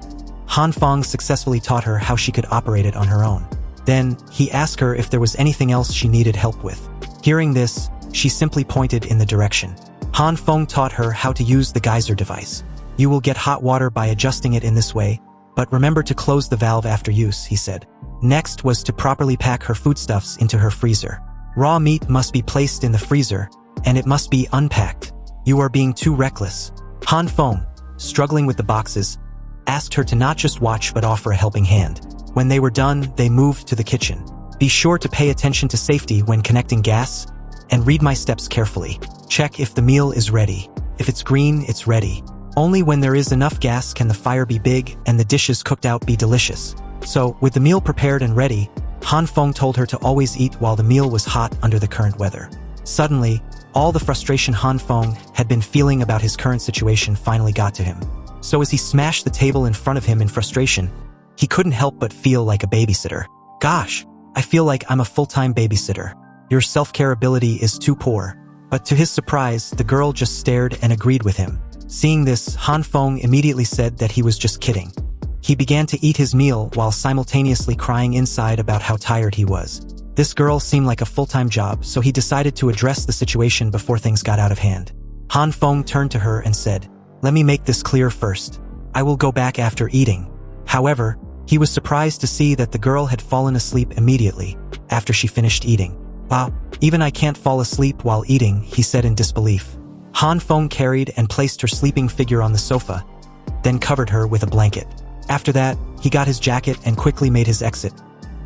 Han Feng successfully taught her how she could operate it on her own. Then, he asked her if there was anything else she needed help with. Hearing this, she simply pointed in the direction. Han Feng taught her how to use the geyser device. "You will get hot water by adjusting it in this way, but remember to close the valve after use," he said. Next was to properly pack her foodstuffs into her freezer. Raw meat must be placed in the freezer, and it must be unpacked. "You are being too reckless." Han Feng, struggling with the boxes, asked her to not just watch but offer a helping hand. When they were done, they moved to the kitchen. "Be sure to pay attention to safety when connecting gas, and read my steps carefully. Check if the meal is ready. If it's green, it's ready. Only when there is enough gas can the fire be big and the dishes cooked out be delicious." So, with the meal prepared and ready, Han Feng told her to always eat while the meal was hot under the current weather. Suddenly, all the frustration Han Feng had been feeling about his current situation finally got to him. So as he smashed the table in front of him in frustration, he couldn't help but feel like a babysitter. "Gosh, I feel like I'm a full-time babysitter. Your self-care ability is too poor." But to his surprise, the girl just stared and agreed with him. Seeing this, Han Feng immediately said that he was just kidding. He began to eat his meal while simultaneously crying inside about how tired he was. This girl seemed like a full-time job, so he decided to address the situation before things got out of hand. Han Feng turned to her and said, "Let me make this clear first. I will go back after eating." However, he was surprised to see that the girl had fallen asleep immediately after she finished eating. "Wow, even I can't fall asleep while eating," he said in disbelief. Han Feng carried and placed her sleeping figure on the sofa, then covered her with a blanket. After that, he got his jacket and quickly made his exit,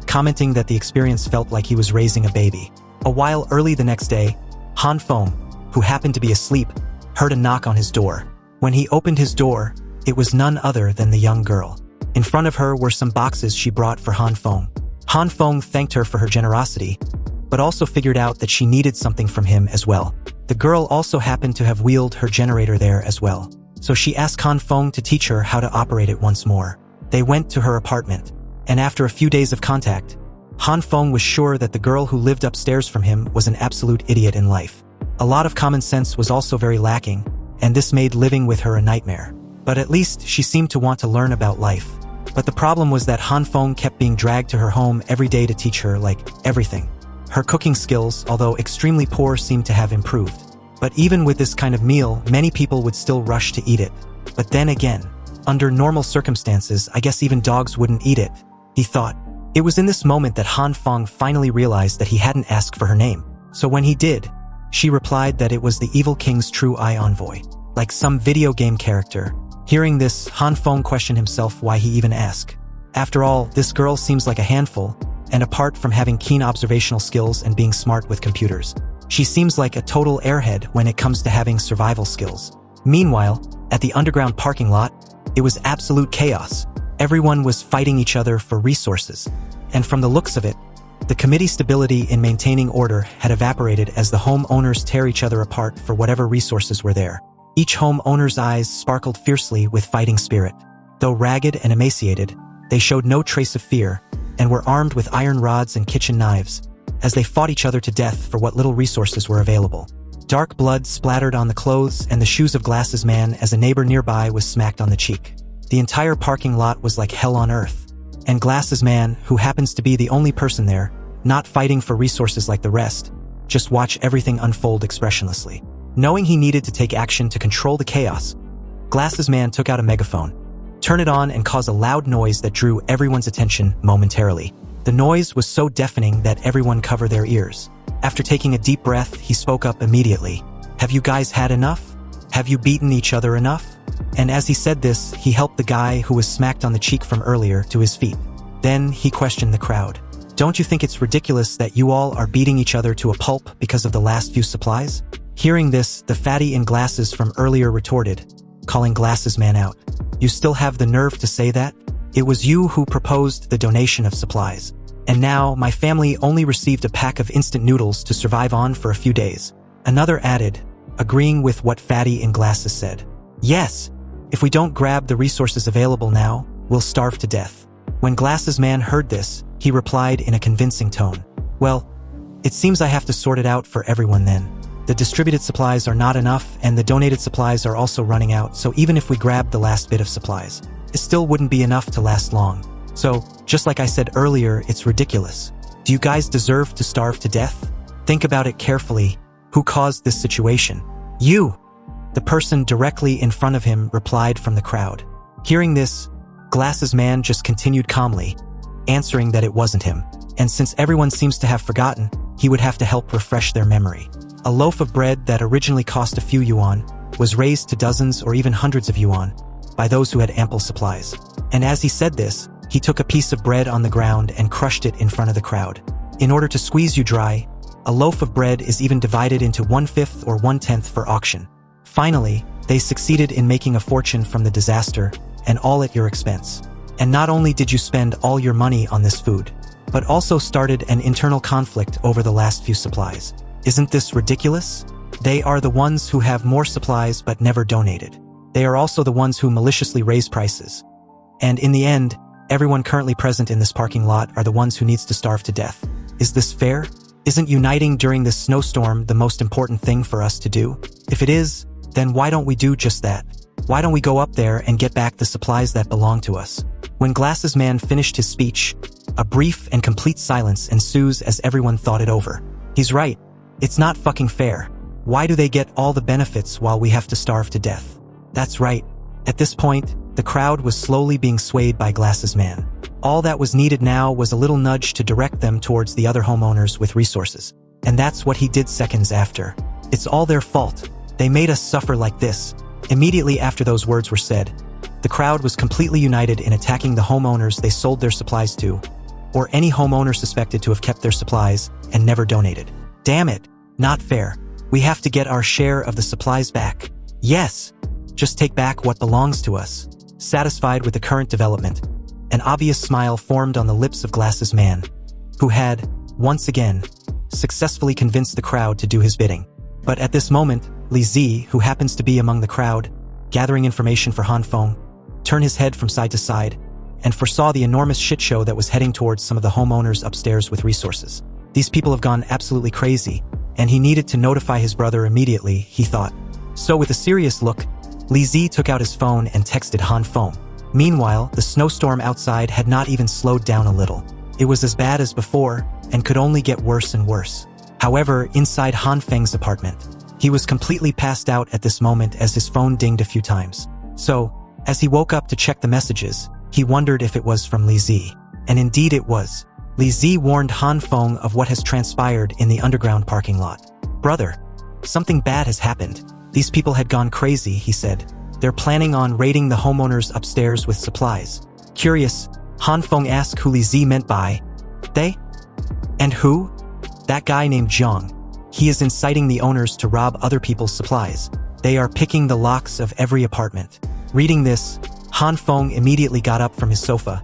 commenting that the experience felt like he was raising a baby. A while early the next day, Han Feng, who happened to be asleep, heard a knock on his door. When he opened his door, it was none other than the young girl. In front of her were some boxes she brought for Han Feng. Han Feng thanked her for her generosity, but also figured out that she needed something from him as well. The girl also happened to have wheeled her generator there as well, so she asked Han Feng to teach her how to operate it once more. They went to her apartment, and after a few days of contact, Han Feng was sure that the girl who lived upstairs from him was an absolute idiot in life. A lot of common sense was also very lacking, and this made living with her a nightmare. But at least she seemed to want to learn about life. But the problem was that Han Feng kept being dragged to her home every day to teach her, like, everything. Her cooking skills, although extremely poor, seemed to have improved. But even with this kind of meal, many people would still rush to eat it. But then again, under normal circumstances, I guess even dogs wouldn't eat it, he thought. It was in this moment that Han Feng finally realized that he hadn't asked for her name. So when he did, she replied that it was the evil king's true eye envoy, like some video game character. Hearing this, Han Feng questioned himself why he even asked. After all, this girl seems like a handful, and apart from having keen observational skills and being smart with computers, she seems like a total airhead when it comes to having survival skills. Meanwhile, at the underground parking lot, it was absolute chaos. Everyone was fighting each other for resources, and from the looks of it, the committee's stability in maintaining order had evaporated as the homeowners tear each other apart for whatever resources were there. Each homeowner's eyes sparkled fiercely with fighting spirit. Though ragged and emaciated, they showed no trace of fear, and were armed with iron rods and kitchen knives, as they fought each other to death for what little resources were available. Dark blood splattered on the clothes and the shoes of Glasses Man as a neighbor nearby was smacked on the cheek. The entire parking lot was like hell on earth, and Glasses Man, who happens to be the only person there, not fighting for resources like the rest, just watch everything unfold expressionlessly. Knowing he needed to take action to control the chaos, Glasses Man took out a megaphone, turned it on and caused a loud noise that drew everyone's attention momentarily. The noise was so deafening that everyone covered their ears. After taking a deep breath, he spoke up immediately. "Have you guys had enough? Have you beaten each other enough?" And as he said this, he helped the guy who was smacked on the cheek from earlier to his feet. Then he questioned the crowd. "Don't you think it's ridiculous that you all are beating each other to a pulp because of the last few supplies?" Hearing this, the fatty in glasses from earlier retorted, calling Glasses Man out. "You still have the nerve to say that? It was you who proposed the donation of supplies. And now, my family only received a pack of instant noodles to survive on for a few days." Another added, agreeing with what Fatty in Glasses said. "Yes, if we don't grab the resources available now, we'll starve to death." When Glasses Man heard this, he replied in a convincing tone. "Well, it seems I have to sort it out for everyone then. The distributed supplies are not enough and the donated supplies are also running out, so even if we grabbed the last bit of supplies, it still wouldn't be enough to last long. So, just like I said earlier, it's ridiculous. Do you guys deserve to starve to death? Think about it carefully. Who caused this situation? You!" The person directly in front of him replied from the crowd. Hearing this, Glasses Man just continued calmly, answering that it wasn't him. And since everyone seems to have forgotten, he would have to help refresh their memory. A loaf of bread that originally cost a few yuan was raised to dozens or even hundreds of yuan by those who had ample supplies. And as he said this, he took a piece of bread on the ground and crushed it in front of the crowd. In order to squeeze you dry, a loaf of bread is even divided into 1/5 or 1/10 for auction. Finally, they succeeded in making a fortune from the disaster, and all at your expense. And not only did you spend all your money on this food, but also started an internal conflict over the last few supplies. Isn't this ridiculous? They are the ones who have more supplies but never donated. They are also the ones who maliciously raise prices. And in the end, everyone currently present in this parking lot are the ones who needs to starve to death. Is this fair? Isn't uniting during this snowstorm the most important thing for us to do? If it is, then why don't we do just that? Why don't we go up there and get back the supplies that belong to us? When Glasses Man finished his speech, a brief and complete silence ensues as everyone thought it over. He's right. It's not fucking fair. Why do they get all the benefits while we have to starve to death? That's right. At this point, the crowd was slowly being swayed by Glasses Man. All that was needed now was a little nudge to direct them towards the other homeowners with resources. And that's what he did seconds after. It's all their fault. They made us suffer like this. Immediately after those words were said, the crowd was completely united in attacking the homeowners they sold their supplies to, or any homeowner suspected to have kept their supplies and never donated. Damn it, not fair. We have to get our share of the supplies back. Yes, just take back what belongs to us. Satisfied with the current development, an obvious smile formed on the lips of Glasses Man, who had, once again, successfully convinced the crowd to do his bidding. But at this moment, Li Zi, who happens to be among the crowd, gathering information for Han Feng, turned his head from side to side and foresaw the enormous shit show that was heading towards some of the homeowners upstairs with resources. These people have gone absolutely crazy, and he needed to notify his brother immediately, he thought. So with a serious look, Li Zi took out his phone and texted Han Feng. Meanwhile, the snowstorm outside had not even slowed down a little. It was as bad as before, and could only get worse and worse. However, inside Han Feng's apartment, he was completely passed out at this moment as his phone dinged a few times. So, as he woke up to check the messages, he wondered if it was from Li Zi. And indeed it was. Li Zi warned Han Feng of what has transpired in the underground parking lot. "Brother, something bad has happened. These people had gone crazy," he said. "They're planning on raiding the homeowners upstairs with supplies." Curious, Han Feng asked who Li Zi meant by they? And who? That guy named Zhang. He is inciting the owners to rob other people's supplies. They are picking the locks of every apartment. Reading this, Han Feng immediately got up from his sofa,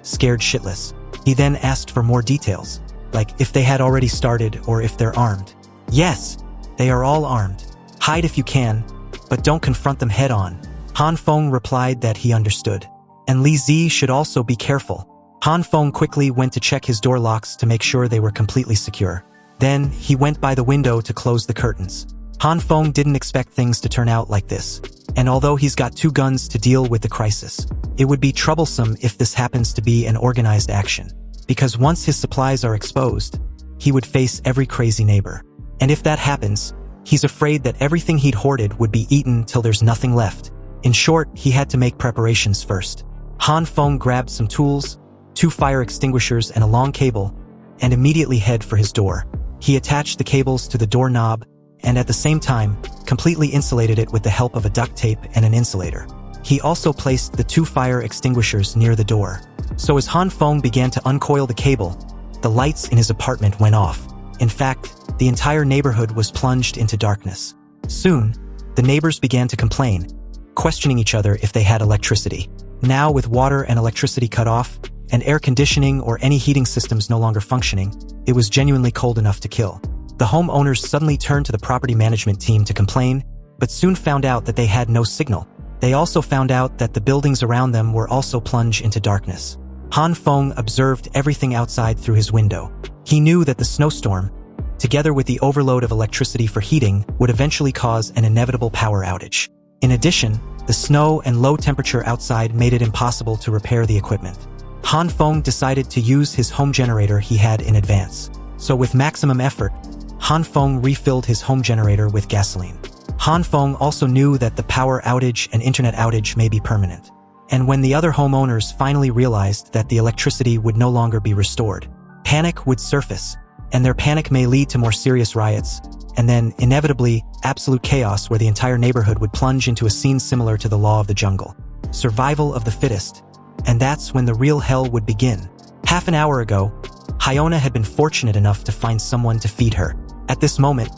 scared shitless. He then asked for more details, like if they had already started or if they're armed. "Yes, they are all armed. Hide if you can, but don't confront them head on." Han Feng replied that he understood. And Li Zi should also be careful. Han Feng quickly went to check his door locks to make sure they were completely secure. Then, he went by the window to close the curtains. Han Feng didn't expect things to turn out like this. And although he's got 2 guns to deal with the crisis, it would be troublesome if this happens to be an organized action. Because once his supplies are exposed, he would face every crazy neighbor. And if that happens, he's afraid that everything he'd hoarded would be eaten till there's nothing left. In short, he had to make preparations first. Han Feng grabbed some tools, 2 fire extinguishers and a long cable, and immediately headed for his door. He attached the cables to the doorknob, and at the same time, completely insulated it with the help of a duct tape and an insulator. He also placed the 2 fire extinguishers near the door. So as Han Feng began to uncoil the cable, the lights in his apartment went off. In fact, the entire neighborhood was plunged into darkness. Soon, the neighbors began to complain, questioning each other if they had electricity. Now, with water and electricity cut off, and air conditioning or any heating systems no longer functioning, it was genuinely cold enough to kill. The homeowners suddenly turned to the property management team to complain, but soon found out that they had no signal. They also found out that the buildings around them were also plunged into darkness. Han Feng observed everything outside through his window. He knew that the snowstorm, together with the overload of electricity for heating, would eventually cause an inevitable power outage. In addition, the snow and low temperature outside made it impossible to repair the equipment. Han Feng decided to use his home generator he had in advance. So with maximum effort, Han Feng refilled his home generator with gasoline. Han Feng also knew that the power outage and internet outage may be permanent. And when the other homeowners finally realized that the electricity would no longer be restored, panic would surface, and their panic may lead to more serious riots, and then, inevitably, absolute chaos where the entire neighborhood would plunge into a scene similar to the law of the jungle. Survival of the fittest. And that's when the real hell would begin. Half an hour ago, Hyona had been fortunate enough to find someone to feed her. At this moment,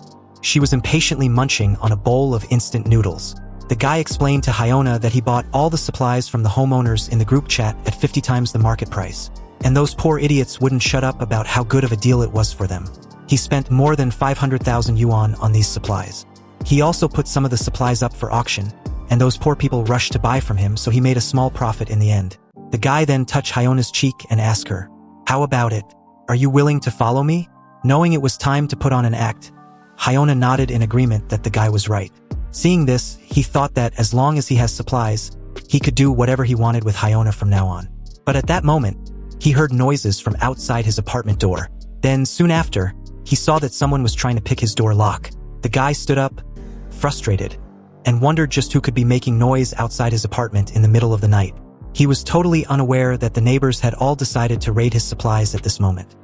she was impatiently munching on a bowl of instant noodles. The guy explained to Hyona that he bought all the supplies from the homeowners in the group chat at 50 times the market price. And those poor idiots wouldn't shut up about how good of a deal it was for them. He spent more than 500,000 yuan on these supplies. He also put some of the supplies up for auction, and those poor people rushed to buy from him, so he made a small profit in the end. The guy then touched Hyona's cheek and asked her, "How about it? Are you willing to follow me?" Knowing it was time to put on an act, Hyona nodded in agreement that the guy was right. Seeing this, he thought that as long as he has supplies, he could do whatever he wanted with Hyona from now on. But at that moment, he heard noises from outside his apartment door. Then, soon after, he saw that someone was trying to pick his door lock. The guy stood up, frustrated, and wondered just who could be making noise outside his apartment in the middle of the night. He was totally unaware that the neighbors had all decided to raid his supplies at this moment.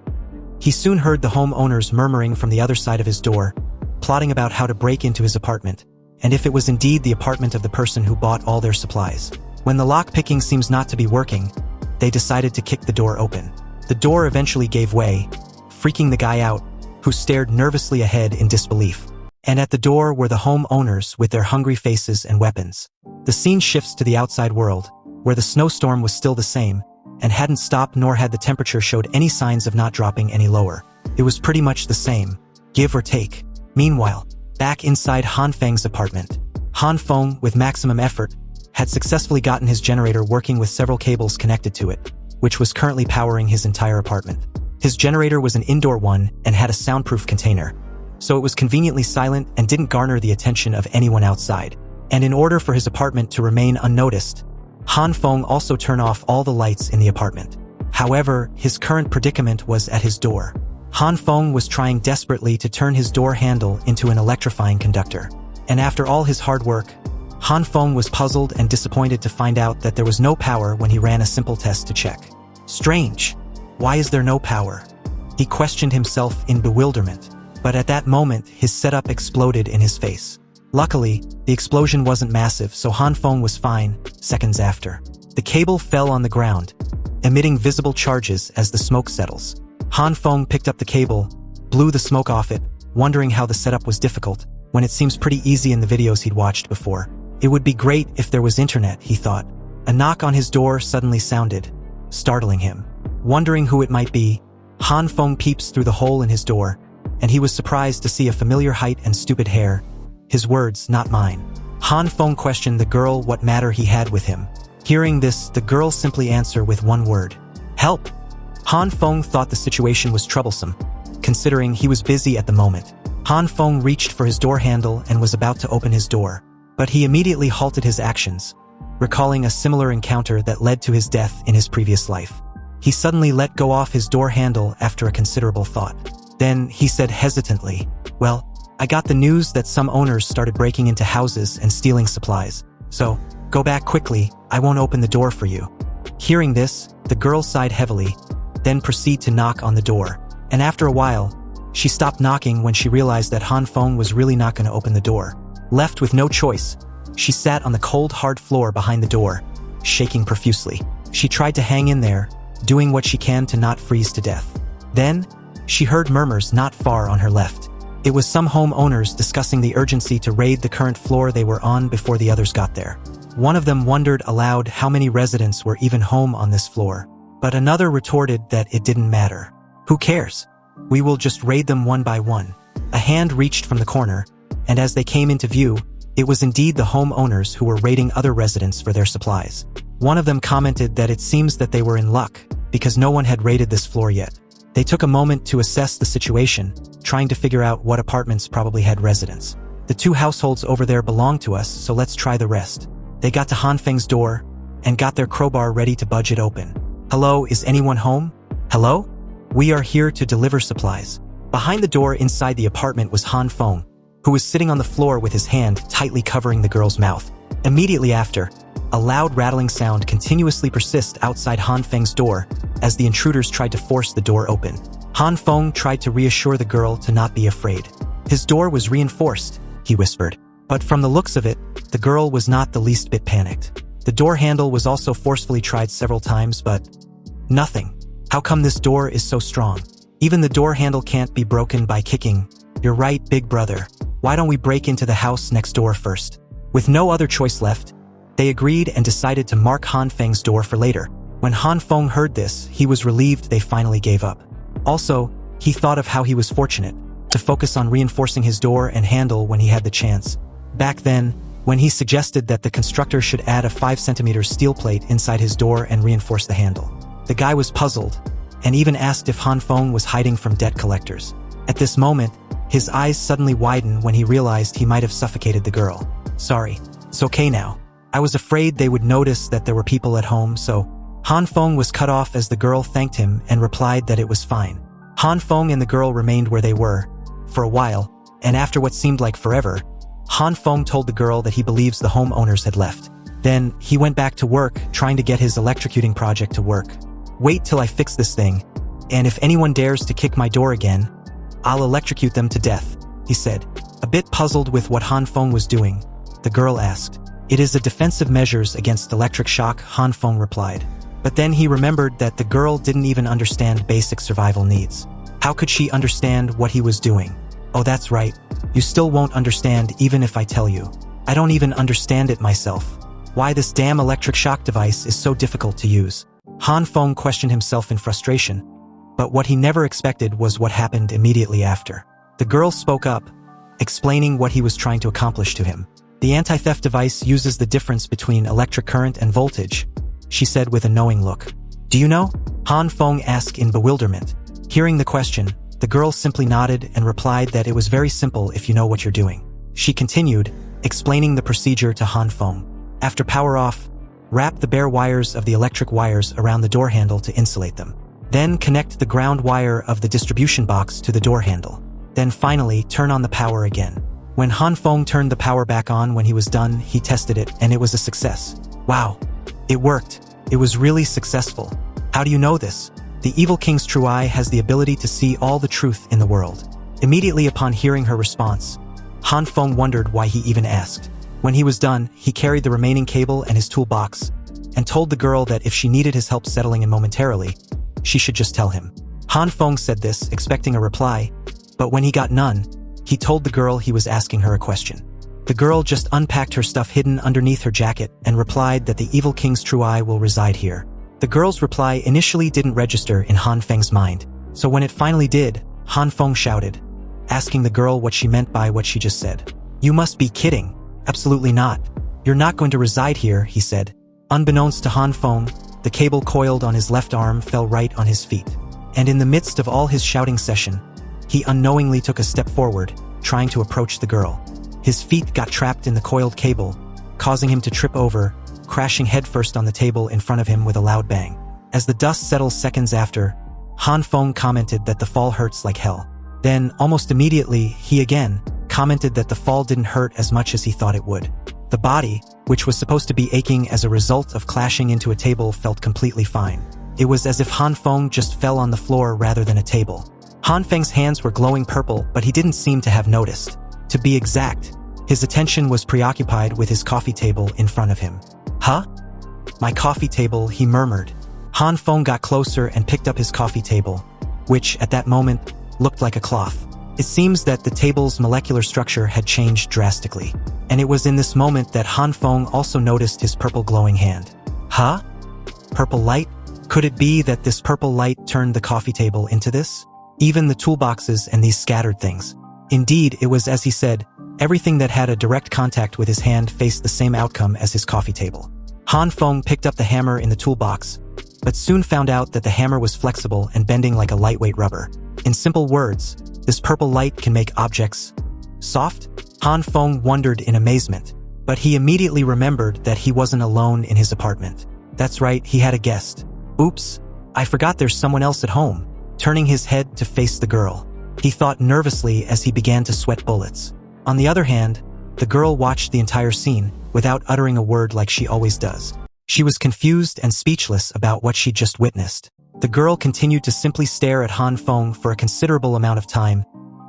He soon heard the homeowners murmuring from the other side of his door, plotting about how to break into his apartment, and if it was indeed the apartment of the person who bought all their supplies. When the lock-picking seems not to be working, they decided to kick the door open. The door eventually gave way, freaking the guy out, who stared nervously ahead in disbelief. And at the door were the homeowners with their hungry faces and weapons. The scene shifts to the outside world, where the snowstorm was still the same, and hadn't stopped nor had the temperature showed any signs of not dropping any lower. It was pretty much the same, give or take. Meanwhile, back inside Han Feng's apartment, Han Feng, with maximum effort, had successfully gotten his generator working with several cables connected to it, which was currently powering his entire apartment. His generator was an indoor one and had a soundproof container, so it was conveniently silent and didn't garner the attention of anyone outside. And in order for his apartment to remain unnoticed, Han Feng also turned off all the lights in the apartment. However, his current predicament was at his door. Han Feng was trying desperately to turn his door handle into an electrifying conductor. And after all his hard work, Han Feng was puzzled and disappointed to find out that there was no power when he ran a simple test to check. Strange. Why is there no power? He questioned himself in bewilderment. But at that moment, his setup exploded in his face. Luckily, the explosion wasn't massive, so Han Feng was fine. Seconds after, the cable fell on the ground, emitting visible charges as the smoke settles. Han Feng picked up the cable, blew the smoke off it, wondering how the setup was difficult, when it seems pretty easy in the videos he'd watched before. It would be great if there was internet, he thought. A knock on his door suddenly sounded, startling him. Wondering who it might be, Han Feng peeps through the hole in his door, and he was surprised to see a familiar height and stupid hair. His words, "Not mine." Han Feng questioned the girl what matter he had with him. Hearing this, the girl simply answered with one word, Help! Han Feng thought the situation was troublesome, considering he was busy at the moment. Han Feng reached for his door handle and was about to open his door, but he immediately halted his actions, recalling a similar encounter that led to his death in his previous life. He suddenly let go off his door handle after a considerable thought. Then he said hesitantly, "Well, I got the news that some owners started breaking into houses and stealing supplies. So, go back quickly, I won't open the door for you." Hearing this, the girl sighed heavily, then proceeded to knock on the door. And after a while, she stopped knocking when she realized that Han Feng was really not going to open the door. Left with no choice, she sat on the cold, hard floor behind the door, shaking profusely. She tried to hang in there, doing what she can to not freeze to death. Then, she heard murmurs not far on her left. It was some homeowners discussing the urgency to raid the current floor they were on before the others got there. One of them wondered aloud how many residents were even home on this floor, but another retorted that it didn't matter. Who cares? We will just raid them one by one. A hand reached from the corner, and as they came into view, it was indeed the homeowners who were raiding other residents for their supplies. One of them commented that it seems that they were in luck, because no one had raided this floor yet. They took a moment to assess the situation, trying to figure out what apartments probably had residents. The two households over there belong to us, so let's try the rest. They got to Han Feng's door, and got their crowbar ready to budge it open. "Hello, is anyone home? Hello? We are here to deliver supplies." Behind the door inside the apartment was Han Feng, who was sitting on the floor with his hand tightly covering the girl's mouth. Immediately after, a loud rattling sound continuously persisted outside Han Feng's door as the intruders tried to force the door open. Han Feng tried to reassure the girl to not be afraid. His door was reinforced, he whispered. But from the looks of it, the girl was not the least bit panicked. The door handle was also forcefully tried several times, but nothing. How come this door is so strong? Even the door handle can't be broken by kicking. You're right, big brother. Why don't we break into the house next door first? With no other choice left, they agreed and decided to mark Han Feng's door for later. When Han Feng heard this, he was relieved they finally gave up. Also, he thought of how he was fortunate to focus on reinforcing his door and handle when he had the chance. Back then, when he suggested that the constructor should add a 5 cm steel plate inside his door and reinforce the handle. The guy was puzzled, and even asked if Han Feng was hiding from debt collectors. At this moment, his eyes suddenly widened when he realized he might have suffocated the girl. "Sorry, it's okay now. I was afraid they would notice that there were people at home, so..." Han Feng was cut off as the girl thanked him and replied that it was fine. Han Feng and the girl remained where they were, for a while, and after what seemed like forever, Han Feng told the girl that he believes the homeowners had left. Then, he went back to work, trying to get his electrocuting project to work. "Wait till I fix this thing, and if anyone dares to kick my door again, I'll electrocute them to death," he said. A bit puzzled with what Han Feng was doing, the girl asked. "It is a defensive measures against electric shock," Han Feng replied. But then he remembered that the girl didn't even understand basic survival needs. How could she understand what he was doing? "Oh, that's right. You still won't understand even if I tell you. I don't even understand it myself. Why this damn electric shock device is so difficult to use." Han Feng questioned himself in frustration, but what he never expected was what happened immediately after. The girl spoke up, explaining what he was trying to accomplish to him. "The anti-theft device uses the difference between electric current and voltage," she said with a knowing look. "Do you know?" Han Feng asked in bewilderment. Hearing the question, the girl simply nodded and replied that it was very simple if you know what you're doing. She continued, explaining the procedure to Han Feng. After power off, wrap the bare wires of the electric wires around the door handle to insulate them. Then connect the ground wire of the distribution box to the door handle. Then finally, turn on the power again. When Han Feng turned the power back on when he was done, he tested it, and it was a success. "Wow. It worked. It was really successful. How do you know this?" The evil king's true eye has the ability to see all the truth in the world. Immediately upon hearing her response, Han Feng wondered why he even asked. When he was done, he carried the remaining cable and his toolbox, and told the girl that if she needed his help settling him momentarily, she should just tell him. Han Feng said this, expecting a reply, but when he got none, he told the girl he was asking her a question. The girl just unpacked her stuff hidden underneath her jacket and replied that the evil king's true eye will reside here. The girl's reply initially didn't register in Han Feng's mind, so when it finally did, Han Feng shouted, asking the girl what she meant by what she just said. "You must be kidding. Absolutely not. You're not going to reside here," he said. Unbeknownst to Han Feng, the cable coiled on his left arm fell right on his feet. And in the midst of all his shouting session, he unknowingly took a step forward, trying to approach the girl. His feet got trapped in the coiled cable, causing him to trip over, crashing headfirst on the table in front of him with a loud bang. As the dust settles seconds after, Han Feng commented that the fall hurts like hell. Then, almost immediately, he again commented that the fall didn't hurt as much as he thought it would. The body, which was supposed to be aching as a result of clashing into a table, felt completely fine. It was as if Han Feng just fell on the floor rather than a table. Han Feng's hands were glowing purple, but he didn't seem to have noticed. To be exact, his attention was preoccupied with his coffee table in front of him. Huh? My coffee table, he murmured. Han Feng got closer and picked up his coffee table, which, at that moment, looked like a cloth. It seems that the table's molecular structure had changed drastically, and it was in this moment that Han Feng also noticed his purple glowing hand. Huh? Purple light? Could it be that this purple light turned the coffee table into this? Even the toolboxes and these scattered things. Indeed, it was as he said, everything that had a direct contact with his hand faced the same outcome as his coffee table. Han Feng picked up the hammer in the toolbox, but soon found out that the hammer was flexible and bending like a lightweight rubber. In simple words, this purple light can make objects soft? Han Feng wondered in amazement, but he immediately remembered that he wasn't alone in his apartment. That's right, he had a guest. Oops, I forgot there's someone else at home. Turning his head to face the girl, he thought nervously as he began to sweat bullets. On the other hand, the girl watched the entire scene without uttering a word like she always does. She was confused and speechless about what she'd just witnessed. The girl continued to simply stare at Han Feng for a considerable amount of time,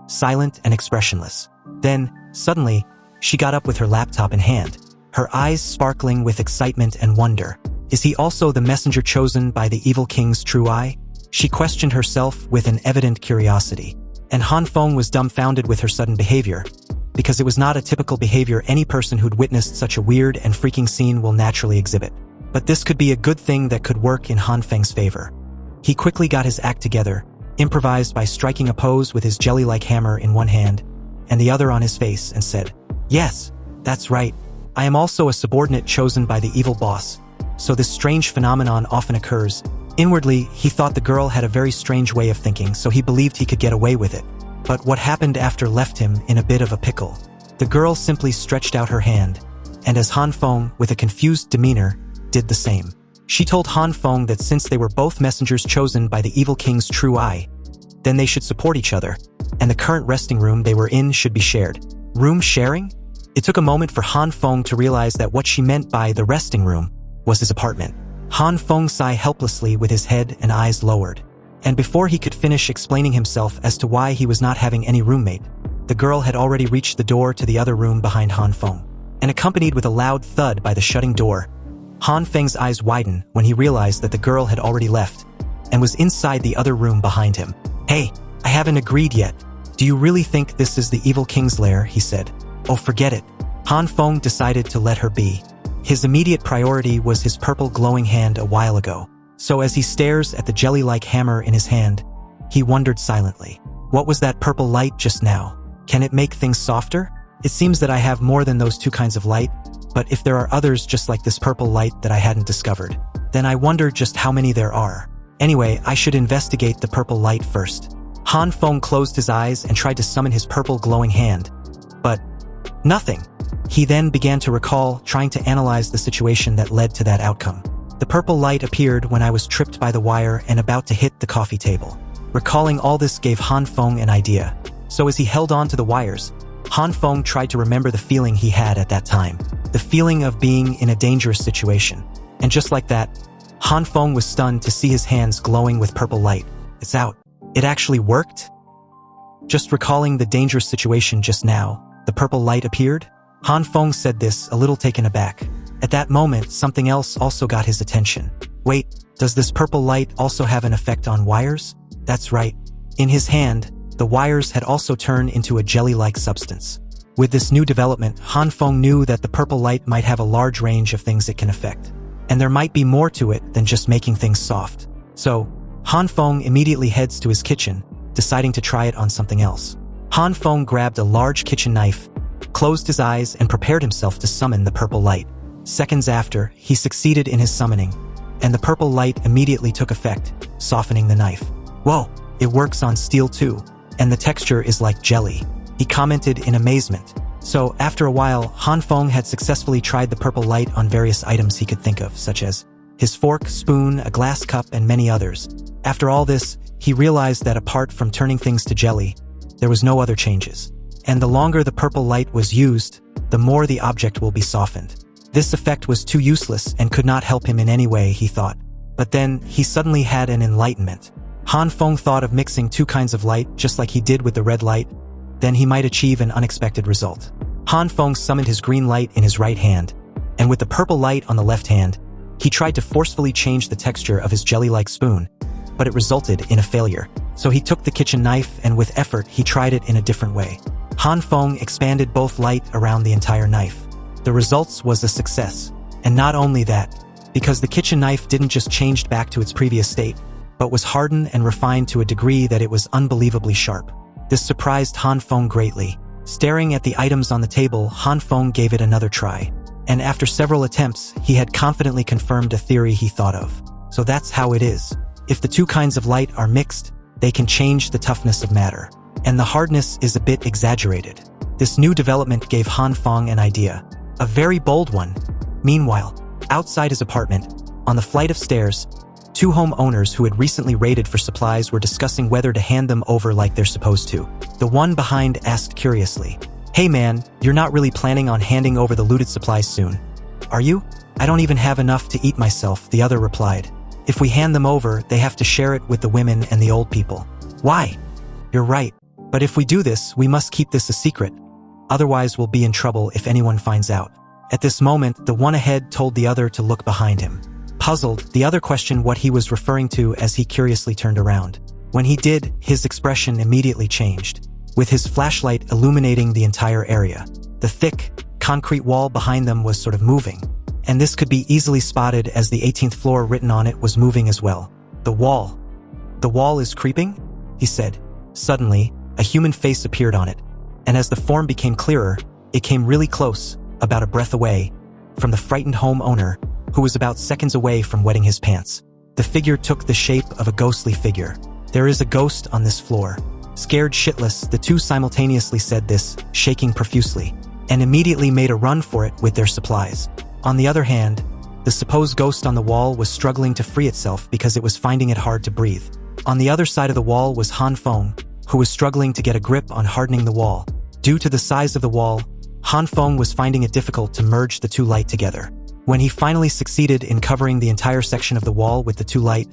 silent and expressionless. Then, suddenly, she got up with her laptop in hand, her eyes sparkling with excitement and wonder. Is he also the messenger chosen by the evil king's true eye? She questioned herself with an evident curiosity. And Han Feng was dumbfounded with her sudden behavior, because it was not a typical behavior any person who'd witnessed such a weird and freaking scene will naturally exhibit. But this could be a good thing that could work in Han Feng's favor. He quickly got his act together, improvised by striking a pose with his jelly-like hammer in one hand and the other on his face, and said, "Yes, that's right. I am also a subordinate chosen by the evil boss, so this strange phenomenon often occurs." Inwardly, he thought the girl had a very strange way of thinking, so he believed he could get away with it. But what happened after left him in a bit of a pickle. The girl simply stretched out her hand, and as Han Feng, with a confused demeanor, did the same. She told Han Feng that since they were both messengers chosen by the evil king's true eye, then they should support each other, and the current resting room they were in should be shared. Room sharing? It took a moment for Han Feng to realize that what she meant by the resting room was his apartment. Han Feng sighed helplessly with his head and eyes lowered. And before he could finish explaining himself as to why he was not having any roommate, the girl had already reached the door to the other room behind Han Feng. And accompanied with a loud thud by the shutting door, Han Feng's eyes widened when he realized that the girl had already left and was inside the other room behind him. "Hey, I haven't agreed yet. Do you really think this is the evil king's lair?" he said. "Oh, forget it." Han Feng decided to let her be. His immediate priority was his purple glowing hand a while ago. So as he stares at the jelly-like hammer in his hand, he wondered silently, what was that purple light just now? Can it make things softer? It seems that I have more than those two kinds of light, but if there are others just like this purple light that I hadn't discovered, then I wonder just how many there are. Anyway, I should investigate the purple light first. Han Feng closed his eyes and tried to summon his purple glowing hand, but nothing. He then began to recall, trying to analyze the situation that led to that outcome. The purple light appeared when I was tripped by the wire and about to hit the coffee table. Recalling all this gave Han Feng an idea. So as he held on to the wires, Han Feng tried to remember the feeling he had at that time. The feeling of being in a dangerous situation. And just like that, Han Feng was stunned to see his hands glowing with purple light. It's out. It actually worked? Just recalling the dangerous situation just now, the purple light appeared? Han Feng said this, a little taken aback. At that moment, something else also got his attention. Wait, does this purple light also have an effect on wires? That's right. In his hand, the wires had also turned into a jelly-like substance. With this new development, Han Feng knew that the purple light might have a large range of things it can affect. And there might be more to it than just making things soft. So, Han Feng immediately heads to his kitchen, deciding to try it on something else. Han Feng grabbed a large kitchen knife, closed his eyes and prepared himself to summon the purple light. Seconds after, he succeeded in his summoning, and the purple light immediately took effect, softening the knife. "Whoa, it works on steel too, and the texture is like jelly," he commented in amazement. So, after a while, Han Feng had successfully tried the purple light on various items he could think of, such as his fork, spoon, a glass cup, and many others. After all this, he realized that apart from turning things to jelly, there was no other changes. And the longer the purple light was used, the more the object will be softened. This effect was too useless and could not help him in any way, he thought. But then, he suddenly had an enlightenment. Han Feng thought of mixing two kinds of light, just like he did with the red light. Then he might achieve an unexpected result. Han Feng summoned his green light in his right hand, and with the purple light on the left hand, he tried to forcefully change the texture of his jelly-like spoon, but it resulted in a failure. So he took the kitchen knife and with effort he tried it in a different way. Han Feng expanded both light around the entire knife. The results was a success. And not only that, because the kitchen knife didn't just change back to its previous state, but was hardened and refined to a degree that it was unbelievably sharp. This surprised Han Feng greatly. Staring at the items on the table, Han Feng gave it another try. And after several attempts, he had confidently confirmed a theory he thought of. So that's how it is. If the two kinds of light are mixed, they can change the toughness of matter. And the hardness is a bit exaggerated. This new development gave Han Feng an idea. A very bold one. Meanwhile, outside his apartment, on the flight of stairs, two homeowners who had recently raided for supplies were discussing whether to hand them over like they're supposed to. The one behind asked curiously, "Hey man, you're not really planning on handing over the looted supplies soon, are you?" "I don't even have enough to eat myself," the other replied. "If we hand them over, they have to share it with the women and the old people." "Why?" "You're right. But if we do this, we must keep this a secret. Otherwise we'll be in trouble if anyone finds out." At this moment, the one ahead told the other to look behind him. Puzzled, the other questioned what he was referring to as he curiously turned around. When he did, his expression immediately changed, with his flashlight illuminating the entire area. The thick, concrete wall behind them was sort of moving, and this could be easily spotted as the 18th floor written on it was moving as well. "The wall. The wall is creeping?" he said. Suddenly, a human face appeared on it, and as the form became clearer, it came really close, about a breath away, from the frightened homeowner, who was about seconds away from wetting his pants. The figure took the shape of a ghostly figure. "There is a ghost on this floor." Scared shitless, the two simultaneously said this, shaking profusely, and immediately made a run for it with their supplies. On the other hand, the supposed ghost on the wall was struggling to free itself because it was finding it hard to breathe. On the other side of the wall was Han Feng, who was struggling to get a grip on hardening the wall. Due to the size of the wall, Han Feng was finding it difficult to merge the two light together. When he finally succeeded in covering the entire section of the wall with the two light,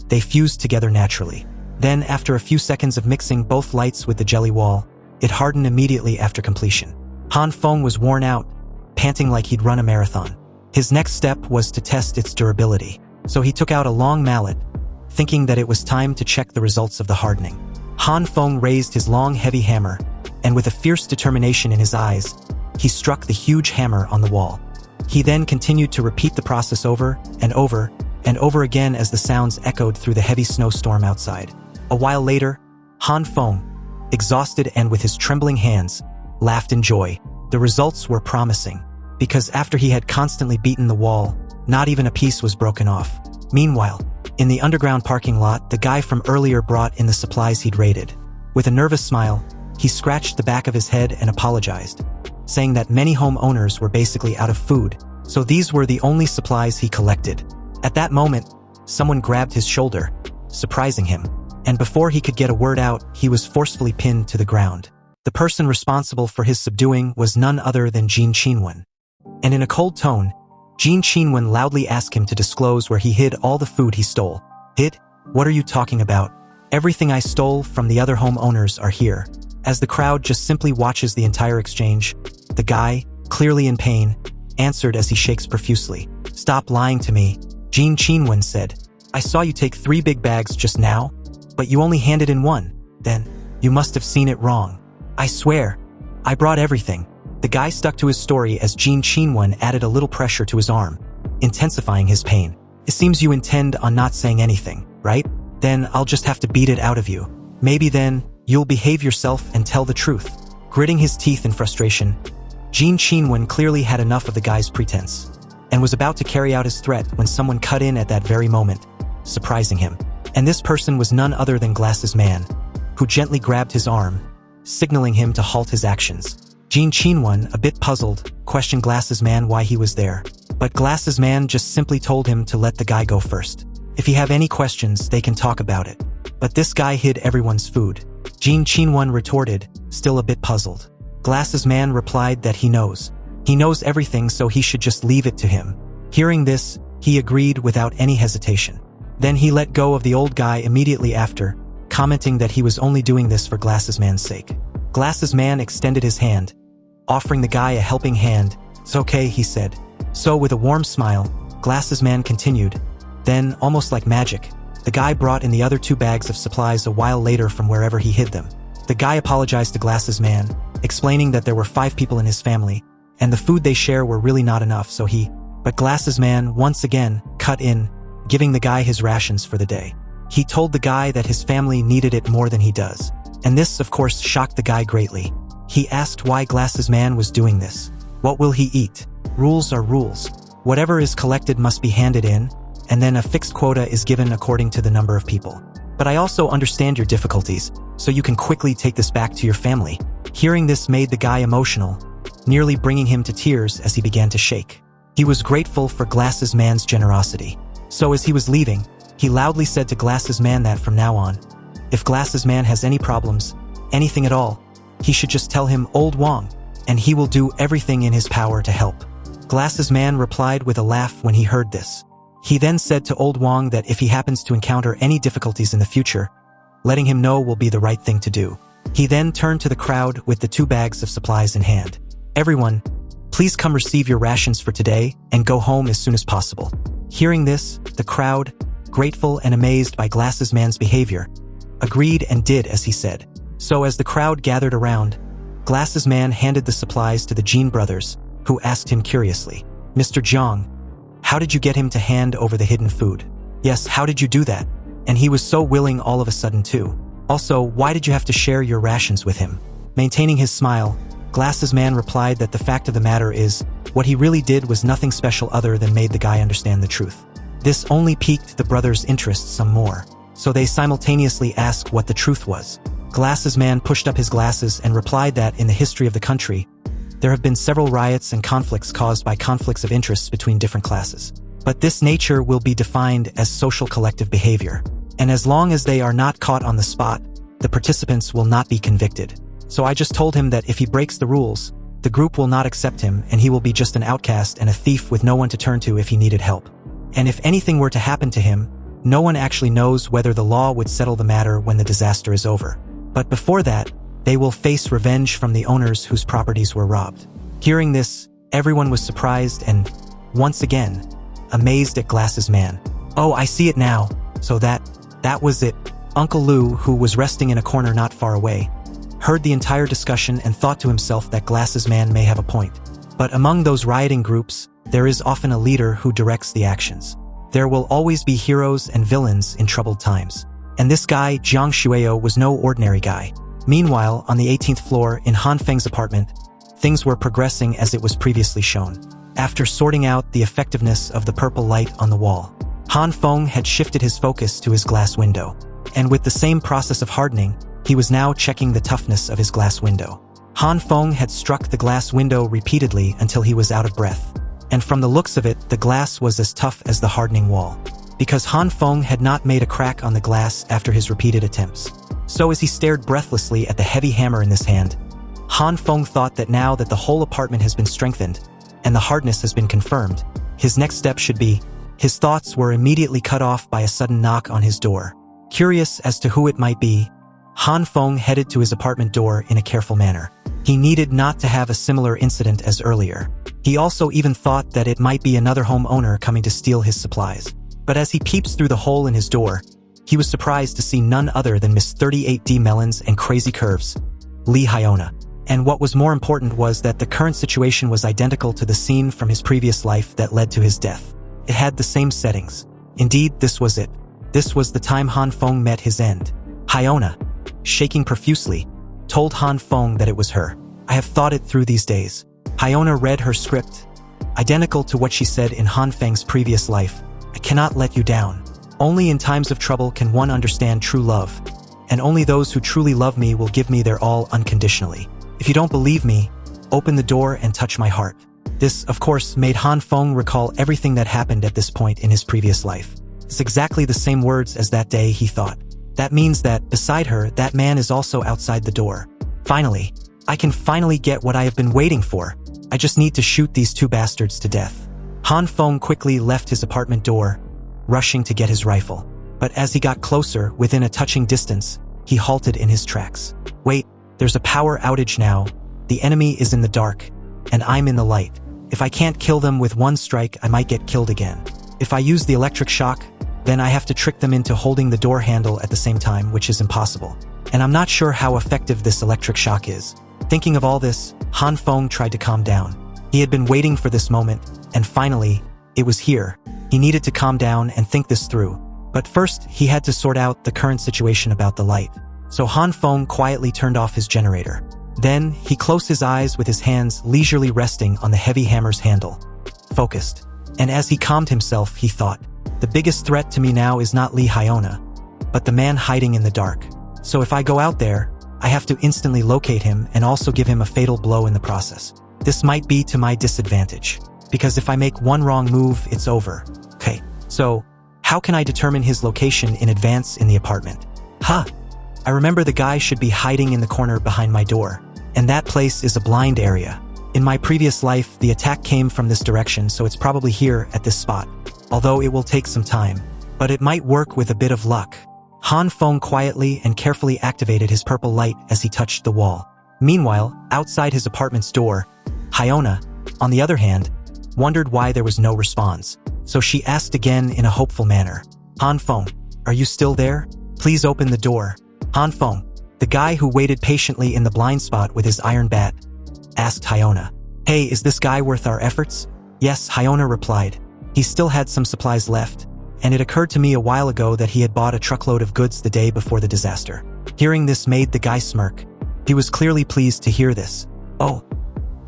they fused together naturally. Then, after a few seconds of mixing both lights with the jelly wall, it hardened immediately after completion. Han Feng was worn out, panting like he'd run a marathon. His next step was to test its durability. So he took out a long mallet, thinking that it was time to check the results of the hardening. Han Feng raised his long, heavy hammer, and with a fierce determination in his eyes, he struck the huge hammer on the wall. He then continued to repeat the process over and over and over again as the sounds echoed through the heavy snowstorm outside. A while later, Han Feng, exhausted and with his trembling hands, laughed in joy. The results were promising, because after he had constantly beaten the wall, not even a piece was broken off. Meanwhile, in the underground parking lot, the guy from earlier brought in the supplies he'd raided. With a nervous smile, he scratched the back of his head and apologized, saying that many homeowners were basically out of food, so these were the only supplies he collected. At that moment, someone grabbed his shoulder, surprising him, and before he could get a word out, he was forcefully pinned to the ground. The person responsible for his subduing was none other than Jin Qinwen. And in a cold tone, Jin Qinwen loudly asked him to disclose where he hid all the food he stole. "Hid? What are you talking about? Everything I stole from the other homeowners are here." As the crowd just simply watches the entire exchange, the guy, clearly in pain, answered as he shakes profusely. "Stop lying to me," Jin Qinwen said. "I saw you take 3 big bags just now, but you only handed in 1. Then, you must have seen it wrong. I swear, I brought everything." The guy stuck to his story as Jin Qinwen added a little pressure to his arm, intensifying his pain. "It seems you intend on not saying anything, right? Then I'll just have to beat it out of you. Maybe then, you'll behave yourself and tell the truth." Gritting his teeth in frustration, Jin Qinwen clearly had enough of the guy's pretense. and was about to carry out his threat when someone cut in at that very moment, surprising him. And this person was none other than Glasses Man, who gently grabbed his arm, signaling him to halt his actions. Jin Chinwon, a bit puzzled, questioned Glasses Man why he was there, but Glasses Man just simply told him to let the guy go first. If you have any questions, they can talk about it. But this guy hid everyone's food. Jin Chinwon retorted, still a bit puzzled. Glasses Man replied that he knows. He knows everything, so he should just leave it to him. Hearing this, he agreed without any hesitation. Then he let go of the old guy immediately after, commenting that he was only doing this for Glasses Man's sake. Glasses Man extended his hand, offering the guy a helping hand. "It's okay," he said. So with a warm smile, Glasses Man continued. Then, almost like magic, the guy brought in the other 2 bags of supplies a while later from wherever he hid them. The guy apologized to Glasses Man, explaining that there were 5 people in his family, and the food they share were really not enough, but Glasses Man once again cut in, giving the guy his rations for the day. He told the guy that his family needed it more than he does, and this of course shocked the guy greatly. He asked why Glasses Man was doing this. What will he eat? Rules are rules. Whatever is collected must be handed in, and then a fixed quota is given according to the number of people. But I also understand your difficulties, so you can quickly take this back to your family. Hearing this made the guy emotional, nearly bringing him to tears as he began to shake. He was grateful for Glasses Man's generosity. So as he was leaving, he loudly said to Glasses Man that from now on, if Glasses Man has any problems, anything at all, he should just tell him Old Wong, and he will do everything in his power to help. Glasses Man replied with a laugh when he heard this. He then said to Old Wong that if he happens to encounter any difficulties in the future, letting him know will be the right thing to do. He then turned to the crowd with the 2 bags of supplies in hand. "Everyone, please come receive your rations for today and go home as soon as possible." Hearing this, the crowd, grateful and amazed by Glasses Man's behavior, agreed and did as he said. So as the crowd gathered around, Glasses Man handed the supplies to the Jin brothers, who asked him curiously, "Mr. Zhang, how did you get him to hand over the hidden food?" "Yes, how did you do that? And he was so willing all of a sudden too. Also, why did you have to share your rations with him?" Maintaining his smile, Glasses Man replied that the fact of the matter is, what he really did was nothing special other than made the guy understand the truth. This only piqued the brothers' interest some more, so they simultaneously asked what the truth was. Glasses Man pushed up his glasses and replied that in the history of the country, there have been several riots and conflicts caused by conflicts of interests between different classes. But this nature will be defined as social collective behavior. And as long as they are not caught on the spot, the participants will not be convicted. So I just told him that if he breaks the rules, the group will not accept him and he will be just an outcast and a thief with no one to turn to if he needed help. And if anything were to happen to him, no one actually knows whether the law would settle the matter when the disaster is over. But before that, they will face revenge from the owners whose properties were robbed. Hearing this, everyone was surprised and, once again, amazed at Glasses Man. "Oh, I see it now. So that was it." Uncle Lou, who was resting in a corner not far away, heard the entire discussion and thought to himself that Glasses Man may have a point. But among those rioting groups, there is often a leader who directs the actions. There will always be heroes and villains in troubled times. And this guy, Jiang Shueo, was no ordinary guy. Meanwhile, on the 18th floor in Han Feng's apartment, things were progressing as it was previously shown. After sorting out the effectiveness of the purple light on the wall, Han Feng had shifted his focus to his glass window. And with the same process of hardening, he was now checking the toughness of his glass window. Han Feng had struck the glass window repeatedly until he was out of breath. And from the looks of it, the glass was as tough as the hardening wall. Because Han Feng had not made a crack on the glass after his repeated attempts. So as he stared breathlessly at the heavy hammer in his hand, Han Feng thought that now that the whole apartment has been strengthened, and the hardness has been confirmed, his next step should be. His thoughts were immediately cut off by a sudden knock on his door. Curious as to who it might be, Han Feng headed to his apartment door in a careful manner. He needed not to have a similar incident as earlier. He also even thought that it might be another homeowner coming to steal his supplies. But as he peeps through the hole in his door, he was surprised to see none other than Miss 38D Melons and Crazy Curves, Lee Hyona. And what was more important was that the current situation was identical to the scene from his previous life that led to his death. It had the same settings. Indeed, this was it. This was the time Han Feng met his end. Hyona, shaking profusely, told Han Feng that it was her. "I have thought it through these days." Hyona read her script, identical to what she said in Han Feng's previous life. I cannot let you down. Only in times of trouble can one understand true love. And only those who truly love me will give me their all unconditionally. If you don't believe me, open the door and touch my heart. This, of course, made Han Feng recall everything that happened at this point in his previous life. It's exactly the same words as that day, he thought. That means that, beside her, that man is also outside the door. Finally, I can finally get what I have been waiting for. I just need to shoot these two bastards to death. Han Feng quickly left his apartment door, rushing to get his rifle. But as he got closer, within a touching distance, he halted in his tracks. Wait, there's a power outage now. The enemy is in the dark, and I'm in the light. If I can't kill them with one strike, I might get killed again. If I use the electric shock, then I have to trick them into holding the door handle at the same time, which is impossible. And I'm not sure how effective this electric shock is. Thinking of all this, Han Feng tried to calm down. He had been waiting for this moment, and finally, it was here. He needed to calm down and think this through. But first, he had to sort out the current situation about the light. So Han Feng quietly turned off his generator. Then, he closed his eyes with his hands leisurely resting on the heavy hammer's handle. Focused. And as he calmed himself, he thought, the biggest threat to me now is not Li Hyona, but the man hiding in the dark. So if I go out there, I have to instantly locate him and also give him a fatal blow in the process. This might be to my disadvantage, because if I make one wrong move, it's over. Okay, so how can I determine his location in advance in the apartment? I remember the guy should be hiding in the corner behind my door, and that place is a blind area. In my previous life, the attack came from this direction, so it's probably here at this spot, although it will take some time. But it might work with a bit of luck. Han Feng quietly and carefully activated his purple light as he touched the wall. Meanwhile, outside his apartment's door, Hyona, on the other hand, wondered why there was no response. So she asked again in a hopeful manner, Han Feng, are you still there? Please open the door. Han Feng, the guy who waited patiently in the blind spot with his iron bat, asked Hyona. Hey, is this guy worth our efforts? Yes, Hyona replied. He still had some supplies left, and it occurred to me a while ago that he had bought a truckload of goods the day before the disaster. Hearing this made the guy smirk. He was clearly pleased to hear this. Oh,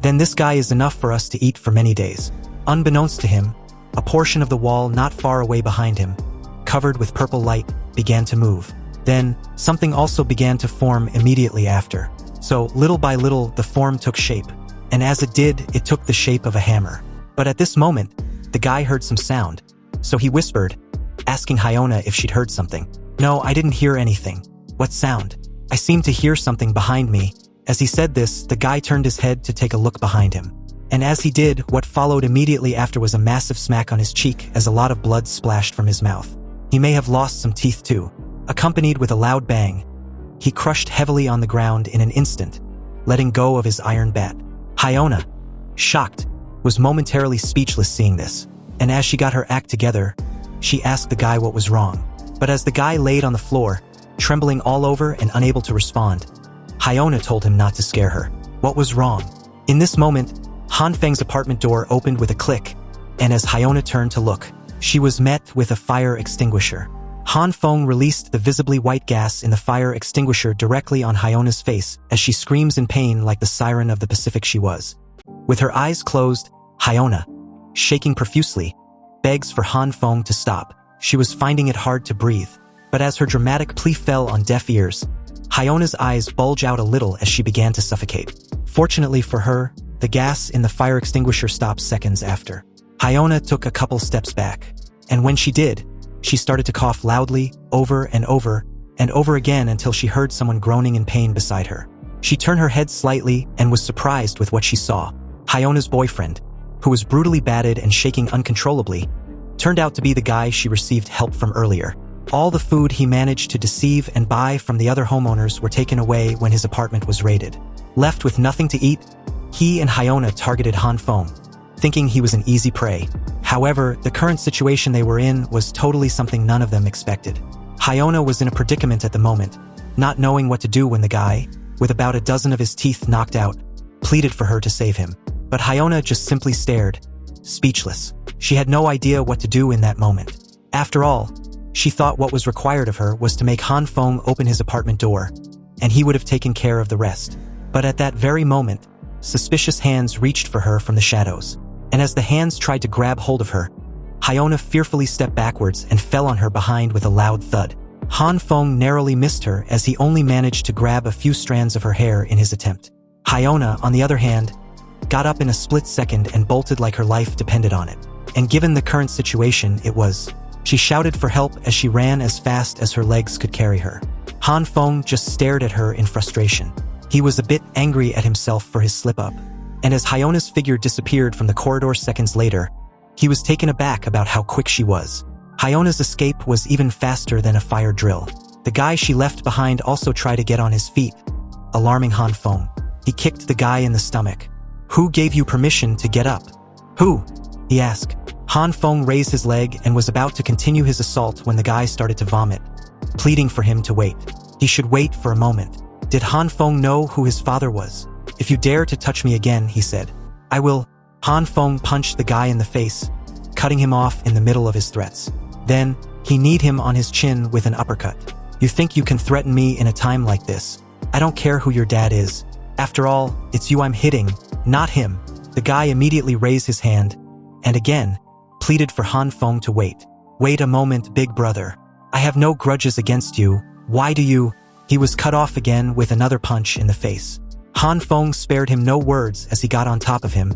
then this guy is enough for us to eat for many days. Unbeknownst to him, a portion of the wall not far away behind him, covered with purple light, began to move. Then, something also began to form immediately after. So, little by little, the form took shape. And as it did, it took the shape of a hammer. But at this moment, the guy heard some sound. So he whispered, asking Hyona if she'd heard something. No, I didn't hear anything. What sound? I seemed to hear something behind me. As he said this, the guy turned his head to take a look behind him. And as he did, what followed immediately after was a massive smack on his cheek as a lot of blood splashed from his mouth. He may have lost some teeth too. Accompanied with a loud bang, he crushed heavily on the ground in an instant, letting go of his iron bat. Hyona, shocked, was momentarily speechless seeing this. And as she got her act together, she asked the guy what was wrong. But as the guy laid on the floor, trembling all over and unable to respond, Hyona told him not to scare her. What was wrong? In this moment, Han Feng's apartment door opened with a click, and as Hyona turned to look, she was met with a fire extinguisher. Han Feng released the visibly white gas in the fire extinguisher directly on Hyona's face as she screams in pain like the siren of the Pacific she was. With her eyes closed, Hyona, shaking profusely, begs for Han Feng to stop. She was finding it hard to breathe. But as her dramatic plea fell on deaf ears, Hyona's eyes bulge out a little as she began to suffocate. Fortunately for her, the gas in the fire extinguisher stopped seconds after. Hyona took a couple steps back, and when she did, she started to cough loudly, over and over again until she heard someone groaning in pain beside her. She turned her head slightly and was surprised with what she saw. Hyona's boyfriend, who was brutally battered and shaking uncontrollably, turned out to be the guy she received help from earlier. All the food he managed to deceive and buy from the other homeowners were taken away when his apartment was raided. Left with nothing to eat, he and Hyona targeted Han Feng, thinking he was an easy prey. However, the current situation they were in was totally something none of them expected. Hyona was in a predicament at the moment, not knowing what to do when the guy, with about a dozen of his teeth knocked out, pleaded for her to save him. But Hyona just simply stared, speechless. She had no idea what to do in that moment. After all, she thought what was required of her was to make Han Feng open his apartment door, and he would have taken care of the rest. But at that very moment, suspicious hands reached for her from the shadows. and as the hands tried to grab hold of her, Hyona fearfully stepped backwards and fell on her behind with a loud thud. Han Feng narrowly missed her as he only managed to grab a few strands of her hair in his attempt. Hyona, on the other hand, got up in a split second and bolted like her life depended on it. And given the current situation, it was. She shouted for help as she ran as fast as her legs could carry her. Han Feng just stared at her in frustration. He was a bit angry at himself for his slip-up. And as Hyona's figure disappeared from the corridor seconds later, he was taken aback about how quick she was. Hyona's escape was even faster than a fire drill. The guy she left behind also tried to get on his feet, alarming Han Feng. He kicked the guy in the stomach. "Who gave you permission to get up?" "Who?" he asked. Han Feng raised his leg and was about to continue his assault when the guy started to vomit, pleading for him to wait. He should wait for a moment. Did Han Feng know who his father was? "If you dare to touch me again," he said, "I will." Han Feng punched the guy in the face, cutting him off in the middle of his threats. Then, he kneed him on his chin with an uppercut. "You think you can threaten me in a time like this? I don't care who your dad is. After all, it's you I'm hitting, not him." The guy immediately raised his hand, and again, pleaded for Han Feng to wait. "Wait a moment, big brother. I have no grudges against you. Why do you?" He was cut off again with another punch in the face. Han Feng spared him no words as he got on top of him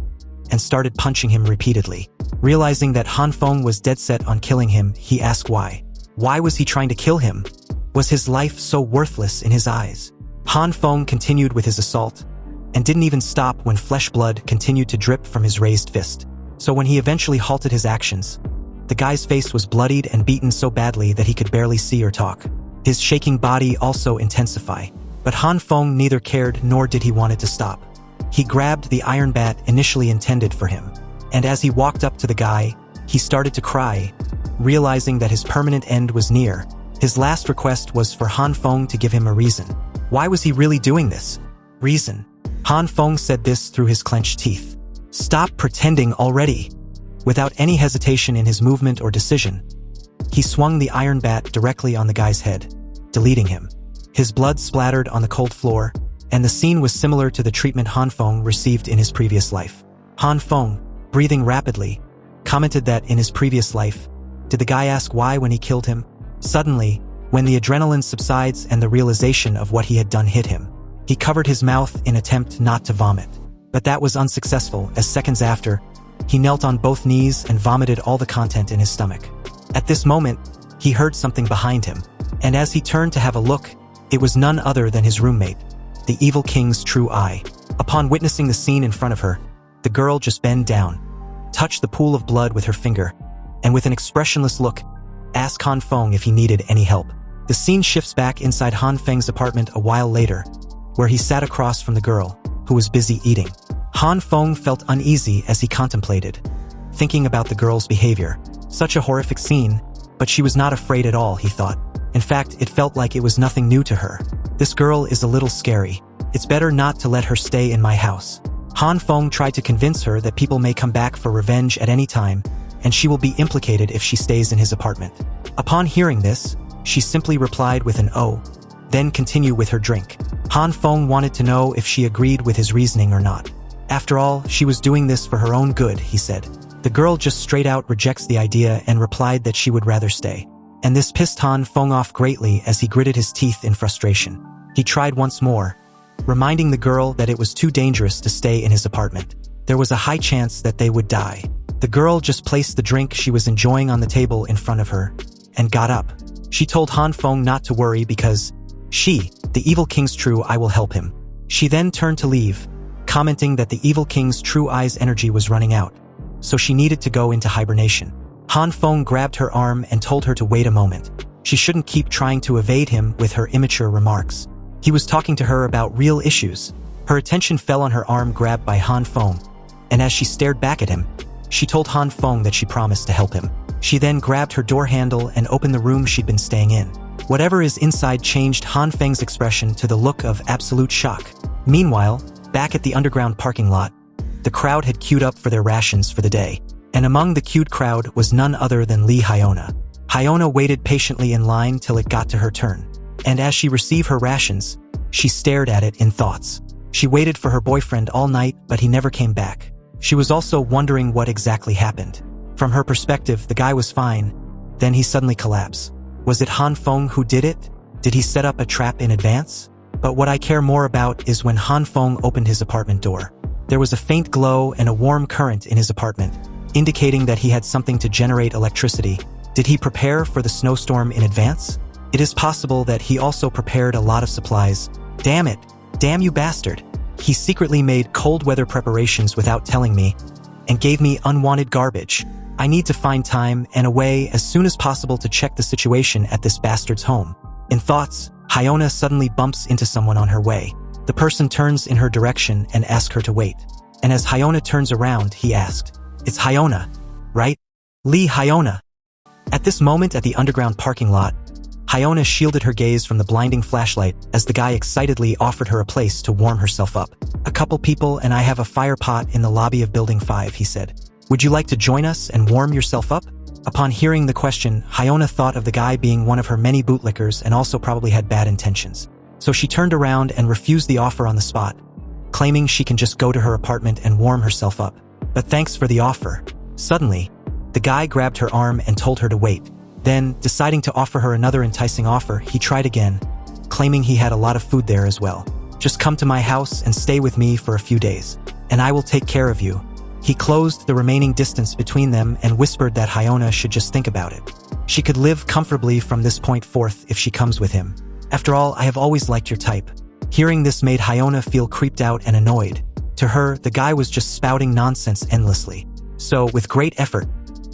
and started punching him repeatedly. Realizing that Han Feng was dead set on killing him, he asked why. Why was he trying to kill him? Was his life so worthless in his eyes? Han Feng continued with his assault, and didn't even stop when flesh blood continued to drip from his raised fist. So when he eventually halted his actions, the guy's face was bloodied and beaten so badly that he could barely see or talk. His shaking body also intensified. But Han Feng neither cared nor did he want it to stop. He grabbed the iron bat initially intended for him, and as he walked up to the guy, he started to cry, realizing that his permanent end was near. His last request was for Han Feng to give him a reason. Why was he really doing this? Reason. Han Feng said this through his clenched teeth. "Stop pretending already." Without any hesitation in his movement or decision, he swung the iron bat directly on the guy's head, deleting him. His blood splattered on the cold floor, and the scene was similar to the treatment Han Feng received in his previous life. Han Feng, breathing rapidly, commented that in his previous life, did the guy ask why when he killed him? Suddenly, when the adrenaline subsides and the realization of what he had done hit him, he covered his mouth in attempt not to vomit. But that was unsuccessful, as seconds after, he knelt on both knees and vomited all the content in his stomach. At this moment, he heard something behind him, and as he turned to have a look, it was none other than his roommate, the evil king's true eye. Upon witnessing the scene in front of her, the girl just bent down, touched the pool of blood with her finger, and with an expressionless look, asked Han Feng if he needed any help. The scene shifts back inside Han Feng's apartment a while later, where he sat across from the girl, who was busy eating. Han Feng felt uneasy as he contemplated, thinking about the girl's behavior. Such a horrific scene, but she was not afraid at all, he thought. In fact, it felt like it was nothing new to her. This girl is a little scary. It's better not to let her stay in my house. Han Feng tried to convince her that people may come back for revenge at any time, and she will be implicated if she stays in his apartment. Upon hearing this, she simply replied with an "oh," then continued with her drink. Han Feng wanted to know if she agreed with his reasoning or not. After all, she was doing this for her own good, he said. The girl just straight out rejects the idea and replied that she would rather stay. And this pissed Han Feng off greatly as he gritted his teeth in frustration. He tried once more, reminding the girl that it was too dangerous to stay in his apartment. There was a high chance that they would die. The girl just placed the drink she was enjoying on the table in front of her, and got up. She told Han Feng not to worry because she, the evil king's true eye, will help him. She then turned to leave, commenting that the evil king's true eye's energy was running out, so she needed to go into hibernation. Han Feng grabbed her arm and told her to wait a moment. She shouldn't keep trying to evade him with her immature remarks. He was talking to her about real issues. Her attention fell on her arm grabbed by Han Feng, and as she stared back at him, she told Han Feng that she promised to help him. She then grabbed her door handle and opened the room she'd been staying in. Whatever is inside changed Han Feng's expression to the look of absolute shock. Meanwhile, back at the underground parking lot, the crowd had queued up for their rations for the day, and among the queued crowd was none other than Lee Hyona. Hyona waited patiently in line till it got to her turn, and as she received her rations, she stared at it in thoughts. She waited for her boyfriend all night, but he never came back. She was also wondering what exactly happened. From her perspective, the guy was fine. Then he suddenly collapsed. Was it Han Feng who did it? Did he set up a trap in advance? But what I care more about is when Han Feng opened his apartment door. There was a faint glow and a warm current in his apartment, indicating that he had something to generate electricity. Did he prepare for the snowstorm in advance? It is possible that he also prepared a lot of supplies. Damn it! Damn you bastard! He secretly made cold weather preparations without telling me, and gave me unwanted garbage. I need to find time and a way as soon as possible to check the situation at this bastard's home. In thoughts, Hyona suddenly bumps into someone on her way. The person turns in her direction and asks her to wait. And as Hyona turns around, he asked, "It's Hyona, right? Lee Hyona." At this moment at the underground parking lot, Hyona shielded her gaze from the blinding flashlight as the guy excitedly offered her a place to warm herself up. "A couple people and I have a fire pot in the lobby of Building 5, he said. "Would you like to join us and warm yourself up?" Upon hearing the question, Hyona thought of the guy being one of her many bootlickers and also probably had bad intentions. So she turned around and refused the offer on the spot, claiming she can just go to her apartment and warm herself up. But thanks for the offer. Suddenly, the guy grabbed her arm and told her to wait. Then, deciding to offer her another enticing offer, he tried again, claiming he had a lot of food there as well. "Just come to my house and stay with me for a few days, and I will take care of you." He closed the remaining distance between them and whispered that Hyona should just think about it. She could live comfortably from this point forth if she comes with him. "After all, I have always liked your type." Hearing this made Hyona feel creeped out and annoyed. To her, the guy was just spouting nonsense endlessly. So, with great effort,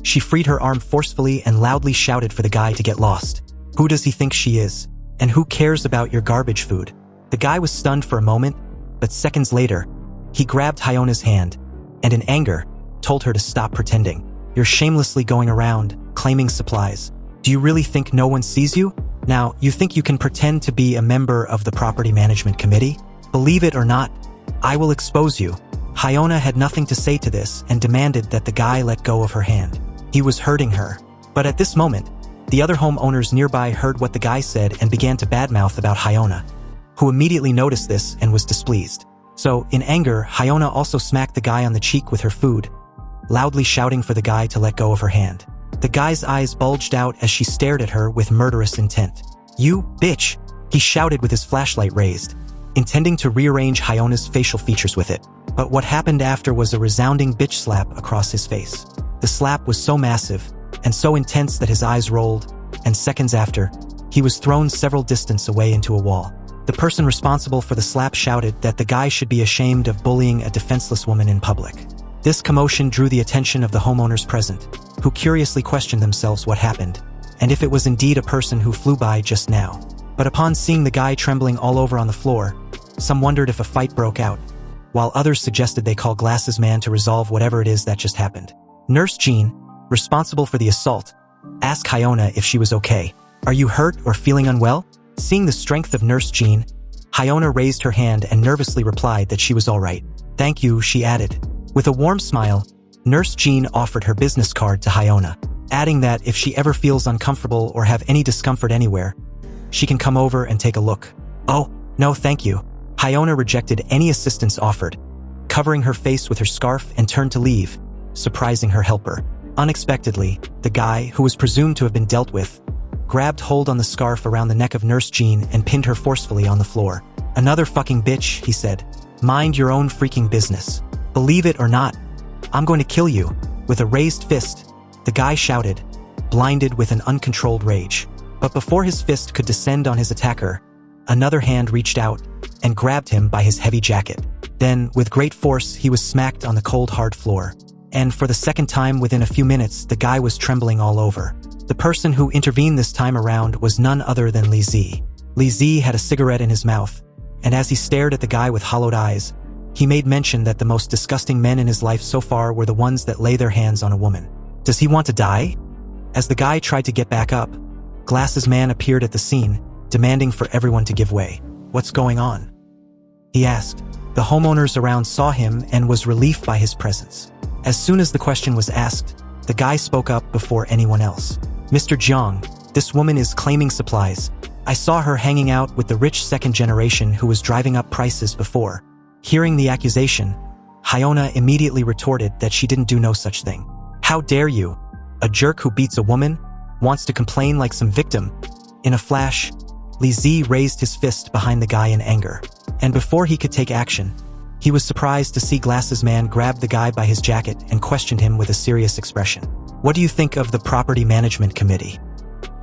she freed her arm forcefully and loudly shouted for the guy to get lost. "Who does he think she is? And who cares about your garbage food?" The guy was stunned for a moment, but seconds later, he grabbed Hyona's hand, and in anger, told her to stop pretending. "You're shamelessly going around, claiming supplies. Do you really think no one sees you? Now, you think you can pretend to be a member of the property management committee? Believe it or not, I will expose you." Hyona had nothing to say to this and demanded that the guy let go of her hand. He was hurting her. But at this moment, the other homeowners nearby heard what the guy said and began to badmouth about Hyona, who immediately noticed this and was displeased. So, in anger, Hyona also smacked the guy on the cheek with her food, loudly shouting for the guy to let go of her hand. The guy's eyes bulged out as she stared at her with murderous intent. "You bitch!" he shouted with his flashlight raised, intending to rearrange Hyona's facial features with it. But what happened after was a resounding bitch slap across his face. The slap was so massive and so intense that his eyes rolled, and seconds after, he was thrown several distance away into a wall. The person responsible for the slap shouted that the guy should be ashamed of bullying a defenseless woman in public. This commotion drew the attention of the homeowners present, who curiously questioned themselves what happened, and if it was indeed a person who flew by just now. But upon seeing the guy trembling all over on the floor, some wondered if a fight broke out, while others suggested they call Glasses Man to resolve whatever it is that just happened. Nurse Jean, responsible for the assault, asked Hyona if she was okay. "Are you hurt or feeling unwell?" Seeing the strength of Nurse Jean, Hyona raised her hand and nervously replied that she was all right. "Thank you," she added. With a warm smile, Nurse Jean offered her business card to Hyona, adding that if she ever feels uncomfortable or have any discomfort anywhere, she can come over and take a look. "Oh, no thank you." Hyona rejected any assistance offered, covering her face with her scarf and turned to leave, surprising her helper. Unexpectedly, the guy, who was presumed to have been dealt with, grabbed hold on the scarf around the neck of Nurse Jean and pinned her forcefully on the floor. "Another fucking bitch," he said. "Mind your own freaking business. Believe it or not, I'm going to kill you." With a raised fist, the guy shouted, blinded with an uncontrolled rage. But before his fist could descend on his attacker, another hand reached out and grabbed him by his heavy jacket. Then, with great force, he was smacked on the cold, hard floor. And for the second time within a few minutes, the guy was trembling all over. The person who intervened this time around was none other than Li Zi. Li Zi had a cigarette in his mouth, and as he stared at the guy with hollowed eyes, he made mention that the most disgusting men in his life so far were the ones that lay their hands on a woman. Does he want to die? As the guy tried to get back up, Glasses Man appeared at the scene, demanding for everyone to give way. "What's going on?" he asked. The homeowners around saw him and was relieved by his presence. As soon as the question was asked, the guy spoke up before anyone else. "Mr. Jiang, this woman is claiming supplies. I saw her hanging out with the rich second generation who was driving up prices before." Hearing the accusation, Hyona immediately retorted that she didn't do no such thing. How dare you? A jerk who beats a woman wants to complain like some victim. In a flash, Li Zi raised his fist behind the guy in anger. And before he could take action, he was surprised to see Glasses Man grab the guy by his jacket and questioned him with a serious expression. What do you think of the Property Management Committee?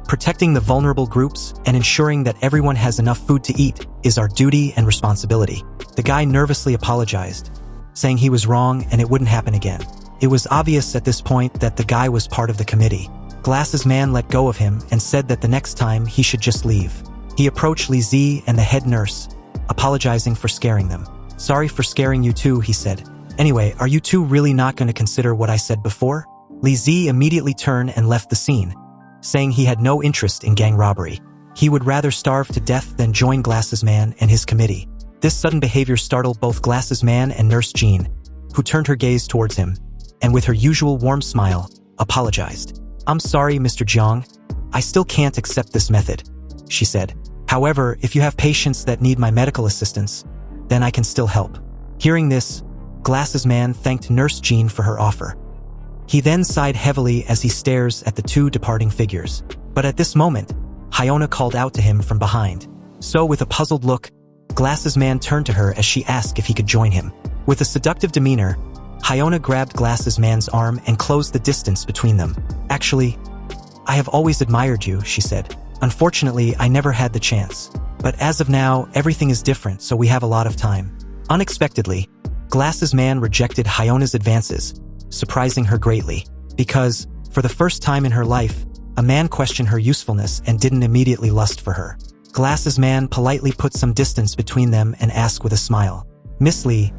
Protecting the vulnerable groups and ensuring that everyone has enough food to eat is our duty and responsibility. The guy nervously apologized, saying he was wrong and it wouldn't happen again. It was obvious at this point that the guy was part of the committee. Glasses Man let go of him and said that the next time he should just leave. He approached Li Zi and the head nurse, apologizing for scaring them. Sorry for scaring you too, he said. Anyway, are you two really not going to consider what I said before? Li Zi immediately turned and left the scene, saying he had no interest in gang robbery. He would rather starve to death than join Glasses Man and his committee. This sudden behavior startled both Glasses Man and Nurse Jean, who turned her gaze towards him, and with her usual warm smile, apologized. I'm sorry, Mr. Jiang. I still can't accept this method, she said. However, if you have patients that need my medical assistance, then I can still help. Hearing this, Glasses Man thanked Nurse Jean for her offer. He then sighed heavily as he stares at the two departing figures. But at this moment, Hyona called out to him from behind. So with a puzzled look, Glasses Man turned to her as she asked if he could join him. With a seductive demeanor, Hyona grabbed Glasses Man's arm and closed the distance between them. Actually, I have always admired you, she said. Unfortunately, I never had the chance. But as of now, everything is different, so we have a lot of time. Unexpectedly, Glasses Man rejected Hyona's advances, surprising her greatly, because, for the first time in her life, a man questioned her usefulness and didn't immediately lust for her. Glasses Man politely put some distance between them and asked with a smile. Miss Lee,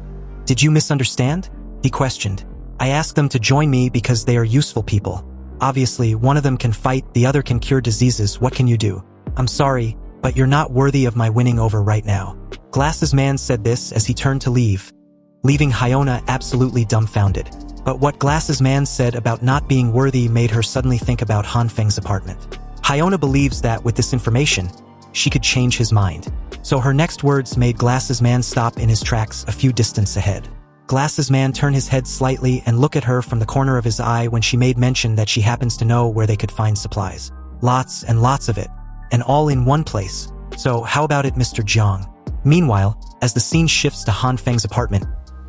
did you misunderstand? He questioned. I asked them to join me because they are useful people. Obviously, one of them can fight, the other can cure diseases. What can you do? I'm sorry, but you're not worthy of my winning over right now. Glasses Man said this as he turned to leave, leaving Hyona absolutely dumbfounded. But what Glasses Man said about not being worthy made her suddenly think about Han Feng's apartment. Hyona believes that with this information, she could change his mind. So her next words made Glasses Man stop in his tracks a few distance ahead. Glasses Man turned his head slightly and looked at her from the corner of his eye when she made mention that she happens to know where they could find supplies. Lots and lots of it, and all in one place. So how about it, Mr. Jiang? Meanwhile, as the scene shifts to Han Feng's apartment,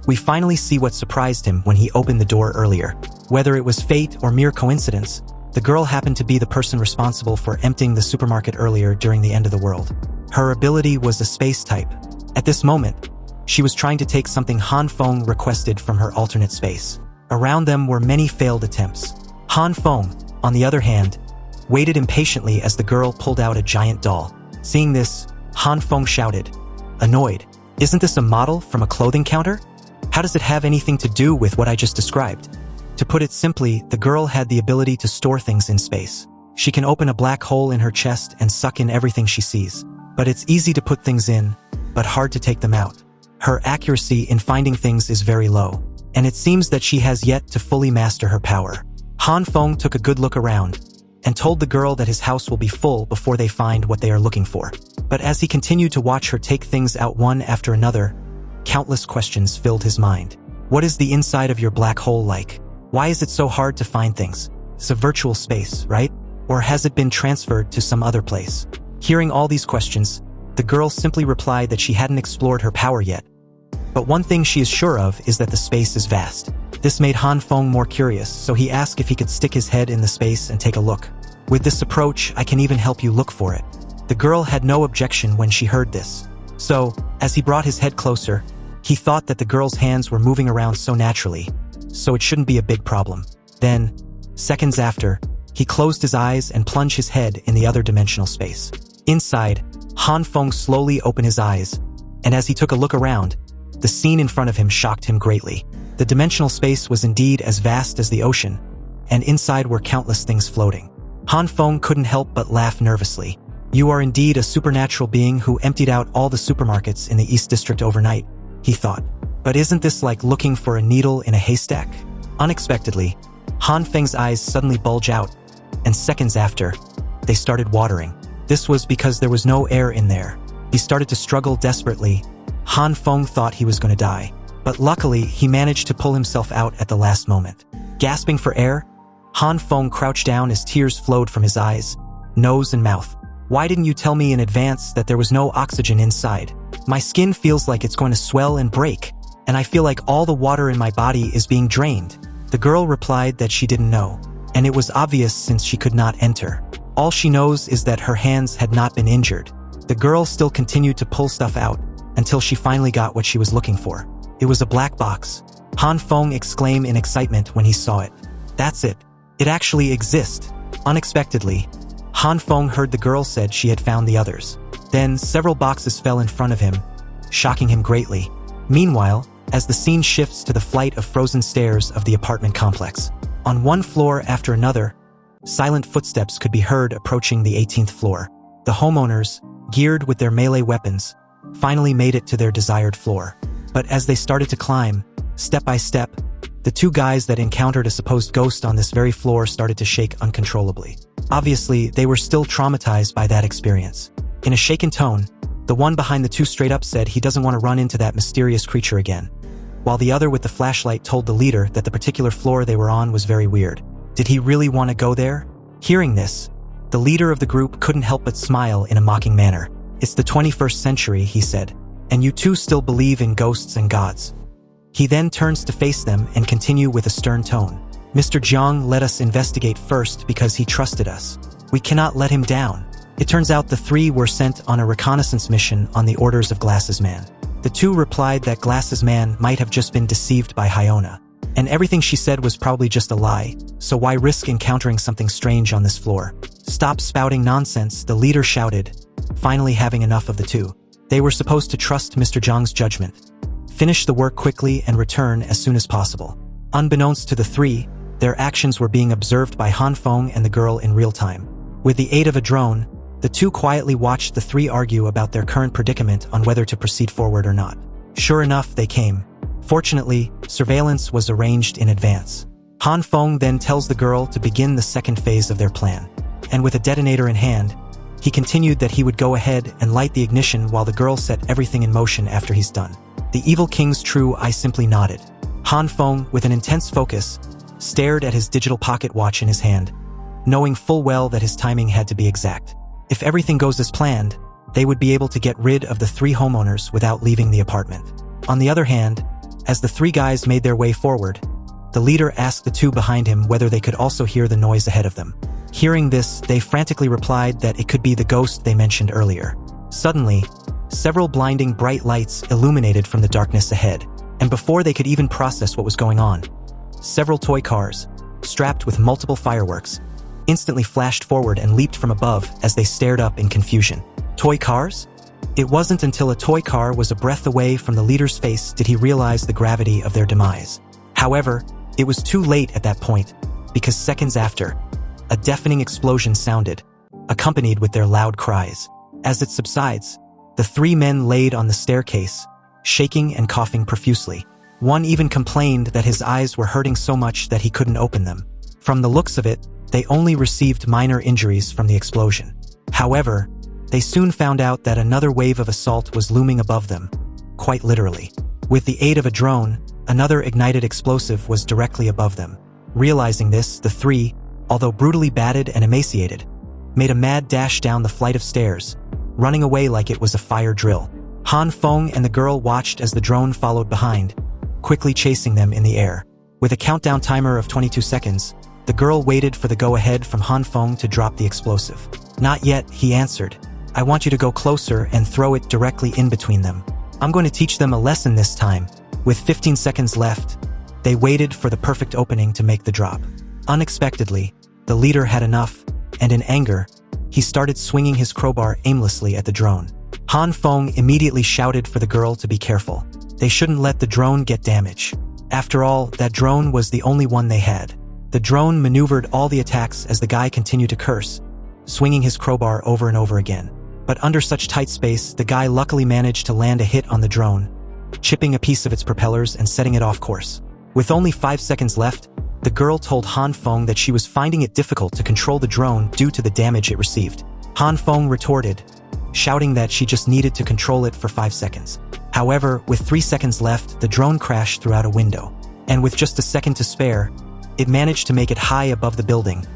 we finally see what surprised him when he opened the door earlier. Whether it was fate or mere coincidence, the girl happened to be the person responsible for emptying the supermarket earlier during the end of the world. Her ability was a space type. At this moment, she was trying to take something Han Feng requested from her alternate space. Around them were many failed attempts. Han Feng, on the other hand, waited impatiently as the girl pulled out a giant doll. Seeing this, Han Feng shouted, annoyed, "Isn't this a model from a clothing counter? How does it have anything to do with what I just described?" To put it simply, the girl had the ability to store things in space. She can open a black hole in her chest and suck in everything she sees. But it's easy to put things in, but hard to take them out. Her accuracy in finding things is very low, and it seems that she has yet to fully master her power. Han Feng took a good look around, and told the girl that his house will be full before they find what they are looking for. But as he continued to watch her take things out one after another, countless questions filled his mind. What is the inside of your black hole like? Why is it so hard to find things? It's a virtual space, right? Or has it been transferred to some other place? Hearing all these questions, the girl simply replied that she hadn't explored her power yet. But one thing she is sure of is that the space is vast. This made Han Feng more curious, so he asked if he could stick his head in the space and take a look. With this approach, I can even help you look for it. The girl had no objection when she heard this. So, as he brought his head closer, he thought that the girl's hands were moving around so naturally, so it shouldn't be a big problem. Then, seconds after, he closed his eyes and plunged his head in the other dimensional space. Inside, Han Feng slowly opened his eyes, and as he took a look around, the scene in front of him shocked him greatly. The dimensional space was indeed as vast as the ocean, and inside were countless things floating. Han Feng couldn't help but laugh nervously. You are indeed a supernatural being who emptied out all the supermarkets in the East District overnight, he thought. But isn't this like looking for a needle in a haystack? Unexpectedly, Han Feng's eyes suddenly bulged out, and seconds after, they started watering. This was because there was no air in there. He started to struggle desperately. Han Feng thought he was going to die. but luckily he managed to pull himself out at the last moment. Gasping for air, Han Feng crouched down as tears flowed from his eyes, nose and mouth. Why didn't you tell me in advance that there was no oxygen inside? My skin feels like it's going to swell and break, and I feel like all the water in my body is being drained. The girl replied that she didn't know, and it was obvious since she could not enter. All she knows is that her hands had not been injured. The girl still continued to pull stuff out until she finally got what she was looking for. It was a black box. Han Feng exclaimed in excitement when he saw it. That's it. It actually exists. Unexpectedly, Han Feng heard the girl said she had found the others. Then several boxes fell in front of him, shocking him greatly. Meanwhile, as the scene shifts to the flight of frozen stairs of the apartment complex, on one floor after another, silent footsteps could be heard approaching the 18th floor. The homeowners, geared with their melee weapons, finally made it to their desired floor. But as they started to climb, step by step, the two guys that encountered a supposed ghost on this very floor started to shake uncontrollably. Obviously, they were still traumatized by that experience. In a shaken tone, the one behind the two straight up said he doesn't want to run into that mysterious creature again, while the other with the flashlight told the leader that the particular floor they were on was very weird. Did he really want to go there? Hearing this, the leader of the group couldn't help but smile in a mocking manner. It's the 21st century, he said, and you two still believe in ghosts and gods. He then turns to face them and continue with a stern tone. Mr. Jiang let us investigate first because he trusted us. We cannot let him down. It turns out the three were sent on a reconnaissance mission on the orders of Glasses Man. The two replied that Glasses Man might have just been deceived by Hyona, and everything she said was probably just a lie, so why risk encountering something strange on this floor? Stop spouting nonsense, the leader shouted, finally having enough of the two. They were supposed to trust Mr. Jiang's judgment, finish the work quickly and return as soon as possible. Unbeknownst to the three, their actions were being observed by Han Feng and the girl in real time. With the aid of a drone, the two quietly watched the three argue about their current predicament on whether to proceed forward or not. Sure enough, they came. Fortunately, surveillance was arranged in advance. Han Feng then tells the girl to begin the second phase of their plan, and with a detonator in hand, he continued that he would go ahead and light the ignition while the girl set everything in motion after he's done. The evil king's true eye simply nodded. Han Feng, with an intense focus, stared at his digital pocket watch in his hand, knowing full well that his timing had to be exact. If everything goes as planned, they would be able to get rid of the three homeowners without leaving the apartment. On the other hand, as the three guys made their way forward, the leader asked the two behind him whether they could also hear the noise ahead of them. Hearing this, they frantically replied that it could be the ghost they mentioned earlier. Suddenly, several blinding bright lights illuminated from the darkness ahead, and before they could even process what was going on, several toy cars, strapped with multiple fireworks, instantly flashed forward and leaped from above as they stared up in confusion. Toy cars? It wasn't until a toy car was a breath away from the leader's face did he realize the gravity of their demise. However, it was too late at that point, because seconds after, a deafening explosion sounded, accompanied with their loud cries. As it subsides, the three men laid on the staircase, shaking and coughing profusely. One even complained that his eyes were hurting so much that he couldn't open them. From the looks of it, they only received minor injuries from the explosion. However, they soon found out that another wave of assault was looming above them, quite literally. With the aid of a drone, another ignited explosive was directly above them. Realizing this, the three, although brutally battered and emaciated, made a mad dash down the flight of stairs, running away like it was a fire drill. Han Feng and the girl watched as the drone followed behind, quickly chasing them in the air. With a countdown timer of 22 seconds, the girl waited for the go-ahead from Han Feng to drop the explosive. Not yet, he answered. I want you to go closer and throw it directly in between them. I'm going to teach them a lesson this time. With 15 seconds left, they waited for the perfect opening to make the drop. Unexpectedly, the leader had enough, and in anger, he started swinging his crowbar aimlessly at the drone. Han Feng immediately shouted for the girl to be careful. They shouldn't let the drone get damage. After all, that drone was the only one they had. The drone maneuvered all the attacks as the guy continued to curse, swinging his crowbar over and over again. But under such tight space, the guy luckily managed to land a hit on the drone, chipping a piece of its propellers and setting it off course. With only 5 seconds left, the girl told Han Feng that she was finding it difficult to control the drone due to the damage it received. Han Feng retorted, shouting that she just needed to control it for 5 seconds. However, with 3 seconds left, the drone crashed throughout a window. And with just a second to spare, it managed to make it high above the building,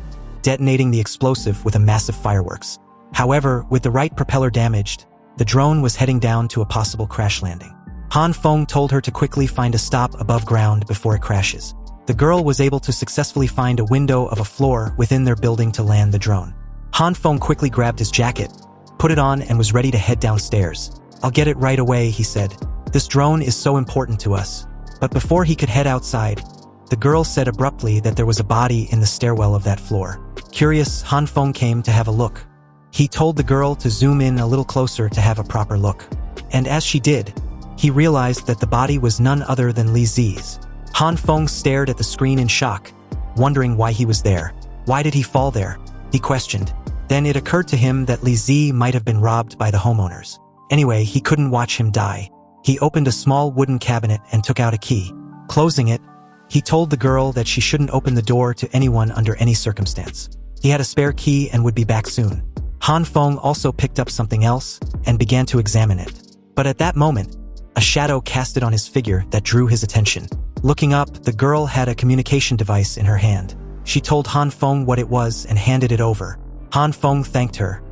detonating the explosive with a massive fireworks. However, with the right propeller damaged, the drone was heading down to a possible crash landing. Han Feng told her to quickly find a stop above ground before it crashes. The girl was able to successfully find a window of a floor within their building to land the drone. Han Feng quickly grabbed his jacket, put it on, and was ready to head downstairs. "I'll get it right away," he said. "This drone is so important to us." But before he could head outside, the girl said abruptly that there was a body in the stairwell of that floor. Curious, Han Feng came to have a look. He told the girl to zoom in a little closer to have a proper look. And as she did, he realized that the body was none other than Li Zi's. Han Feng stared at the screen in shock, wondering why he was there. Why did he fall there? He questioned. Then it occurred to him that Li Zi might have been robbed by the homeowners. Anyway, he couldn't watch him die. He opened a small wooden cabinet and took out a key. Closing it, he told the girl that she shouldn't open the door to anyone under any circumstance. He had a spare key and would be back soon. Han Feng also picked up something else and began to examine it. But at that moment, a shadow casted on his figure that drew his attention. Looking up, the girl had a communication device in her hand. She told Han Feng what it was and handed it over. Han Feng thanked her.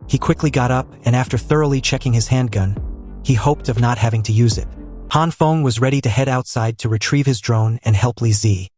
He quickly got up, and after thoroughly checking his handgun, he hoped of not having to use it. Han Feng was ready to head outside to retrieve his drone and help Li Zi.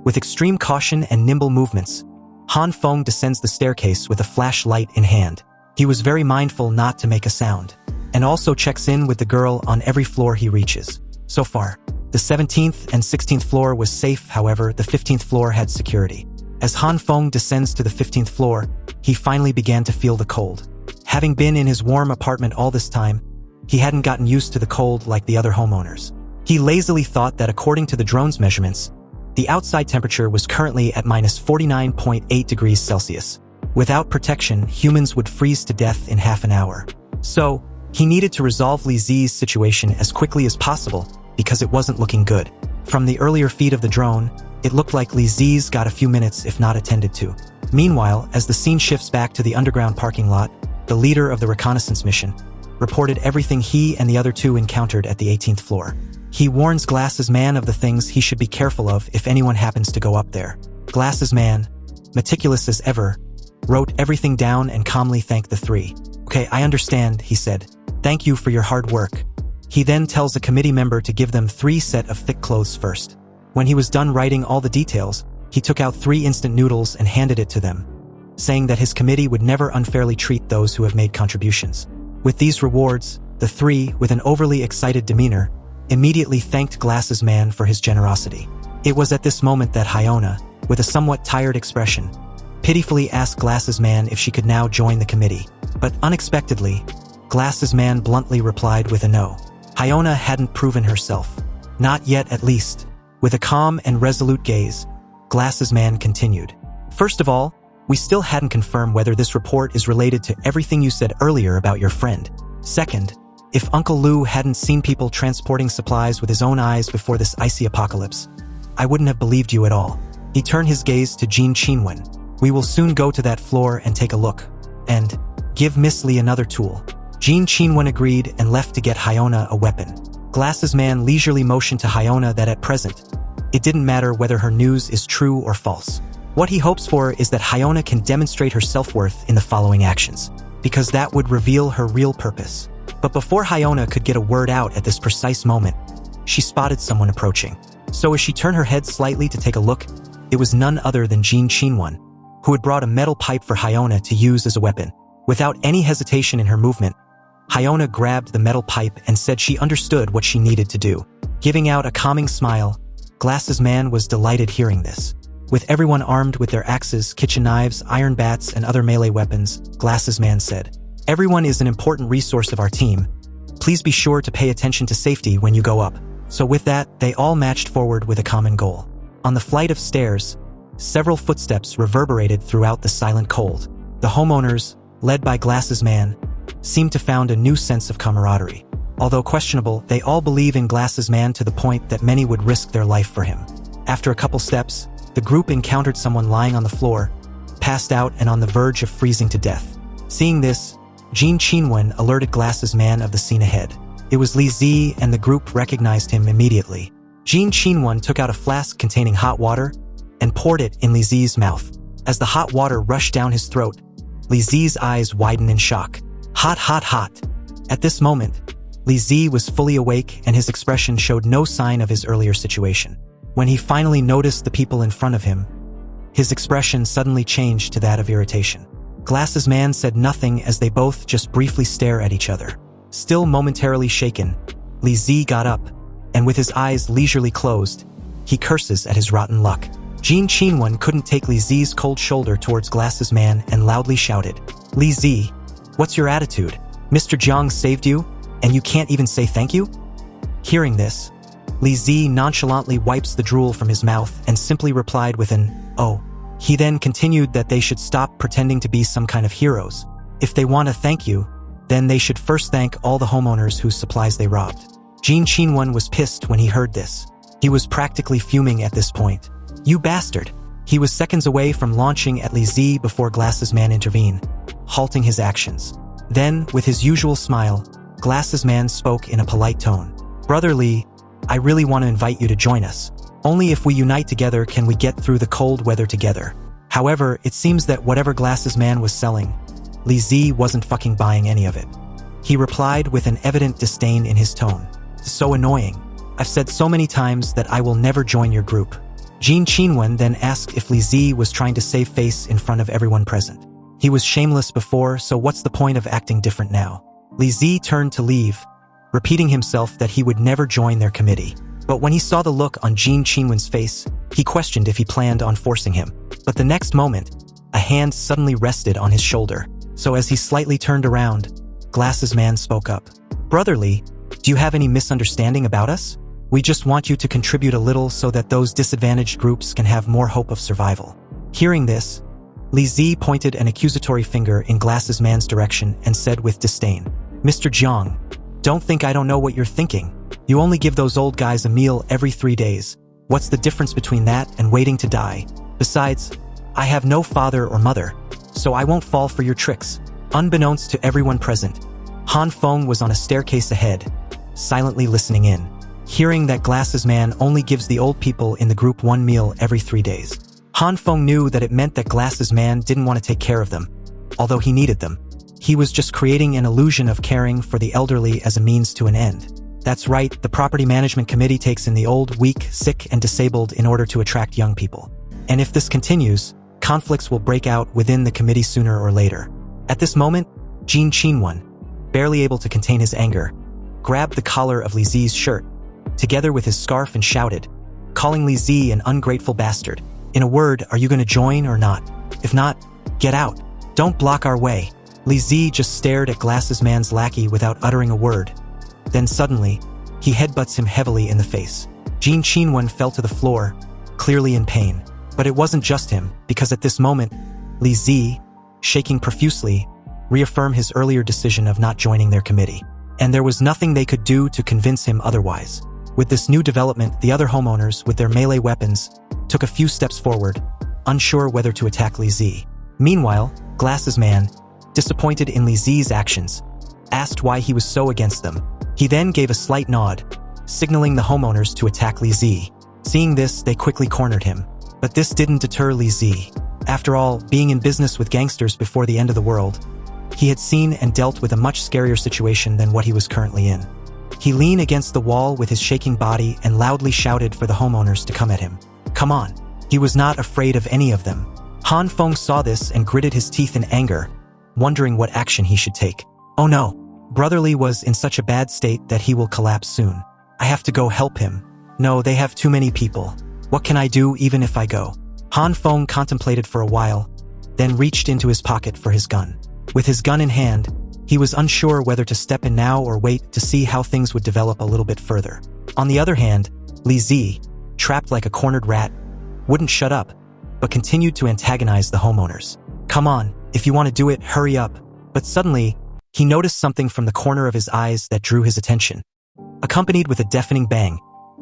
With extreme caution and nimble movements, Han Feng descends the staircase with a flashlight in hand. He was very mindful not to make a sound, and also checks in with the girl on every floor he reaches. So far, the 17th and 16th floor was safe. However, the 15th floor had security. As Han Feng descends to the 15th floor, he finally began to feel the cold. Having been in his warm apartment all this time, he hadn't gotten used to the cold like the other homeowners. He lazily thought that according to the drone's measurements, the outside temperature was currently at -49.8 degrees Celsius. Without protection, humans would freeze to death in half an hour. So, he needed to resolve Li Zi's situation as quickly as possible because it wasn't looking good. From the earlier feed of the drone, it looked like Li Zi's got a few minutes if not attended to. Meanwhile, as the scene shifts back to the underground parking lot, the leader of the reconnaissance mission reported everything he and the other two encountered at the 18th floor. He warns Glasses Man of the things he should be careful of if anyone happens to go up there. Glasses Man, meticulous as ever, wrote everything down and calmly thanked the three. "Okay, I understand," he said. "Thank you for your hard work." He then tells a committee member to give them 3 sets of thick clothes first. When he was done writing all the details, he took out 3 instant noodles and handed it to them, saying that his committee would never unfairly treat those who have made contributions. With these rewards, the 3, with an overly excited demeanor, immediately thanked Glasses Man for his generosity. It was at this moment that Hyona, with a somewhat tired expression, pitifully asked Glasses Man if she could now join the committee. But unexpectedly, Glasses Man bluntly replied with a no. Hyona hadn't proven herself. Not yet, at least. With a calm and resolute gaze, Glasses Man continued. "First of all, we still hadn't confirmed whether this report is related to everything you said earlier about your friend. Second, if Uncle Lou hadn't seen people transporting supplies with his own eyes before this icy apocalypse, I wouldn't have believed you at all." He turned his gaze to Jean Qinwen. "We will soon go to that floor and take a look. And give Miss Lee another tool." Jean Qinwen agreed and left to get Hyona a weapon. Glasses Man leisurely motioned to Hyona that at present, it didn't matter whether her news is true or false. What he hopes for is that Hyona can demonstrate her self-worth in the following actions, because that would reveal her real purpose. But before Hyona could get a word out at this precise moment, she spotted someone approaching. So as she turned her head slightly to take a look, it was none other than Jean Qinwen, who had brought a metal pipe for Hyona to use as a weapon. Without any hesitation in her movement, Hyona grabbed the metal pipe and said she understood what she needed to do. Giving out a calming smile, Glasses Man was delighted hearing this. With everyone armed with their axes, kitchen knives, iron bats, and other melee weapons, Glasses Man said, "Everyone is an important resource of our team. Please be sure to pay attention to safety when you go up." So with that, they all marched forward with a common goal. On the flight of stairs, several footsteps reverberated throughout the silent cold. The homeowners, led by Glasses Man, seemed to found a new sense of camaraderie. Although questionable, they all believe in Glasses Man to the point that many would risk their life for him. After a couple steps, the group encountered someone lying on the floor, passed out and on the verge of freezing to death. Seeing this, Jean Qinwen alerted Glasses Man of the scene ahead. It was Li Zi, and the group recognized him immediately. Jin Qinwen took out a flask containing hot water and poured it in Li Zi's mouth. As the hot water rushed down his throat, Li Zi's eyes widened in shock. Hot, hot, hot. At this moment, Li Zi was fully awake and his expression showed no sign of his earlier situation. When he finally noticed the people in front of him, his expression suddenly changed to that of irritation. Glasses Man said nothing as they both just briefly stare at each other. Still momentarily shaken, Li Zi got up, and with his eyes leisurely closed, he curses at his rotten luck. Jin Qinwen couldn't take Li Zi's cold shoulder towards Glasses Man and loudly shouted, Li Zi, what's your attitude? Mr. Jiang saved you, and you can't even say thank you? Hearing this, Li Zi nonchalantly wipes the drool from his mouth and simply replied with an, oh. He then continued that they should stop pretending to be some kind of heroes. If they want to thank you, then they should first thank all the homeowners whose supplies they robbed. Jin Qinwen was pissed when he heard this. He was practically fuming at this point. You bastard! He was seconds away from launching at Li Zi before Glasses Man intervened, halting his actions. Then, with his usual smile, Glasses Man spoke in a polite tone. Brother Li, I really want to invite you to join us. Only if we unite together can we get through the cold weather together. However, it seems that whatever Glasses Man was selling, Li Zi wasn't fucking buying any of it. He replied with an evident disdain in his tone. So annoying. I've said so many times that I will never join your group. Jin Qinwen then asked if Li Zi was trying to save face in front of everyone present. He was shameless before, so what's the point of acting different now? Li Zi turned to leave, repeating himself that he would never join their committee. But when he saw the look on Jin Qinwen's face, he questioned if he planned on forcing him. But the next moment, a hand suddenly rested on his shoulder. So as he slightly turned around, Glasses Man spoke up. Brotherly, do you have any misunderstanding about us? We just want you to contribute a little so that those disadvantaged groups can have more hope of survival. Hearing this, Li Zi pointed an accusatory finger in Glasses Man's direction and said with disdain, Mr. Jiang, don't think I don't know what you're thinking. You only give those old guys a meal every 3 days. What's the difference between that and waiting to die? Besides, I have no father or mother, so I won't fall for your tricks. Unbeknownst to everyone present, Han Feng was on a staircase ahead, silently listening in. Hearing that Glasses Man only gives the old people in the group 1 meal every 3 days. Han Feng knew that it meant that Glasses Man didn't want to take care of them, although he needed them. He was just creating an illusion of caring for the elderly as a means to an end. That's right, the property management committee takes in the old, weak, sick, and disabled in order to attract young people. And if this continues, conflicts will break out within the committee sooner or later. At this moment, Jin Qinwen, barely able to contain his anger, grabbed the collar of Li Zi's shirt, together with his scarf, and shouted, calling Li Zi an ungrateful bastard. In a word, are you going to join or not? If not, get out. Don't block our way. Li Zi just stared at Glasses Man's lackey without uttering a word. Then suddenly, he headbutts him heavily in the face. Jin Qinwen fell to the floor, clearly in pain. But it wasn't just him, because at this moment, Li Zi, shaking profusely, reaffirmed his earlier decision of not joining their committee. And there was nothing they could do to convince him otherwise. With this new development, the other homeowners, with their melee weapons, took a few steps forward, unsure whether to attack Li Zi. Meanwhile, Glasses Man, disappointed in Li Zi's actions, asked why he was so against them. He then gave a slight nod, signaling the homeowners to attack Li Zi. Seeing this, they quickly cornered him. But this didn't deter Li Zi. After all, being in business with gangsters before the end of the world, he had seen and dealt with a much scarier situation than what he was currently in. He leaned against the wall with his shaking body and loudly shouted for the homeowners to come at him. Come on. He was not afraid of any of them. Han Feng saw this and gritted his teeth in anger, wondering what action he should take. Oh no. Brotherly was in such a bad state that he will collapse soon. I have to go help him. No, they have too many people. What can I do even if I go? Han Feng contemplated for a while, then reached into his pocket for his gun. With his gun in hand, he was unsure whether to step in now or wait to see how things would develop a little bit further. On the other hand, Li Zi, trapped like a cornered rat, wouldn't shut up, but continued to antagonize the homeowners. Come on, if you want to do it, hurry up. But suddenly, he noticed something from the corner of his eyes that drew his attention. Accompanied with a deafening bang,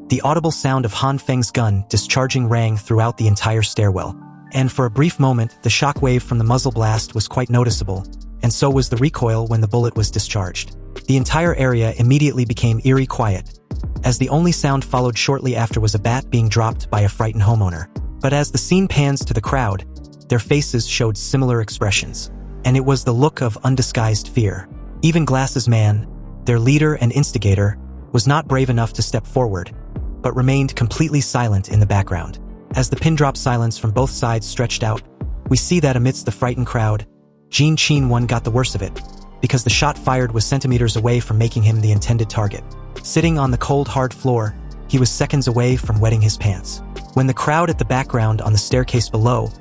the audible sound of Han Feng's gun discharging rang throughout the entire stairwell. And for a brief moment, the shockwave from the muzzle blast was quite noticeable, and so was the recoil when the bullet was discharged. The entire area immediately became eerie quiet, as the only sound followed shortly after was a bat being dropped by a frightened homeowner. But as the scene pans to the crowd, their faces showed similar expressions, and it was the look of undisguised fear. Even Glasses Man, their leader and instigator, was not brave enough to step forward, but remained completely silent in the background. As the pin-drop silence from both sides stretched out, we see that amidst the frightened crowd, Jin Chin-won got the worst of it, because the shot fired was centimeters away from making him the intended target. Sitting on the cold, hard floor, he was seconds away from wetting his pants. When the crowd at the background on the staircase below,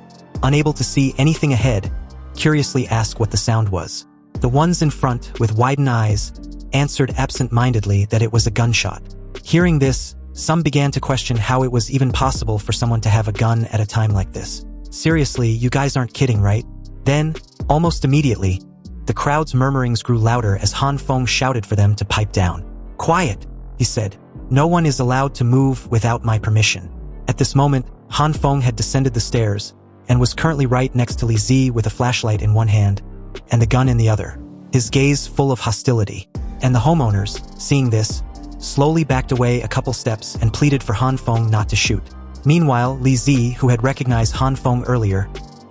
unable to see anything ahead, curiously asked what the sound was, the ones in front, with widened eyes, answered absent-mindedly that it was a gunshot. Hearing this, some began to question how it was even possible for someone to have a gun at a time like this. Seriously, you guys aren't kidding, right? Then, almost immediately, the crowd's murmurings grew louder as Han Feng shouted for them to pipe down. "Quiet," he said. "No one is allowed to move without my permission." At this moment, Han Feng had descended the stairs and was currently right next to Li Zi with a flashlight in one hand and the gun in the other, his gaze full of hostility. And the homeowners, seeing this, slowly backed away a couple steps and pleaded for Han Feng not to shoot. Meanwhile, Li Zi, who had recognized Han Feng earlier,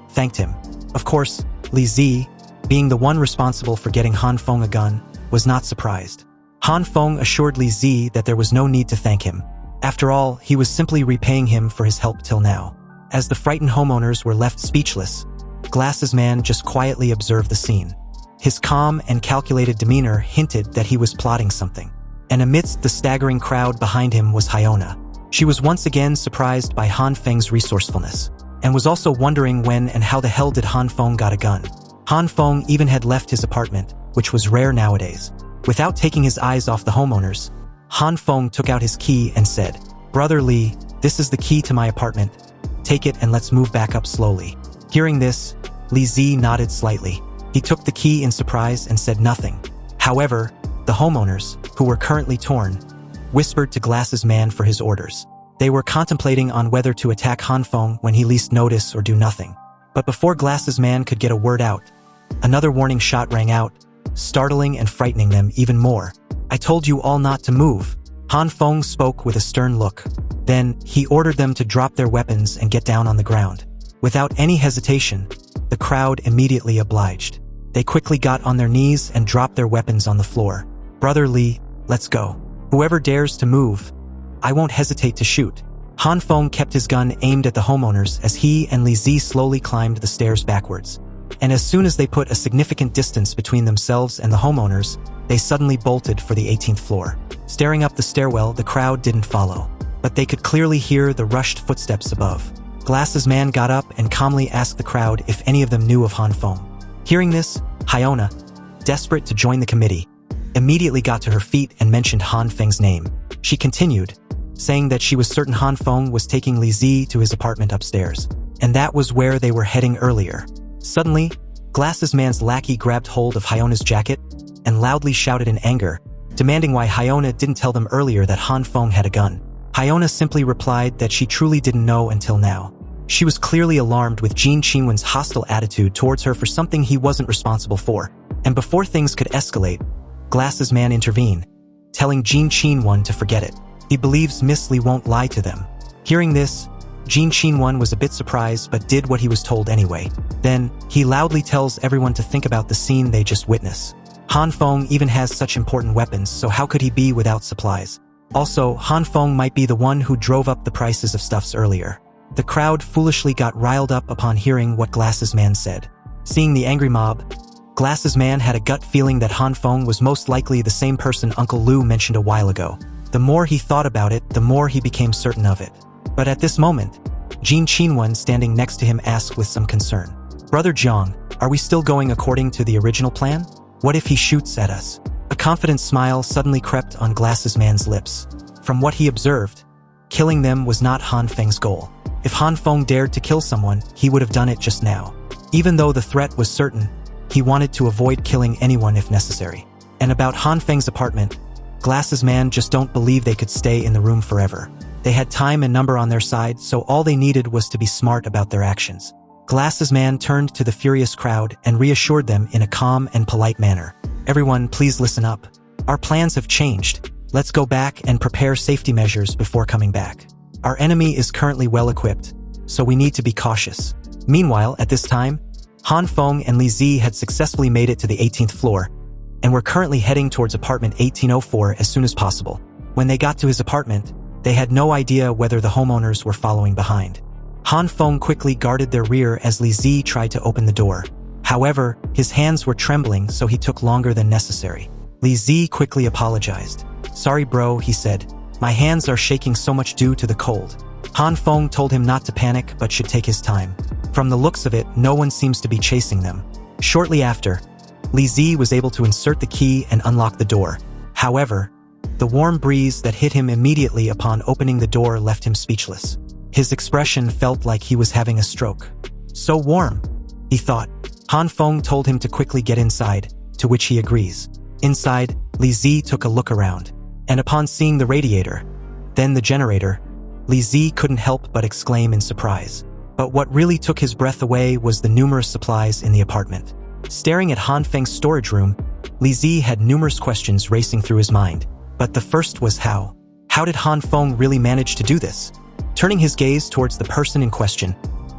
thanked him. Of course, Li Zi, being the one responsible for getting Han Feng a gun, was not surprised. Han Feng assured Li Zi that there was no need to thank him. After all, he was simply repaying him for his help till now. As the frightened homeowners were left speechless, Glasses Man just quietly observed the scene. His calm and calculated demeanor hinted that he was plotting something. And amidst the staggering crowd behind him was Hyona. She was once again surprised by Han Feng's resourcefulness, and was also wondering when and how the hell did Han Feng got a gun. Han Feng even had left his apartment, which was rare nowadays. Without taking his eyes off the homeowners, Han Feng took out his key and said, "Brother Li, this is the key to my apartment. Take it and let's move back up slowly." Hearing this, Li Zi nodded slightly. He took the key in surprise and said nothing. However, the homeowners, who were currently torn, whispered to Glasses Man for his orders. They were contemplating on whether to attack Han Feng when he least noticed or do nothing. But before Glasses Man could get a word out, another warning shot rang out, startling and frightening them even more. "I told you all not to move." Han Feng spoke with a stern look. Then, he ordered them to drop their weapons and get down on the ground. Without any hesitation, the crowd immediately obliged. They quickly got on their knees and dropped their weapons on the floor. "Brother Li, let's go. Whoever dares to move, I won't hesitate to shoot." Han Feng kept his gun aimed at the homeowners as he and Li Zi slowly climbed the stairs backwards. And as soon as they put a significant distance between themselves and the homeowners, they suddenly bolted for the 18th floor. Staring up the stairwell, the crowd didn't follow, but they could clearly hear the rushed footsteps above. Glasses Man got up and calmly asked the crowd if any of them knew of Han Feng. Hearing this, Hyona, desperate to join the committee, immediately got to her feet and mentioned Han Feng's name. She continued, saying that she was certain Han Feng was taking Li Zi to his apartment upstairs, and that was where they were heading earlier. Suddenly, Glasses Man's lackey grabbed hold of Hyona's jacket and loudly shouted in anger, demanding why Hyona didn't tell them earlier that Han Feng had a gun. Hyona simply replied that she truly didn't know until now. She was clearly alarmed with Jin Qinwen's hostile attitude towards her for something he wasn't responsible for, and before things could escalate, Glasses Man intervened, telling Jin Qinwen to forget it. He believes Miss Li won't lie to them. Hearing this, Jin Qinwen was a bit surprised but did what he was told anyway. Then, he loudly tells everyone to think about the scene they just witnessed. Han Feng even has such important weapons, so how could he be without supplies? Also, Han Feng might be the one who drove up the prices of stuffs earlier. The crowd foolishly got riled up upon hearing what Glasses Man said. Seeing the angry mob, Glasses Man had a gut feeling that Han Feng was most likely the same person Uncle Lu mentioned a while ago. The more he thought about it, the more he became certain of it. But at this moment, Jin Qinwen standing next to him asked with some concern, "Brother Jiang, are we still going according to the original plan? What if he shoots at us?" A confident smile suddenly crept on Glasses Man's lips. From what he observed, killing them was not Han Feng's goal. If Han Feng dared to kill someone, he would have done it just now. Even though the threat was certain, he wanted to avoid killing anyone if necessary. And about Han Feng's apartment, Glasses Man just don't believe they could stay in the room forever. They had time and number on their side, so all they needed was to be smart about their actions. Glasses Man turned to the furious crowd and reassured them in a calm and polite manner. Everyone, please listen up. Our plans have changed. Let's go back and prepare safety measures before coming back. Our enemy is currently well equipped, so we need to be cautious. Meanwhile, at this time, Han Feng and Li Zi had successfully made it to the 18th floor, and were currently heading towards apartment 1804 as soon as possible. When they got to his apartment, they had no idea whether the homeowners were following behind. Han Feng quickly guarded their rear as Li Zi tried to open the door. However, his hands were trembling, so he took longer than necessary. Li Zi quickly apologized. "Sorry bro," he said. "My hands are shaking so much due to the cold." Han Feng told him not to panic but should take his time. From the looks of it, no one seems to be chasing them. Shortly after, Li Zi was able to insert the key and unlock the door. However, the warm breeze that hit him immediately upon opening the door left him speechless. His expression felt like he was having a stroke. "So warm," he thought. Han Feng told him to quickly get inside, to which he agrees. Inside, Li Zi took a look around, and upon seeing the radiator, then the generator, Li Zi couldn't help but exclaim in surprise. But what really took his breath away was the numerous supplies in the apartment. Staring at Han Feng's storage room, Li Zi had numerous questions racing through his mind. But the first was how. How did Han Feng really manage to do this? Turning his gaze towards the person in question,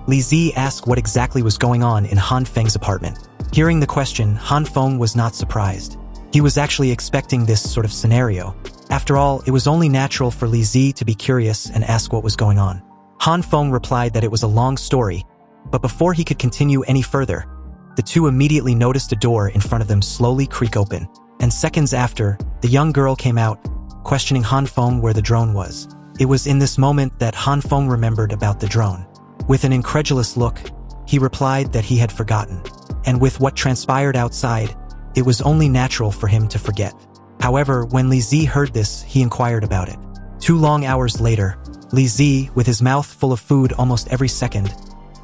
Li Zi asked what exactly was going on in Han Feng's apartment. Hearing the question, Han Feng was not surprised. He was actually expecting this sort of scenario. After all, it was only natural for Li Zi to be curious and ask what was going on. Han Feng replied that it was a long story, but before he could continue any further, the two immediately noticed a door in front of them slowly creak open, and seconds after, the young girl came out, questioning Han Feng where the drone was. It was in this moment that Han Feng remembered about the drone. With an incredulous look, he replied that he had forgotten, and with what transpired outside, it was only natural for him to forget. However, when Li Zi heard this, he inquired about it. 2 long hours later, Li Zi, with his mouth full of food almost every second,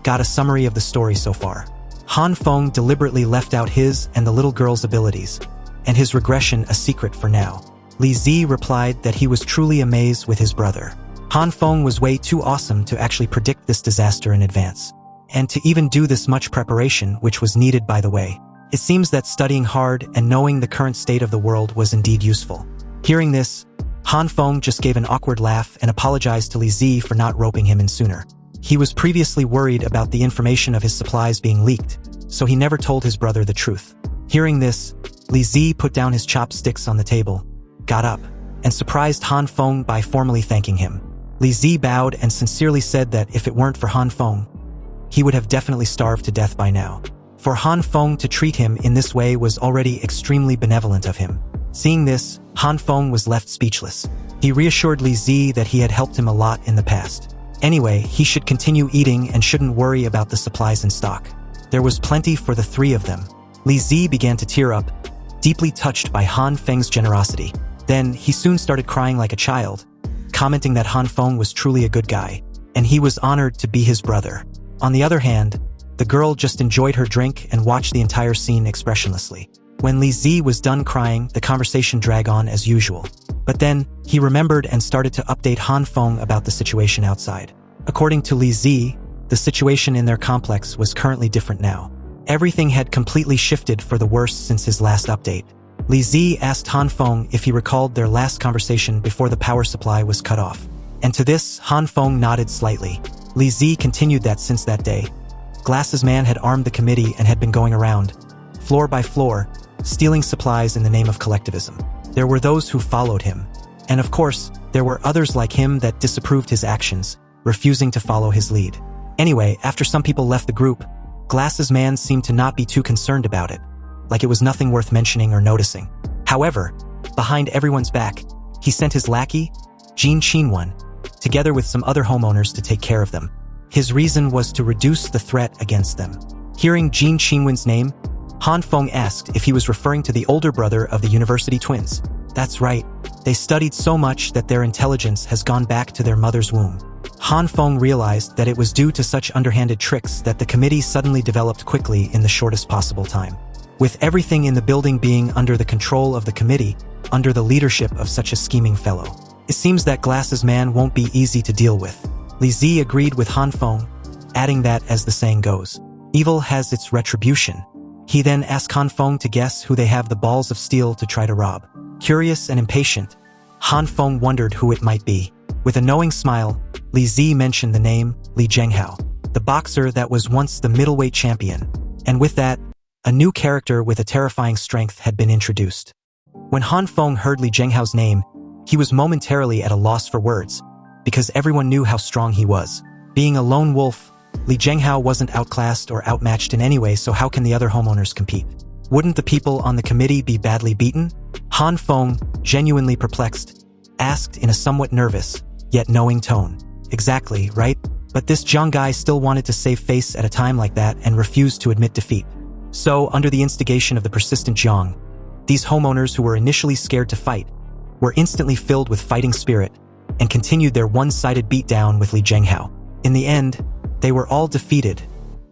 got a summary of the story so far. Han Feng deliberately left out his and the little girl's abilities, and his regression a secret for now. Li Zi replied that he was truly amazed with his brother. Han Feng was way too awesome to actually predict this disaster in advance, and to even do this much preparation, which was needed by the way. It seems that studying hard and knowing the current state of the world was indeed useful. Hearing this, Han Feng just gave an awkward laugh and apologized to Li Zi for not roping him in sooner. He was previously worried about the information of his supplies being leaked, so he never told his brother the truth. Hearing this, Li Zi put down his chopsticks on the table, got up, and surprised Han Feng by formally thanking him. Li Zi bowed and sincerely said that if it weren't for Han Feng, he would have definitely starved to death by now. For Han Feng to treat him in this way was already extremely benevolent of him. Seeing this, Han Feng was left speechless. He reassured Li Zi that he had helped him a lot in the past. Anyway, he should continue eating and shouldn't worry about the supplies in stock. There was plenty for the three of them. Li Zi began to tear up, deeply touched by Han Feng's generosity. Then, he soon started crying like a child, commenting that Han Feng was truly a good guy, and he was honored to be his brother. On the other hand, the girl just enjoyed her drink and watched the entire scene expressionlessly. When Li Zi was done crying, the conversation dragged on as usual. But then, he remembered and started to update Han Feng about the situation outside. According to Li Zi, the situation in their complex was currently different now. Everything had completely shifted for the worse since his last update. Li Zi asked Han Feng if he recalled their last conversation before the power supply was cut off. And to this, Han Feng nodded slightly. Li Zi continued that since that day, Glasses Man had armed the committee and had been going around, floor by floor, stealing supplies in the name of collectivism. There were those who followed him. And of course, there were others like him that disapproved his actions, refusing to follow his lead. Anyway, after some people left the group, Glasses Man seemed to not be too concerned about it, like it was nothing worth mentioning or noticing. However, behind everyone's back, he sent his lackey, Jin Qinwen, together with some other homeowners to take care of them. His reason was to reduce the threat against them. Hearing Jin Qinwen's name, Han Feng asked if he was referring to the older brother of the university twins. That's right, they studied so much that their intelligence has gone back to their mother's womb. Han Feng realized that it was due to such underhanded tricks that the committee suddenly developed quickly in the shortest possible time. With everything in the building being under the control of the committee, under the leadership of such a scheming fellow, it seems that Glasses Man won't be easy to deal with. Li Zi agreed with Han Feng, adding that, as the saying goes, evil has its retribution. He then asked Han Feng to guess who they have the balls of steel to try to rob. Curious and impatient, Han Feng wondered who it might be. With a knowing smile, Li Zi mentioned the name Li Zhenghao, the boxer that was once the middleweight champion. And with that, a new character with a terrifying strength had been introduced. When Han Feng heard Li Zhenghao's name, he was momentarily at a loss for words, because everyone knew how strong he was. Being a lone wolf, Li Zhenghao wasn't outclassed or outmatched in any way, so how can the other homeowners compete? Wouldn't the people on the committee be badly beaten? Han Feng, genuinely perplexed, asked in a somewhat nervous, yet knowing tone. Exactly, right? But this Zhang guy still wanted to save face at a time like that and refused to admit defeat. So, under the instigation of the persistent Zhang, these homeowners who were initially scared to fight were instantly filled with fighting spirit and continued their one-sided beatdown with Li Zhenghao. In the end, they were all defeated,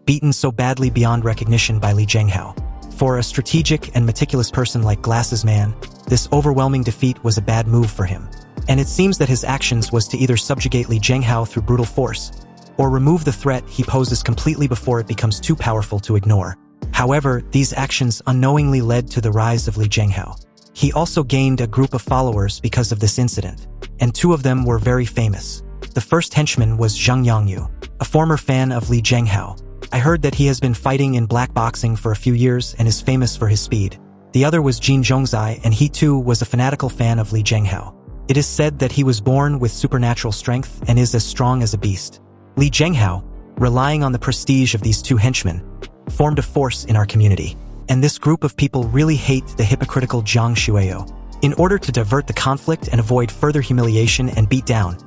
beaten so badly beyond recognition by Li Zhenghao. For a strategic and meticulous person like Glasses Man, this overwhelming defeat was a bad move for him. And it seems that his actions was to either subjugate Li Zhenghao through brutal force, or remove the threat he poses completely before it becomes too powerful to ignore. However, these actions unknowingly led to the rise of Li Zhenghao. He also gained a group of followers because of this incident, and two of them were very famous. The first henchman was Zhang Yangyu, a former fan of Li Zhenghao. I heard that he has been fighting in black boxing for a few years and is famous for his speed. The other was Jin Zhongzai, and he too was a fanatical fan of Li Zhenghao. It is said that he was born with supernatural strength and is as strong as a beast. Li Zhenghao, relying on the prestige of these two henchmen, formed a force in our community. And this group of people really hate the hypocritical Zhang Shueyo. In order to divert the conflict and avoid further humiliation and beatdown,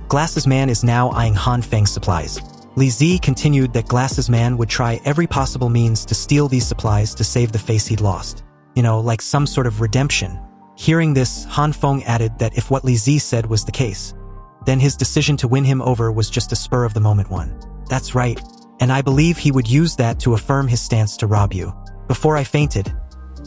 Glasses Man is now eyeing Han Feng's supplies. Li Zi continued that Glasses Man would try every possible means to steal these supplies to save the face he'd lost. You know, like some sort of redemption. Hearing this, Han Feng added that if what Li Zi said was the case, then his decision to win him over was just a spur-of-the-moment one. That's right, and I believe he would use that to affirm his stance to rob you. Before I fainted,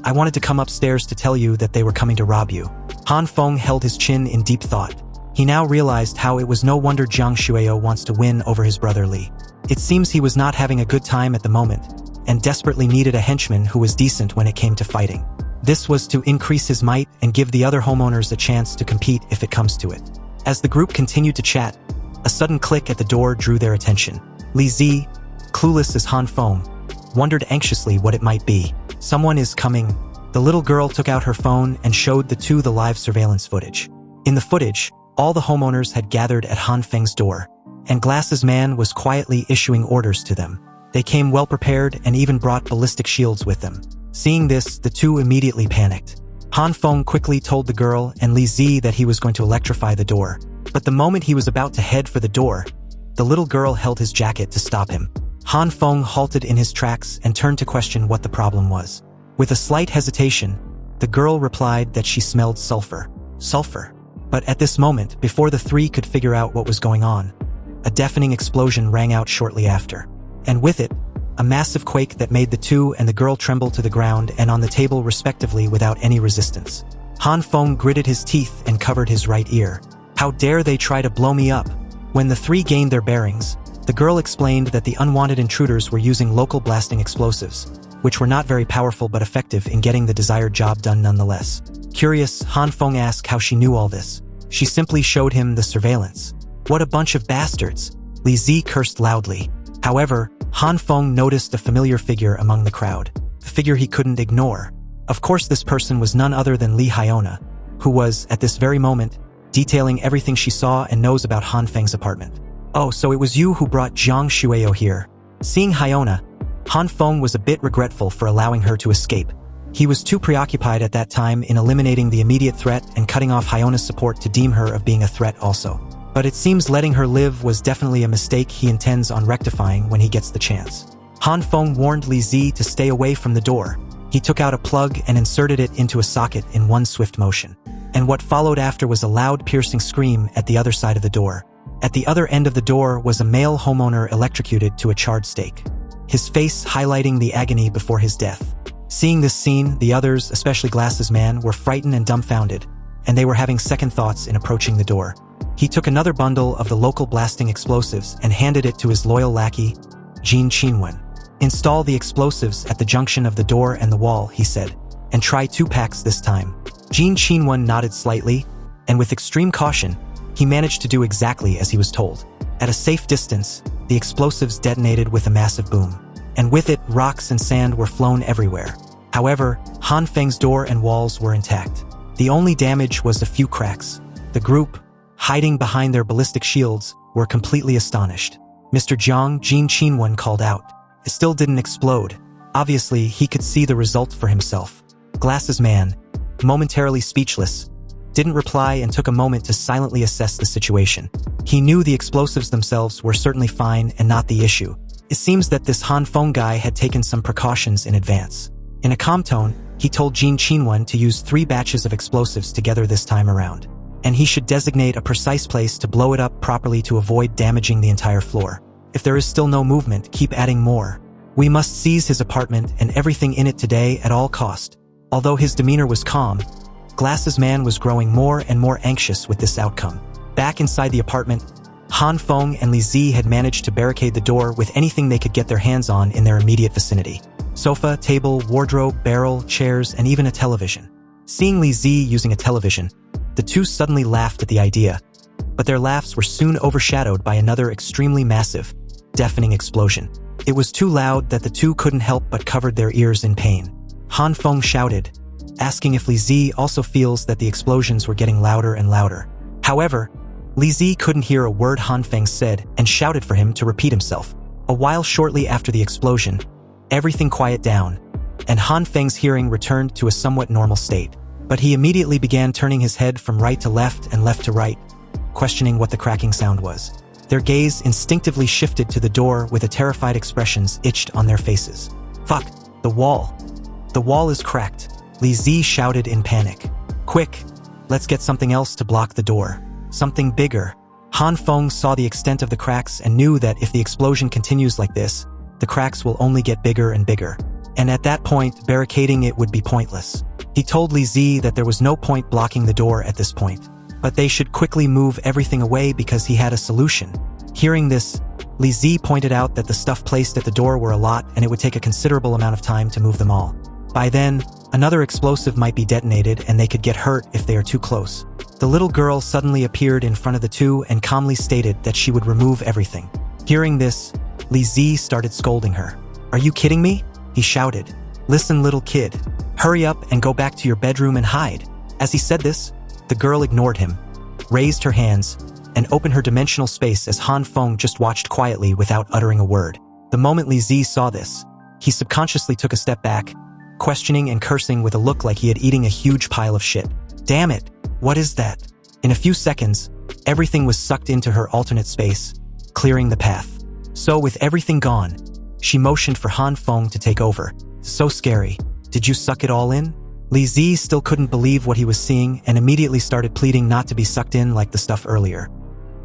I wanted to come upstairs to tell you that they were coming to rob you. Han Feng held his chin in deep thought. He now realized how it was no wonder Zhang Shueyo wants to win over his brother Li. It seems he was not having a good time at the moment, and desperately needed a henchman who was decent when it came to fighting. This was to increase his might and give the other homeowners a chance to compete if it comes to it. As the group continued to chat, a sudden click at the door drew their attention. Li Zi, clueless as Han Feng, wondered anxiously what it might be. Someone is coming. The little girl took out her phone and showed the two the live surveillance footage. In the footage, all the homeowners had gathered at Han Feng's door, and Glasses Man was quietly issuing orders to them. They came well prepared and even brought ballistic shields with them. Seeing this, the two immediately panicked. Han Feng quickly told the girl and Li Zi that he was going to electrify the door. But the moment he was about to head for the door, the little girl held his jacket to stop him. Han Feng halted in his tracks and turned to question what the problem was. With a slight hesitation, the girl replied that she smelled sulfur. Sulfur. But at this moment, before the three could figure out what was going on, a deafening explosion rang out shortly after. And with it, a massive quake that made the two and the girl tremble to the ground and on the table respectively without any resistance. Han Feng gritted his teeth and covered his right ear. How dare they try to blow me up? When the three gained their bearings, the girl explained that the unwanted intruders were using local blasting explosives, which were not very powerful but effective in getting the desired job done nonetheless. Curious, Han Feng asked how she knew all this. She simply showed him the surveillance. What a bunch of bastards! Li Zi cursed loudly. However, Han Feng noticed a familiar figure among the crowd, a figure he couldn't ignore. Of course, this person was none other than Li Hyona, who was, at this very moment, detailing everything she saw and knows about Han Feng's apartment. Oh, so it was you who brought Zhang Shueyo here. Seeing Hyona, Han Feng was a bit regretful for allowing her to escape. He was too preoccupied at that time in eliminating the immediate threat and cutting off Hyona's support to deem her of being a threat also. But it seems letting her live was definitely a mistake he intends on rectifying when he gets the chance. Han Feng warned Li Zi to stay away from the door. He took out a plug and inserted it into a socket in one swift motion. And what followed after was a loud piercing scream at the other side of the door. At the other end of the door was a male homeowner electrocuted to a charred stake, his face highlighting the agony before his death. Seeing this scene, the others, especially Glasses Man, were frightened and dumbfounded, and they were having second thoughts in approaching the door. He took another bundle of the local blasting explosives and handed it to his loyal lackey, Zhan Qinwen. "Install the explosives at the junction of the door and the wall," he said, "and try 2 packs this time." Zhan Qinwen nodded slightly, and with extreme caution, he managed to do exactly as he was told. At a safe distance, the explosives detonated with a massive boom, and with it, rocks and sand were flown everywhere. However, Han Feng's door and walls were intact. The only damage was a few cracks. The group, hiding behind their ballistic shields, were completely astonished. "Mr. Zhang," Zhan Qinwen called out. It still didn't explode. Obviously, he could see the result for himself. Glasses man, momentarily speechless, didn't reply and took a moment to silently assess the situation. He knew the explosives themselves were certainly fine and not the issue. It seems that this Han Feng guy had taken some precautions in advance. In a calm tone, he told Zhan Qinwen to use 3 batches of explosives together this time around, and he should designate a precise place to blow it up properly to avoid damaging the entire floor. If there is still no movement, keep adding more. We must seize his apartment and everything in it today at all cost. Although his demeanor was calm, Glasses man was growing more and more anxious with this outcome. Back inside the apartment, Han Feng and Li Zi had managed to barricade the door with anything they could get their hands on in their immediate vicinity. Sofa, table, wardrobe, barrel, chairs, and even a television. Seeing Li Zi using a television, the two suddenly laughed at the idea, but their laughs were soon overshadowed by another extremely massive, deafening explosion. It was too loud that the two couldn't help but covered their ears in pain. Han Feng shouted, asking if Li Zi also feels that the explosions were getting louder and louder. However, Li Zi couldn't hear a word Han Feng said and shouted for him to repeat himself. A while shortly after the explosion, everything quieted down, and Han Feng's hearing returned to a somewhat normal state. But he immediately began turning his head from right to left and left to right, questioning what the cracking sound was. Their gaze instinctively shifted to the door with a terrified expressions itched on their faces. "Fuck, the wall. The wall is cracked," Li Zi shouted in panic. "Quick, let's get something else to block the door. Something bigger." Han Feng saw the extent of the cracks and knew that if the explosion continues like this, the cracks will only get bigger and bigger. And at that point, barricading it would be pointless. He told Li Zi that there was no point blocking the door at this point, but they should quickly move everything away because he had a solution. Hearing this, Li Zi pointed out that the stuff placed at the door were a lot and it would take a considerable amount of time to move them all. By then, another explosive might be detonated and they could get hurt if they are too close. The little girl suddenly appeared in front of the two and calmly stated that she would remove everything. Hearing this, Li Zi started scolding her. "Are you kidding me?" he shouted. "Listen, little kid. Hurry up and go back to your bedroom and hide." As he said this, the girl ignored him, raised her hands, and opened her dimensional space as Han Feng just watched quietly without uttering a word. The moment Li Zi saw this, he subconsciously took a step back, questioning and cursing with a look like he had eating a huge pile of shit. "Damn it, what is that?" In a few seconds, everything was sucked into her alternate space, clearing the path. So with everything gone, she motioned for Han Feng to take over. "So scary. Did you suck it all in?" Li Zi still couldn't believe what he was seeing and immediately started pleading not to be sucked in like the stuff earlier.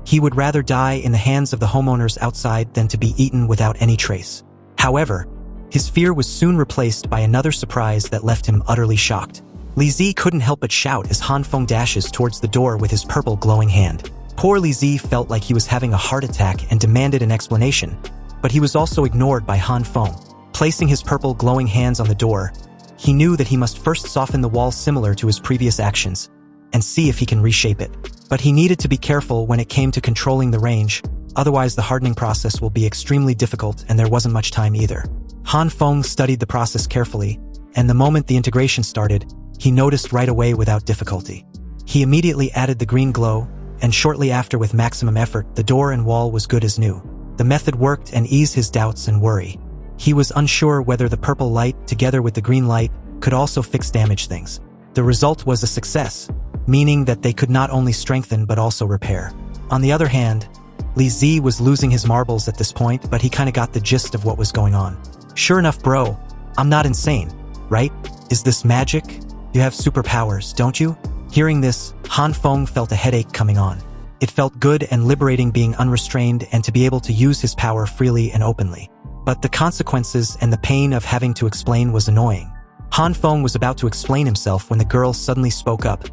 He would rather die in the hands of the homeowners outside than to be eaten without any trace. However, his fear was soon replaced by another surprise that left him utterly shocked. Li Zi couldn't help but shout as Han Feng dashes towards the door with his purple glowing hand. Poor Li Zi felt like he was having a heart attack and demanded an explanation, but he was also ignored by Han Feng. Placing his purple glowing hands on the door, he knew that he must first soften the wall similar to his previous actions and see if he can reshape it. But he needed to be careful when it came to controlling the range, otherwise the hardening process will be extremely difficult and there wasn't much time either. Han Feng studied the process carefully, and the moment the integration started, he noticed right away without difficulty. He immediately added the green glow, and shortly after with maximum effort, the door and wall was good as new. The method worked and eased his doubts and worry. He was unsure whether the purple light, together with the green light, could also fix damaged things. The result was a success, meaning that they could not only strengthen but also repair. On the other hand, Li Zi was losing his marbles at this point, but he kinda got the gist of what was going on. "Sure enough, bro, I'm not insane, right? Is this magic? You have superpowers, don't you?" Hearing this, Han Feng felt a headache coming on. It felt good and liberating being unrestrained and to be able to use his power freely and openly. But the consequences and the pain of having to explain was annoying. Han Feng was about to explain himself when the girl suddenly spoke up,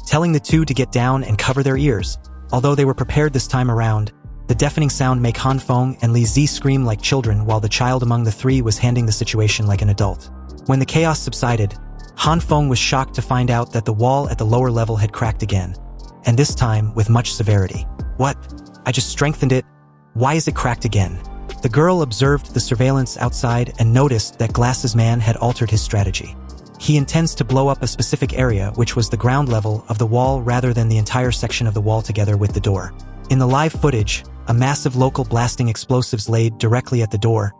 telling the two to get down and cover their ears, Although they were prepared this time around, the deafening sound made Han Feng and Li Zi scream like children while the child among the three was handling the situation like an adult. When the chaos subsided, Han Feng was shocked to find out that the wall at the lower level had cracked again, and this time with much severity. What? I just strengthened it. Why is it cracked again? The girl observed the surveillance outside and noticed that Glasses Man had altered his strategy. He intends to blow up a specific area, which was the ground level of the wall rather than the entire section of the wall together with the door. In the live footage, a massive local blasting explosives laid directly at the door,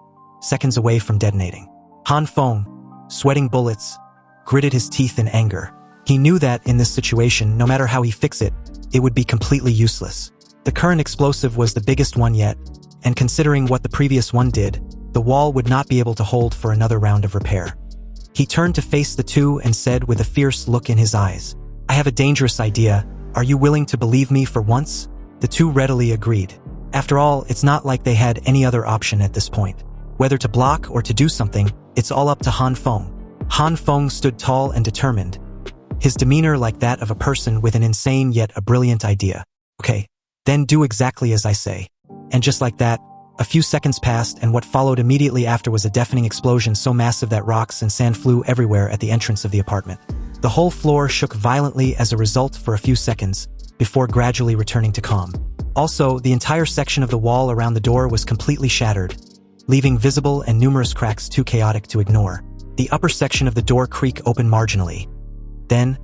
seconds away from detonating. Han Feng, sweating bullets, gritted his teeth in anger. He knew that in this situation, no matter how he fix it, it would be completely useless. The current explosive was the biggest one yet, and considering what the previous one did, the wall would not be able to hold for another round of repair. He turned to face the two and said with a fierce look in his eyes, "I have a dangerous idea. Are you willing to believe me for once?" The two readily agreed. After all, it's not like they had any other option at this point. Whether to block or to do something, it's all up to Han Feng. Han Feng stood tall and determined, his demeanor like that of a person with an insane yet a brilliant idea. "Okay, then do exactly as I say." And just like that, a few seconds passed, and what followed immediately after was a deafening explosion so massive that rocks and sand flew everywhere at the entrance of the apartment. The whole floor shook violently as a result for a few seconds, before gradually returning to calm. Also, the entire section of the wall around the door was completely shattered, leaving visible and numerous cracks too chaotic to ignore. The upper section of the door creaked open marginally. Then,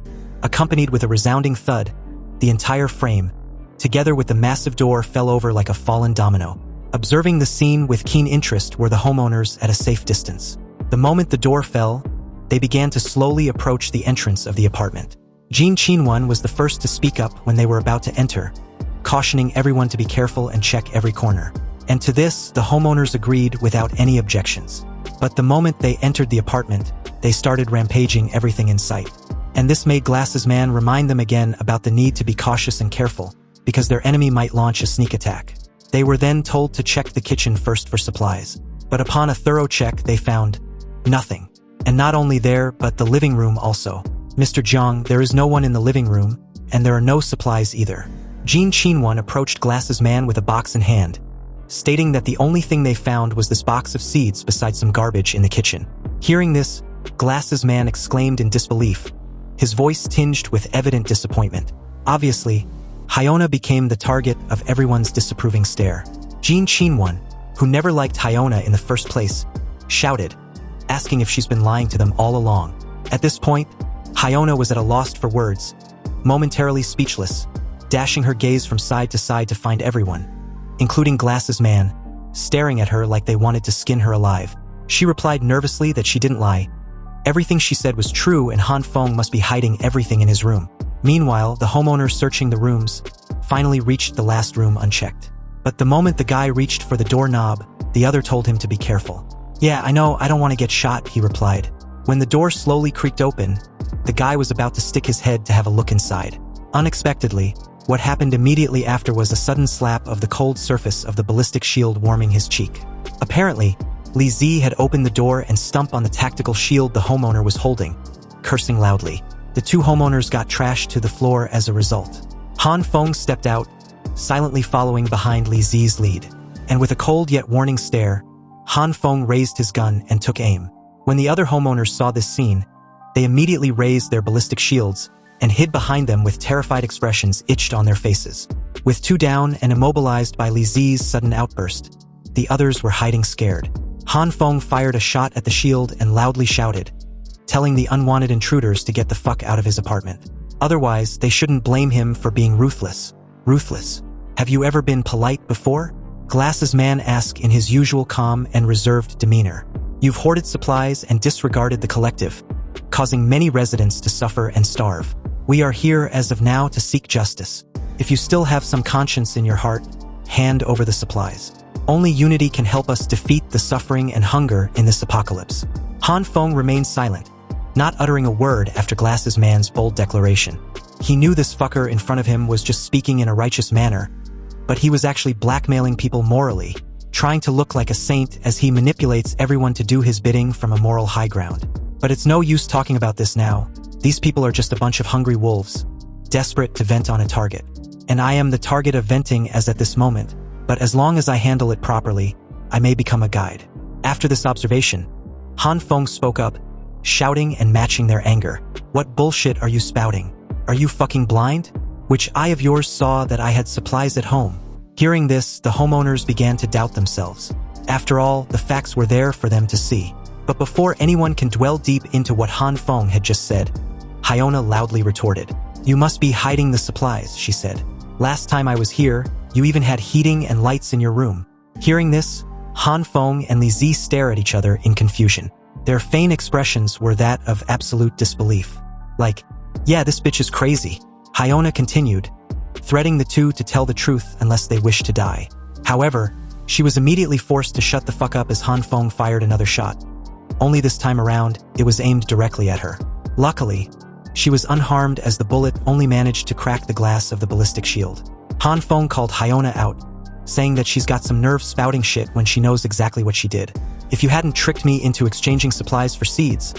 accompanied with a resounding thud, the entire frame, together with the massive door, fell over like a fallen domino. Observing the scene with keen interest were the homeowners at a safe distance. The moment the door fell, they began to slowly approach the entrance of the apartment. Jin Qinwan was the first to speak up when they were about to enter, cautioning everyone to be careful and check every corner. And to this, the homeowners agreed without any objections. But the moment they entered the apartment, they started rampaging everything in sight. And this made Glasses Man remind them again about the need to be cautious and careful, because their enemy might launch a sneak attack. They were then told to check the kitchen first for supplies. But upon a thorough check, they found nothing. And not only there, but the living room also. "Mr. Jiang, there is no one in the living room, and there are no supplies either." Jin Qinwan approached Glasses Man with a box in hand, stating that the only thing they found was this box of seeds beside some garbage in the kitchen. Hearing this, Glasses Man exclaimed in disbelief, his voice tinged with evident disappointment. Obviously, Hyona became the target of everyone's disapproving stare. Jin Qinwan, who never liked Hyona in the first place, shouted, asking if she's been lying to them all along. At this point, Hyona was at a loss for words, momentarily speechless, dashing her gaze from side to side to find everyone, including Glasses Man, staring at her like they wanted to skin her alive. She replied nervously that she didn't lie. Everything she said was true, and Han Feng must be hiding everything in his room. Meanwhile, the homeowners searching the rooms finally reached the last room unchecked. But the moment the guy reached for the doorknob, the other told him to be careful. "Yeah, I know, I don't want to get shot," he replied. When the door slowly creaked open, the guy was about to stick his head to have a look inside. Unexpectedly, what happened immediately after was a sudden slap of the cold surface of the ballistic shield warming his cheek. Apparently, Li Zi had opened the door and stumped on the tactical shield the homeowner was holding, cursing loudly. The two homeowners got trashed to the floor as a result. Han Feng stepped out, silently following behind Li Zi's lead. And with a cold yet warning stare, Han Feng raised his gun and took aim. When the other homeowners saw this scene, they immediately raised their ballistic shields and hid behind them with terrified expressions etched on their faces. With two down and immobilized by Li Zi's sudden outburst, the others were hiding scared. Han Feng fired a shot at the shield and loudly shouted, telling the unwanted intruders to get the fuck out of his apartment. Otherwise, they shouldn't blame him for being ruthless. Ruthless? Have you ever been polite before? Glasses Man asked in his usual calm and reserved demeanor. You've hoarded supplies and disregarded the collective, causing many residents to suffer and starve. We are here as of now to seek justice. If you still have some conscience in your heart, hand over the supplies. Only unity can help us defeat the suffering and hunger in this apocalypse. Han Feng remained silent, not uttering a word after Glasses Man's bold declaration. He knew this fucker in front of him was just speaking in a righteous manner, but he was actually blackmailing people morally, trying to look like a saint as he manipulates everyone to do his bidding from a moral high ground. But it's no use talking about this now. These people are just a bunch of hungry wolves, desperate to vent on a target. and I am the target of venting as at this moment, but as long as I handle it properly, I may become a guide. After this observation, Han Feng spoke up, shouting and matching their anger. What bullshit are you spouting? Are you fucking blind? Which eye of yours saw that I had supplies at home? Hearing this, the homeowners began to doubt themselves. After all, the facts were there for them to see. But before anyone can dwell deep into what Han Feng had just said, Hyona loudly retorted. You must be hiding the supplies, she said. Last time I was here, you even had heating and lights in your room. Hearing this, Han Feng and Li Zi stare at each other in confusion. Their feigned expressions were that of absolute disbelief. Like, yeah, this bitch is crazy. Hyona continued, threatening the two to tell the truth unless they wished to die. However, she was immediately forced to shut the fuck up as Han Feng fired another shot. Only this time around, it was aimed directly at her. Luckily, she was unharmed as the bullet only managed to crack the glass of the ballistic shield. Han Feng called Hyona out, saying that she's got some nerve spouting shit when she knows exactly what she did. If you hadn't tricked me into exchanging supplies for seeds,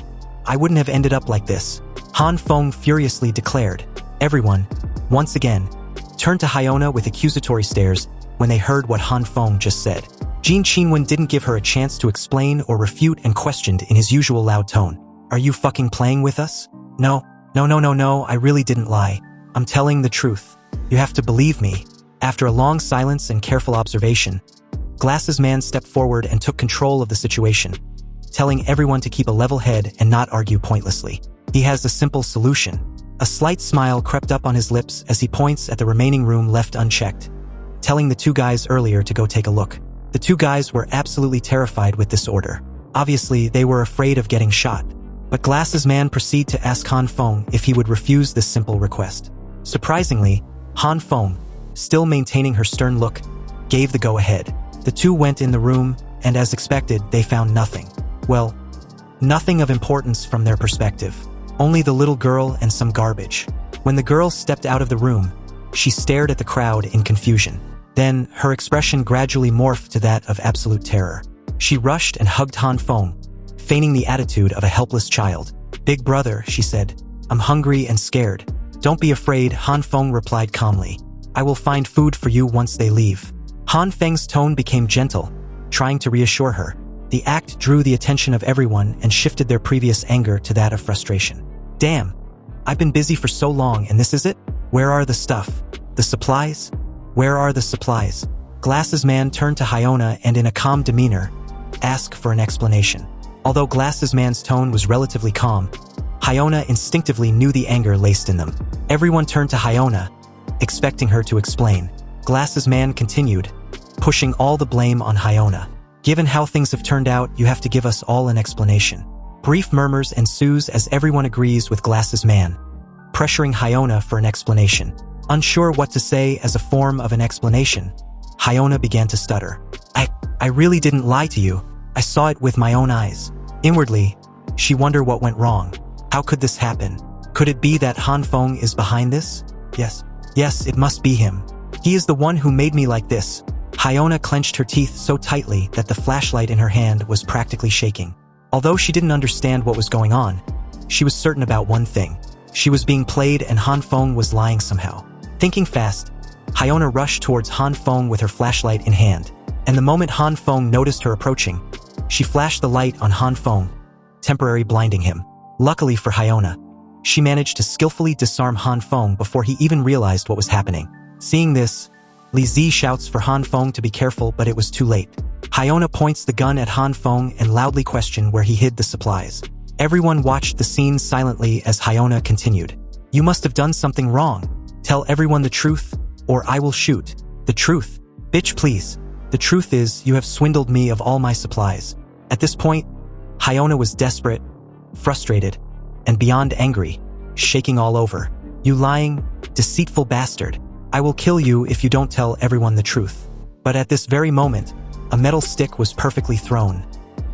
I wouldn't have ended up like this. Han Feng furiously declared. Everyone, once again, turned to Hyona with accusatory stares when they heard what Han Feng just said. Jin Qinwen didn't give her a chance to explain or refute and questioned in his usual loud tone. Are you fucking playing with us? No, I really didn't lie. I'm telling the truth. You have to believe me. After a long silence and careful observation, Glasses Man stepped forward and took control of the situation, telling everyone to keep a level head and not argue pointlessly. He has a simple solution. A slight smile crept up on his lips as he points at the remaining room left unchecked, telling the two guys earlier to go take a look. The two guys were absolutely terrified with this order. Obviously, they were afraid of getting shot. But Glasses Man proceeded to ask Han Feng if he would refuse this simple request. Surprisingly, Han Feng, still maintaining her stern look, gave the go-ahead. The two went in the room, and as expected, they found nothing. Well, nothing of importance from their perspective. Only the little girl and some garbage. When the girl stepped out of the room, she stared at the crowd in confusion. Then, her expression gradually morphed to that of absolute terror. She rushed and hugged Han Feng, feigning the attitude of a helpless child. Big brother, she said, I'm hungry and scared. Don't be afraid, Han Feng replied calmly. I will find food for you once they leave. Han Feng's tone became gentle, trying to reassure her. The act drew the attention of everyone and shifted their previous anger to that of frustration. Damn, I've been busy for so long and this is it? Where are the stuff? The supplies? Where are the supplies? Glasses Man turned to Hyona and in a calm demeanor, asked for an explanation. Although Glasses Man's tone was relatively calm, Hyona instinctively knew the anger laced in them. Everyone turned to Hyona, expecting her to explain. Glasses Man continued, pushing all the blame on Hyona. Given how things have turned out, you have to give us all an explanation. Brief murmurs ensues as everyone agrees with Glasses Man, pressuring Hyona for an explanation. Unsure what to say as a form of an explanation, Hyona began to stutter. I really didn't lie to you. I saw it with my own eyes. Inwardly, she wondered what went wrong. How could this happen? Could it be that Han Feng is behind this? Yes, it must be him. He is the one who made me like this. Hyona clenched her teeth so tightly that the flashlight in her hand was practically shaking. Although she didn't understand what was going on, she was certain about one thing. She was being played and Han Feng was lying somehow. Thinking fast, Hyona rushed towards Han Feng with her flashlight in hand, and the moment Han Feng noticed her approaching, she flashed the light on Han Feng, temporarily blinding him. Luckily for Hyona, she managed to skillfully disarm Han Feng before he even realized what was happening. Seeing this, Li Zi shouts for Han Feng to be careful, but it was too late. Hyona points the gun at Han Feng and loudly questions where he hid the supplies. Everyone watched the scene silently as Hyona continued. You must have done something wrong. Tell everyone the truth, or I will shoot. The truth? Bitch, please. The truth is, you have swindled me of all my supplies. At this point, Hyona was desperate, frustrated, and beyond angry, shaking all over. You lying, deceitful bastard. I will kill you if you don't tell everyone the truth. But at this very moment, a metal stick was perfectly thrown,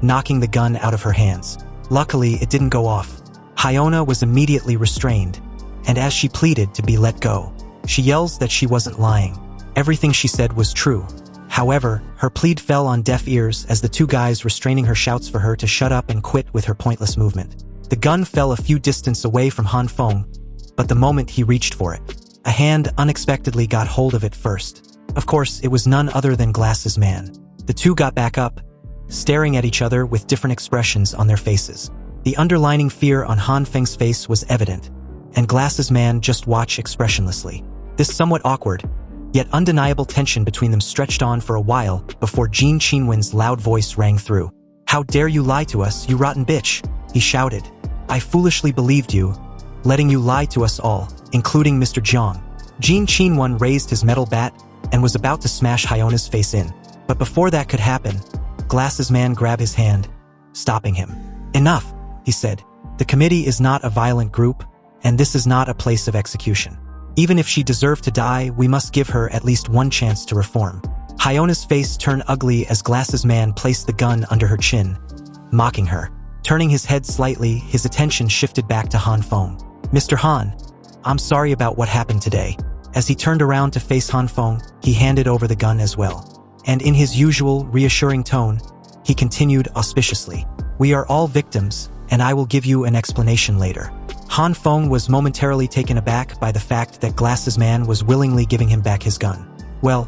knocking the gun out of her hands. Luckily, it didn't go off. Hyona was immediately restrained, and as she pleaded to be let go, she yells that she wasn't lying. Everything she said was true. However, her plead fell on deaf ears as the two guys restraining her shouts for her to shut up and quit with her pointless movement. The gun fell a few distance away from Han Feng, but the moment he reached for it, A hand unexpectedly got hold of it first. Of course, it was none other than Glasses Man. The two got back up, staring at each other with different expressions on their faces. The underlining fear on Han Feng's face was evident, and Glasses Man just watched expressionlessly. This somewhat awkward, yet undeniable tension between them stretched on for a while before Jean Qinwen's loud voice rang through. "How dare you lie to us, you rotten bitch!" he shouted. "I foolishly believed you, letting you lie to us all, including Mr. Jiang." Jean Qinwen raised his metal bat and was about to smash Hyona's face in. But before that could happen, Glasses Man grabbed his hand, stopping him. "Enough," he said. "The committee is not a violent group, and this is not a place of execution. Even if she deserved to die, we must give her at least one chance to reform." Hyona's face turned ugly as Glasses Man placed the gun under her chin, mocking her. Turning his head slightly, his attention shifted back to Han Feng. "Mr. Han, I'm sorry about what happened today." As he turned around to face Han Feng, he handed over the gun as well. And in his usual, reassuring tone, he continued auspiciously. "We are all victims, and I will give you an explanation later." Han Feng was momentarily taken aback by the fact that Glasses Man was willingly giving him back his gun. "Well,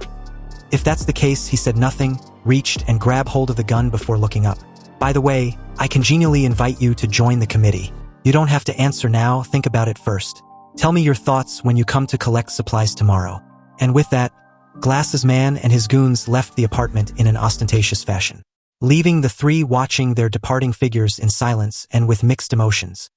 if that's the case," he said nothing, reached and grabbed hold of the gun before looking up. "By the way, I congenially invite you to join the committee. You don't have to answer now, think about it first. Tell me your thoughts when you come to collect supplies tomorrow." And with that, Glasses Man and his goons left the apartment in an ostentatious fashion, leaving the three watching their departing figures in silence and with mixed emotions.